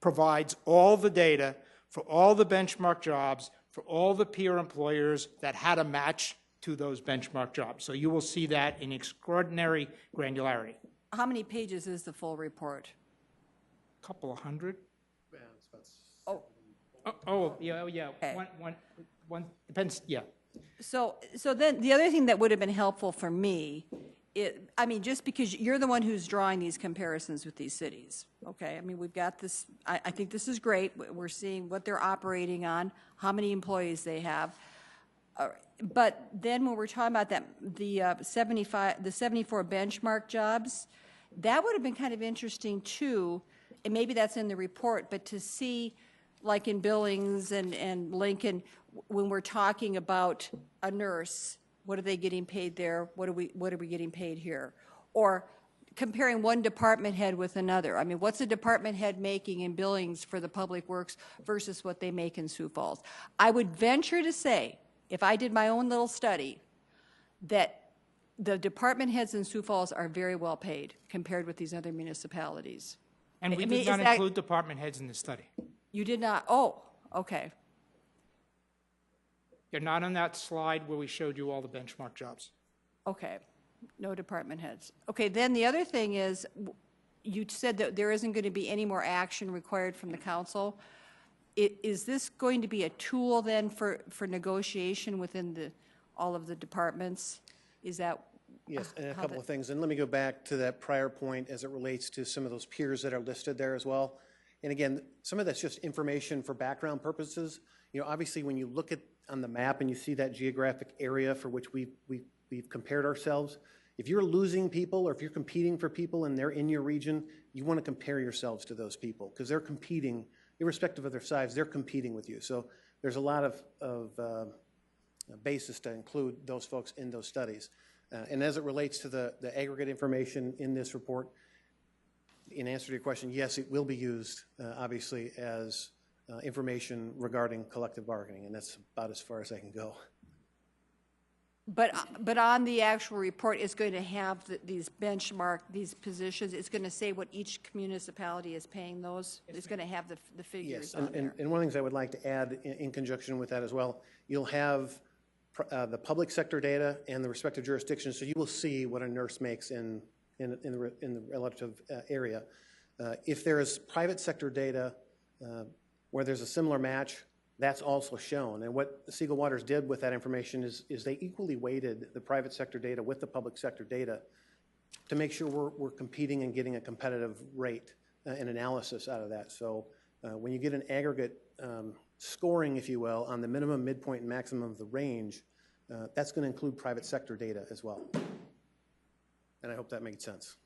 provides all the data for all the benchmark jobs, for all the peer employers that had a match to those benchmark jobs. So you will see that in extraordinary granularity. how many pages is the full report? A couple of hundred. Oh, Yeah. Okay. One depends. Yeah. So then the other thing that would have been helpful for me, I mean, just because you're the one who's drawing these comparisons with these cities, okay? I mean, we've got this, I think this is great. We're seeing what they're operating on, how many employees they have. But then when we're talking about that, the 74 benchmark jobs, that would have been kind of interesting too, and maybe that's in the report, but to see, like in Billings and Lincoln, when we're talking about a nurse, what are they getting paid there? What are we getting paid here? Or comparing one department head with another. I mean, what's a department head making in Billings for the Public Works versus what they make in Sioux Falls? I would venture to say, if I did my own little study, that the department heads in Sioux Falls are very well paid compared with these other municipalities. And we I mean, did not is that- include department heads in the study. You did not, oh, okay. You're not on that slide where we showed you all the benchmark jobs. Okay, no department heads. Okay, then the other thing is, you said that there isn't going to be any more action required from the council. Is this going to be a tool then for negotiation within all of the departments? Is that? Yes, and a couple of things. And let me go back to that prior point as it relates to some of those peers that are listed there as well. And again, some of that's just information for background purposes. You know, obviously, when you look at on the map and you see that geographic area for which we've compared ourselves, if you're losing people or if you're competing for people and they're in your region, you want to compare yourselves to those people because they're competing, irrespective of their size, they're competing with you. So there's a lot of basis to include those folks in those studies. And as it relates to the aggregate information in this report, in answer to your question, yes, it will be used, obviously, as information regarding collective bargaining, and that's about as far as I can go. But on the actual report, it's going to have these positions. It's going to say what each municipality is paying those. It's going to have the figures on there. And one of the things I would like to add in conjunction with that as well, you'll have the public sector data and the respective jurisdictions, so you will see what a nurse makes in the relative area. If there is private sector data where there's a similar match, that's also shown. And what Siegel Waters did with that information is they equally weighted the private sector data with the public sector data to make sure we're competing and getting a competitive rate and analysis out of that. So when you get an aggregate scoring, if you will, on the minimum, midpoint, and maximum of the range, that's going to include private sector data as well. And I hope that made sense.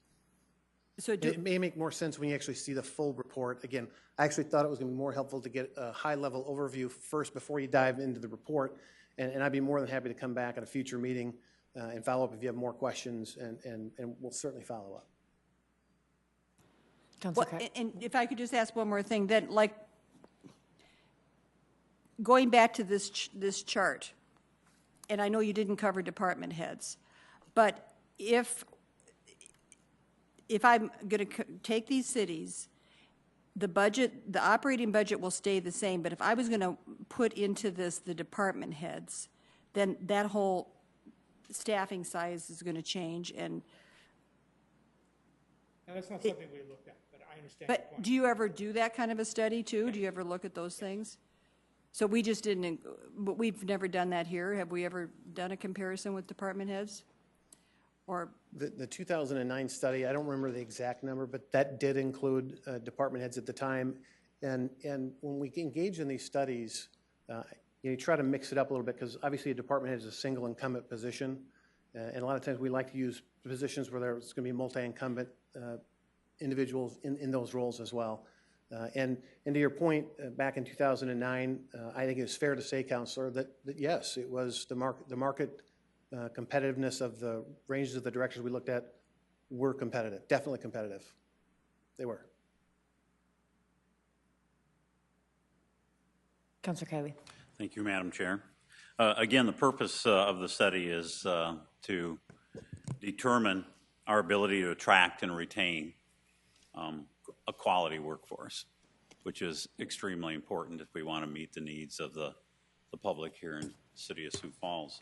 So It may make more sense when you actually see the full report. Again, I actually thought it was going to be more helpful to get a high-level overview first before you dive into the report, and I'd be more than happy to come back at a future meeting and follow up if you have more questions, and we'll certainly follow up. Well, and if I could just ask one more thing, then, like, going back to this chart, and I know you didn't cover department heads, but if I'm going to take these cities, the budget, the operating budget will stay the same, but if I was going to put into this the department heads, then that whole staffing size is going to change, and Now, that's not something we looked at, but I understand your but point. do you ever do that kind of a study too? Do you ever look at those things? So we just didn't, but we've never done that here. Have we ever done a comparison with department heads? Or The 2009 study, I don't remember the exact number, but that did include department heads at the time. And when we engage in these studies, you try to mix it up a little bit, because obviously a department head is a single incumbent position. And a lot of times we like to use positions where there's going to be multi-incumbent individuals in those roles as well. And to your point, back in 2009, I think it's fair to say, Counselor, that yes, it was the market competitiveness of the ranges of the directions we looked at were competitive, definitely competitive. They were. Councilor Kiley. Thank you, Madam Chair. Again, the purpose of the study is to determine our ability to attract and retain a quality workforce, which is extremely important if we want to meet the needs of the public here in the city of Sioux Falls.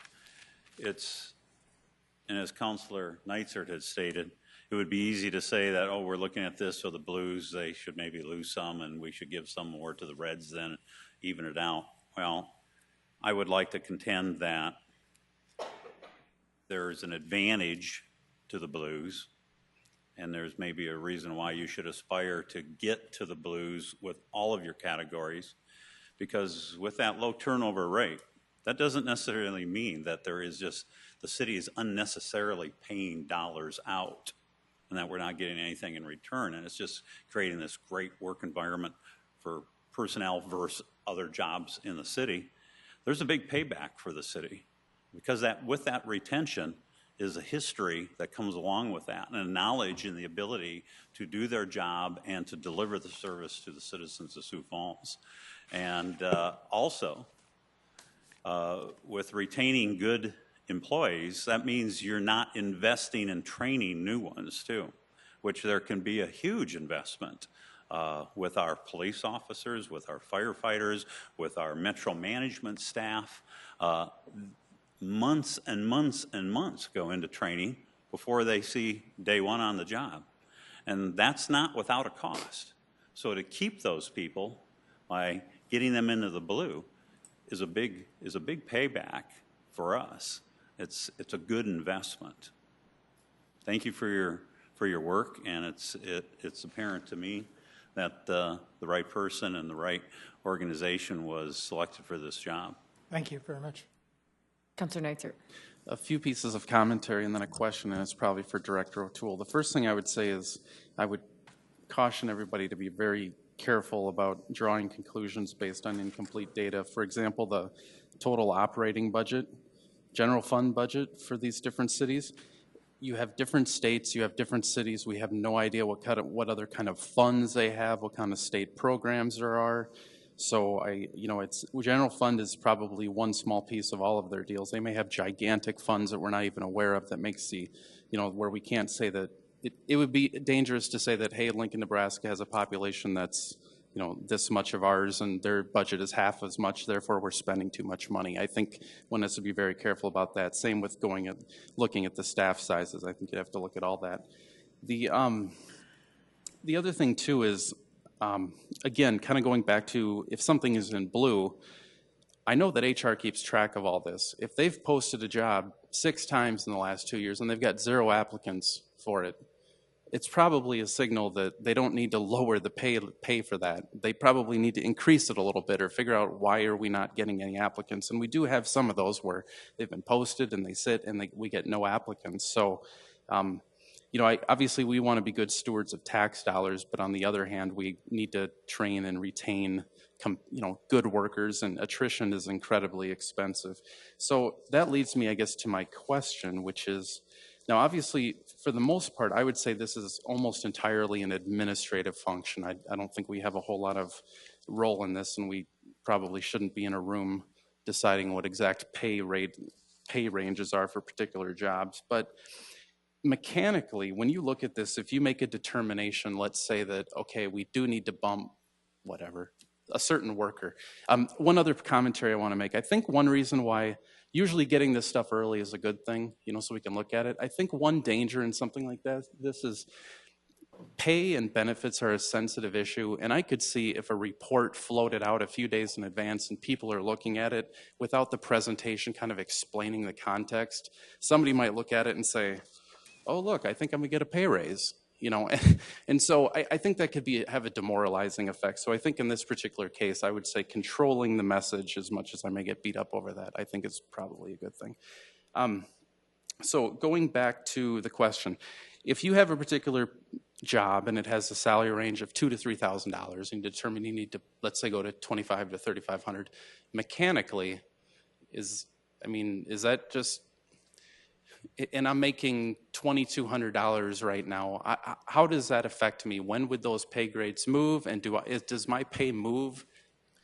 And as Councilor Neitzer had stated, it would be easy to say that, oh, we're looking at this, so the Blues, they should maybe lose some, and we should give some more to the Reds, then even it out. Well, I would like to contend that there's an advantage to the Blues, and there's maybe a reason why you should aspire to get to the Blues with all of your categories, because with that low turnover rate, that doesn't necessarily mean that there is just, the city is unnecessarily paying dollars out and that we're not getting anything in return, and it's just creating this great work environment for personnel versus other jobs in the city. There's a big payback for the city, because that with that retention is a history that comes along with that, and a knowledge and the ability to do their job and to deliver the service to the citizens of Sioux Falls. And also, with retaining good employees, that means you're not investing in training new ones too, which there can be a huge investment with our police officers, with our firefighters, with our metro management staff. Months and months and months go into training before they see day one on the job. And that's not without a cost. So to keep those people by getting them into the blue is a big payback for us. It's a good investment. Thank you for your work, and it's apparent to me that the right person and the right organization was selected for this job. Thank you very much. Councilor Neitzer. A few pieces of commentary and then a question, and it's probably for Director O'Toole. The first thing I would say is I would caution everybody to be very careful about drawing conclusions based on incomplete data. For example, the total operating budget, general fund budget for these different cities. You have different states, you have different cities. We have no idea what other kind of funds they have, what kind of state programs there are. So general fund is probably one small piece of all of their deals. They may have gigantic funds that we're not even aware of that makes where we can't say that. It would be dangerous to say that, hey, Lincoln, Nebraska has a population that's, this much of ours and their budget is half as much, therefore we're spending too much money. I think one has to be very careful about that. Same with looking at the staff sizes. I think you have to look at all that. The other thing too is, again, kind of going back to if something is in blue, I know that HR keeps track of all this. If they've posted a job 6 times in the last 2 years and they've got 0 applicants for it, it's probably a signal that they don't need to lower the pay for that. They probably need to increase it a little bit or figure out why are we not getting any applicants. And we do have some of those where they've been posted and they sit and we get no applicants. So, you know, obviously we want to be good stewards of tax dollars, but on the other hand, we need to train and retain you know, good workers, and attrition is incredibly expensive. So that leads me, I guess, to my question, which is, now obviously, for the most part, I would say this is almost entirely an administrative function. I don't think we have a whole lot of role in this, and we probably shouldn't be in a room deciding what exact pay ranges are for particular jobs. But mechanically, when you look at this, if you make a determination, let's say that, okay, we do need to bump whatever, a certain worker. One other commentary I want to make. I think one reason why usually getting this stuff early is a good thing, you know, so we can look at it. I think one danger in something like this is pay and benefits are a sensitive issue, and I could see if a report floated out a few days in advance and people are looking at it without the presentation kind of explaining the context, somebody might look at it and say, oh, look, I think I'm going to get a pay raise. You know, and so I think that could have a demoralizing effect. So I think in this particular case, I would say controlling the message, as much as I may get beat up over that, I think is probably a good thing. So going back to the question, if you have a particular job and it has a salary range of $2,000 to $3,000 and you determine you need to, let's say, go to $2,500 to $3,500, mechanically, is that just, and I'm making $2,200 right now, how does that affect me? When would those pay grades move? And does my pay move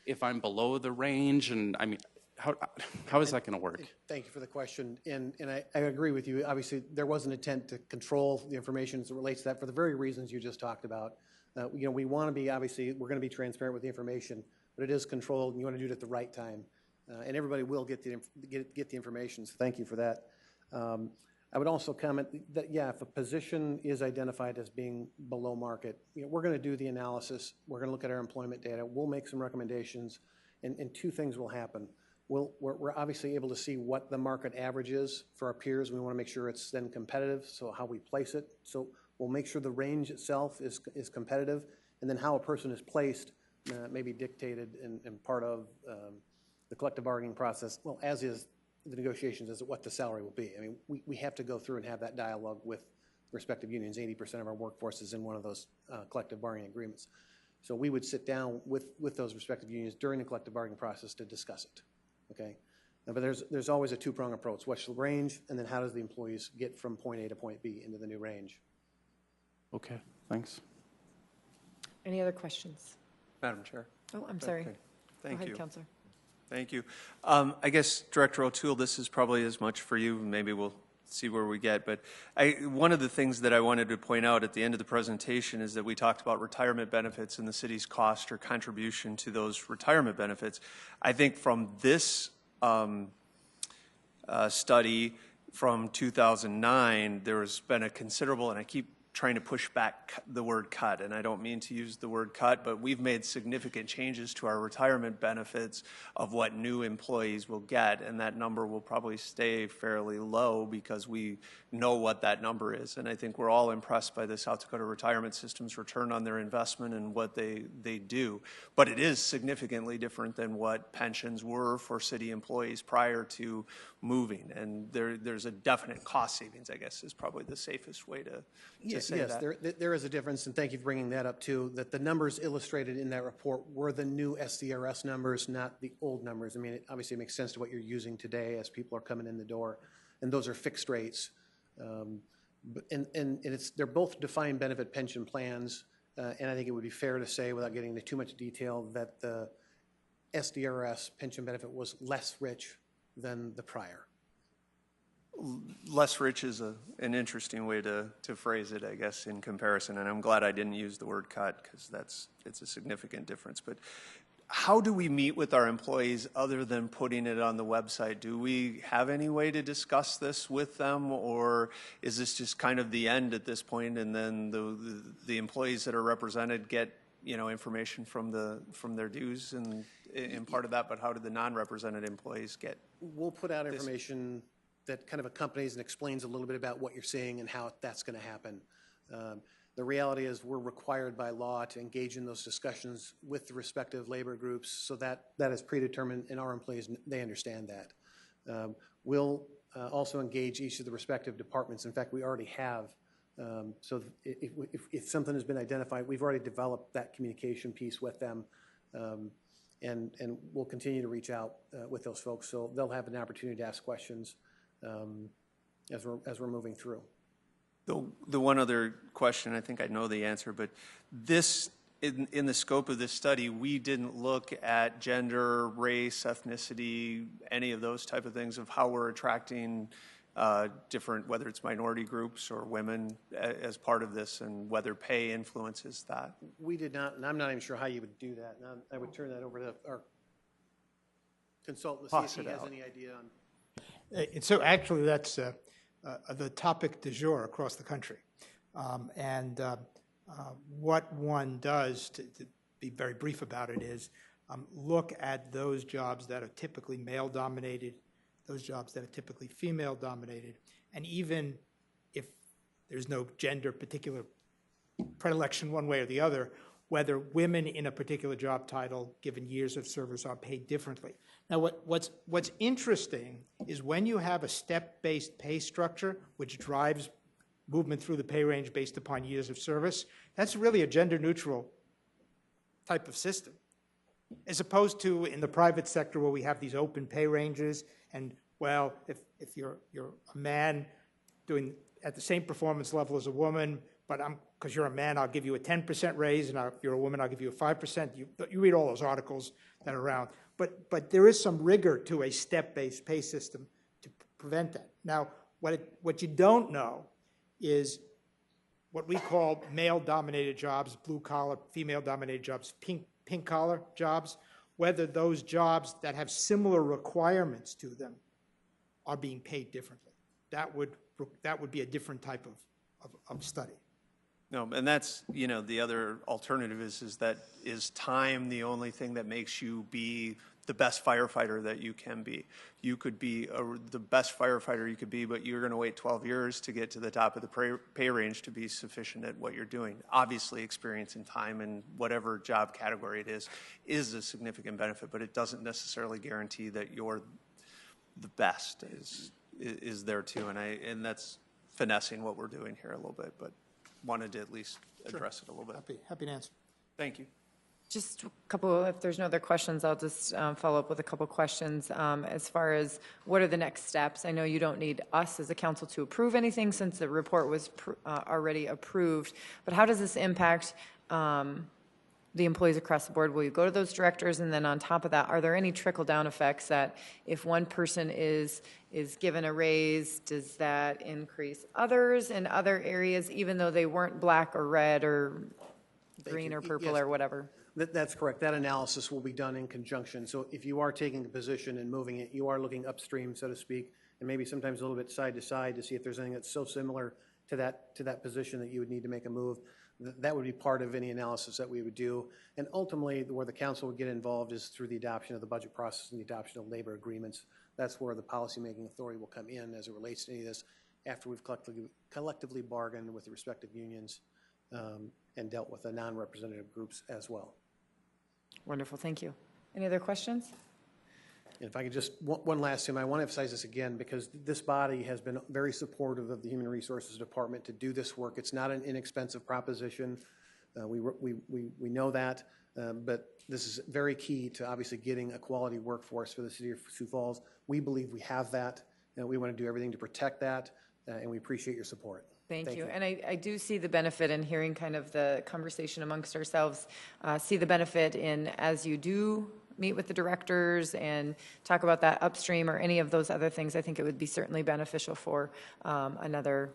if I'm below the range? And I mean, how is that going to work? Thank you for the question. And I agree with you. Obviously, there was an intent to control the information as it relates to that for the very reasons you just talked about. You know, we want to be, obviously, we're going to be transparent with the information, but it is controlled, and you want to do it at the right time. And everybody will get the information, so thank you for that. I would also comment that, yeah, if a position is identified as being below market, you know, we're going to do the analysis. We're going to look at our employment data. We'll make some recommendations, and two things will happen. We're obviously able to see what the market average is for our peers. We want to make sure it's then competitive, so how we place it. So we'll make sure the range itself is competitive, and then how a person is placed may be dictated and part of the collective bargaining process, well, as is the negotiations as to what the salary will be. I mean, we have to go through and have that dialogue with respective unions. 80% of our workforce is in one of those collective bargaining agreements. So we would sit down with those respective unions during the collective bargaining process to discuss it, okay? But there's always a two-prong approach. What's the range, and then how does the employees get from point A to point B into the new range? Okay, thanks. Any other questions? Madam Chair. Oh, I'm sorry. Okay. Thank Go ahead, you. Counselor. Thank you. I guess, Director O'Toole, this is probably as much for you. Maybe we'll see where we get. But one of the things that I wanted to point out at the end of the presentation is that we talked about retirement benefits and the city's cost or contribution to those retirement benefits. I think from this study from 2009, there has been a considerable, and I keep trying to push back the word cut, and I don't mean to use the word cut, but we've made significant changes to our retirement benefits of what new employees will get, and that number will probably stay fairly low because we know what that number is. And I think we're all impressed by the South Dakota retirement system's return on their investment and what they do. But it is significantly different than what pensions were for city employees prior to moving, and there's a definite cost savings, I guess, is probably the safest way to say that. Yes, there is a difference, and thank you for bringing that up too, that the numbers illustrated in that report were the new SDRS numbers, not the old numbers. I mean, it obviously makes sense to what you're using today as people are coming in the door, and those are fixed rates. They're both defined benefit pension plans, and I think it would be fair to say, without getting into too much detail, that the SDRS pension benefit was less rich than the prior. Less rich is an interesting way to phrase it, I guess, in comparison, and I'm glad I didn't use the word cut because it's a significant difference. But how do we meet with our employees other than putting it on the website? Do we have any way to discuss this with them, or is this just kind of the end at this point, and then the employees that are represented get, you know, information from their dues and in part of that, but how do the non-represented employees get? We'll put out information that kind of accompanies and explains a little bit about what you're seeing and how that's going to happen. The reality is we're required by law to engage in those discussions with the respective labor groups, so that is predetermined, and our employees, they understand that. We'll also engage each of the respective departments. In fact, we already have. So if something has been identified, we've already developed that communication piece with them, and we'll continue to reach out with those folks, so they'll have an opportunity to ask questions as we're moving through. The one other question, I think I know the answer, but this, in the scope of this study, we didn't look at gender, race, ethnicity, any of those type of things of how we're attracting different, whether it's minority groups or women as part of this, and whether pay influences that. We did not, and I'm not even sure how you would do that. Now, I would turn that over to our consultant to see if he has any idea on. And so actually, that's the topic du jour across the country. What one does, to be very brief about it, is look at those jobs that are typically male-dominated, those jobs that are typically female-dominated, and even if there's no gender particular predilection one way or the other, whether women in a particular job title, given years of service, are paid differently. Now, what's interesting is when you have a step-based pay structure, which drives movement through the pay range based upon years of service, that's really a gender-neutral type of system, as opposed to in the private sector where we have these open pay ranges, and, well, if you're a man doing at the same performance level as a woman, but because you're a man, I'll give you a 10% raise, and if you're a woman, I'll give you a 5%. You read all those articles that are around. But there is some rigor to a step-based pay system to prevent that. Now, what you don't know is what we call male-dominated jobs, blue-collar, female-dominated jobs, pink-collar jobs, whether those jobs that have similar requirements to them are being paid differently. That would be a different type of study. No, and that's, the other alternative is time the only thing that makes you be the best firefighter that you can be? You could be the best firefighter you could be, but you're going to wait 12 years to get to the top of the pay range to be sufficient at what you're doing. Obviously, experience and time in whatever job category it is a significant benefit, but it doesn't necessarily guarantee that you're the best is there too, and that's finessing what we're doing here a little bit, but wanted to at least address it a little bit. Happy to answer. Thank you. Just a couple, if there's no other questions, I'll just follow up with a couple questions. As far as what are the next steps, I know you don't need us as a council to approve anything since the report was already approved, but how does this impact the employees across the board? Will you go to those directors, and then on top of that, are there any trickle-down effects that if one person is given a raise, does that increase others in other areas, even though they weren't black or red or green or purple or whatever? That's correct. That analysis will be done in conjunction. So if you are taking a position and moving it, you are looking upstream, so to speak, and maybe sometimes a little bit side to side to see if there's anything that's so similar to that position that you would need to make a move. That would be part of any analysis that we would do. And ultimately, where the council would get involved is through the adoption of the budget process and the adoption of labor agreements. That's where the policymaking authority will come in as it relates to any of this after we've collectively bargained with the respective unions and dealt with the non-representative groups as well. Wonderful, thank you. Any other questions? And if I could just, one last thing, I want to emphasize this again because this body has been very supportive of the Human Resources Department to do this work. It's not an inexpensive proposition. We know that, but this is very key to obviously getting a quality workforce for the city of Sioux Falls. We believe we have that, and we want to do everything to protect that, and we appreciate your support. Thank you. And I do see the benefit in hearing kind of the conversation amongst ourselves, see the benefit in as you do meet with the directors and talk about that upstream or any of those other things. I think it would be certainly beneficial for another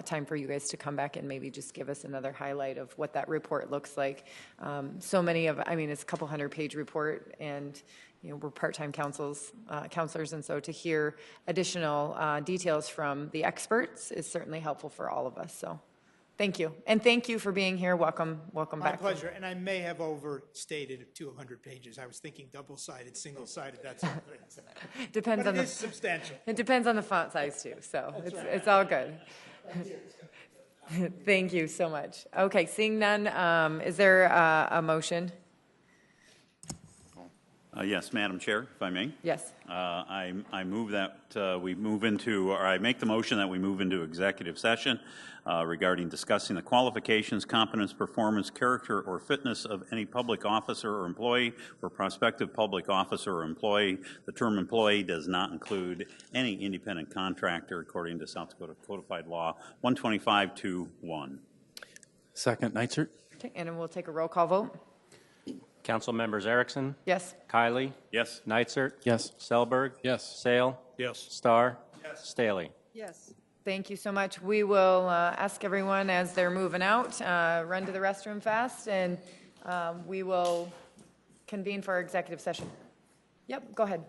time for you guys to come back and maybe just give us another highlight of what that report looks like. It's a couple 100-page report, and we're part-time counselors, and so to hear additional details from the experts is certainly helpful for all of us. So thank you. And thank you for being here. Welcome back. My pleasure. And I may have overstated 200 pages. I was thinking double-sided, single-sided, that sort of thing. Depends on it is substantial. It depends on the font size too, so it's all good. Thank you so much. Okay, seeing none, is there a motion? Yes, Madam Chair, if I may. Yes. I move that we move into, or I make the motion that we move into executive session regarding discussing the qualifications, competence, performance, character, or fitness of any public officer or employee or prospective public officer or employee. The term employee does not include any independent contractor according to South Dakota Codified Law 125-1. Second, Nitzert? Okay, and then we'll take a roll call vote. Council members Erickson, Yes. Kylie, Yes. Nitzert, Yes. Selberg, Yes. Sale, Yes. Star, Staley. Yes. Thank you so much. We will ask everyone as they're moving out, run to the restroom fast, and we will convene for our executive session. Yep, go ahead.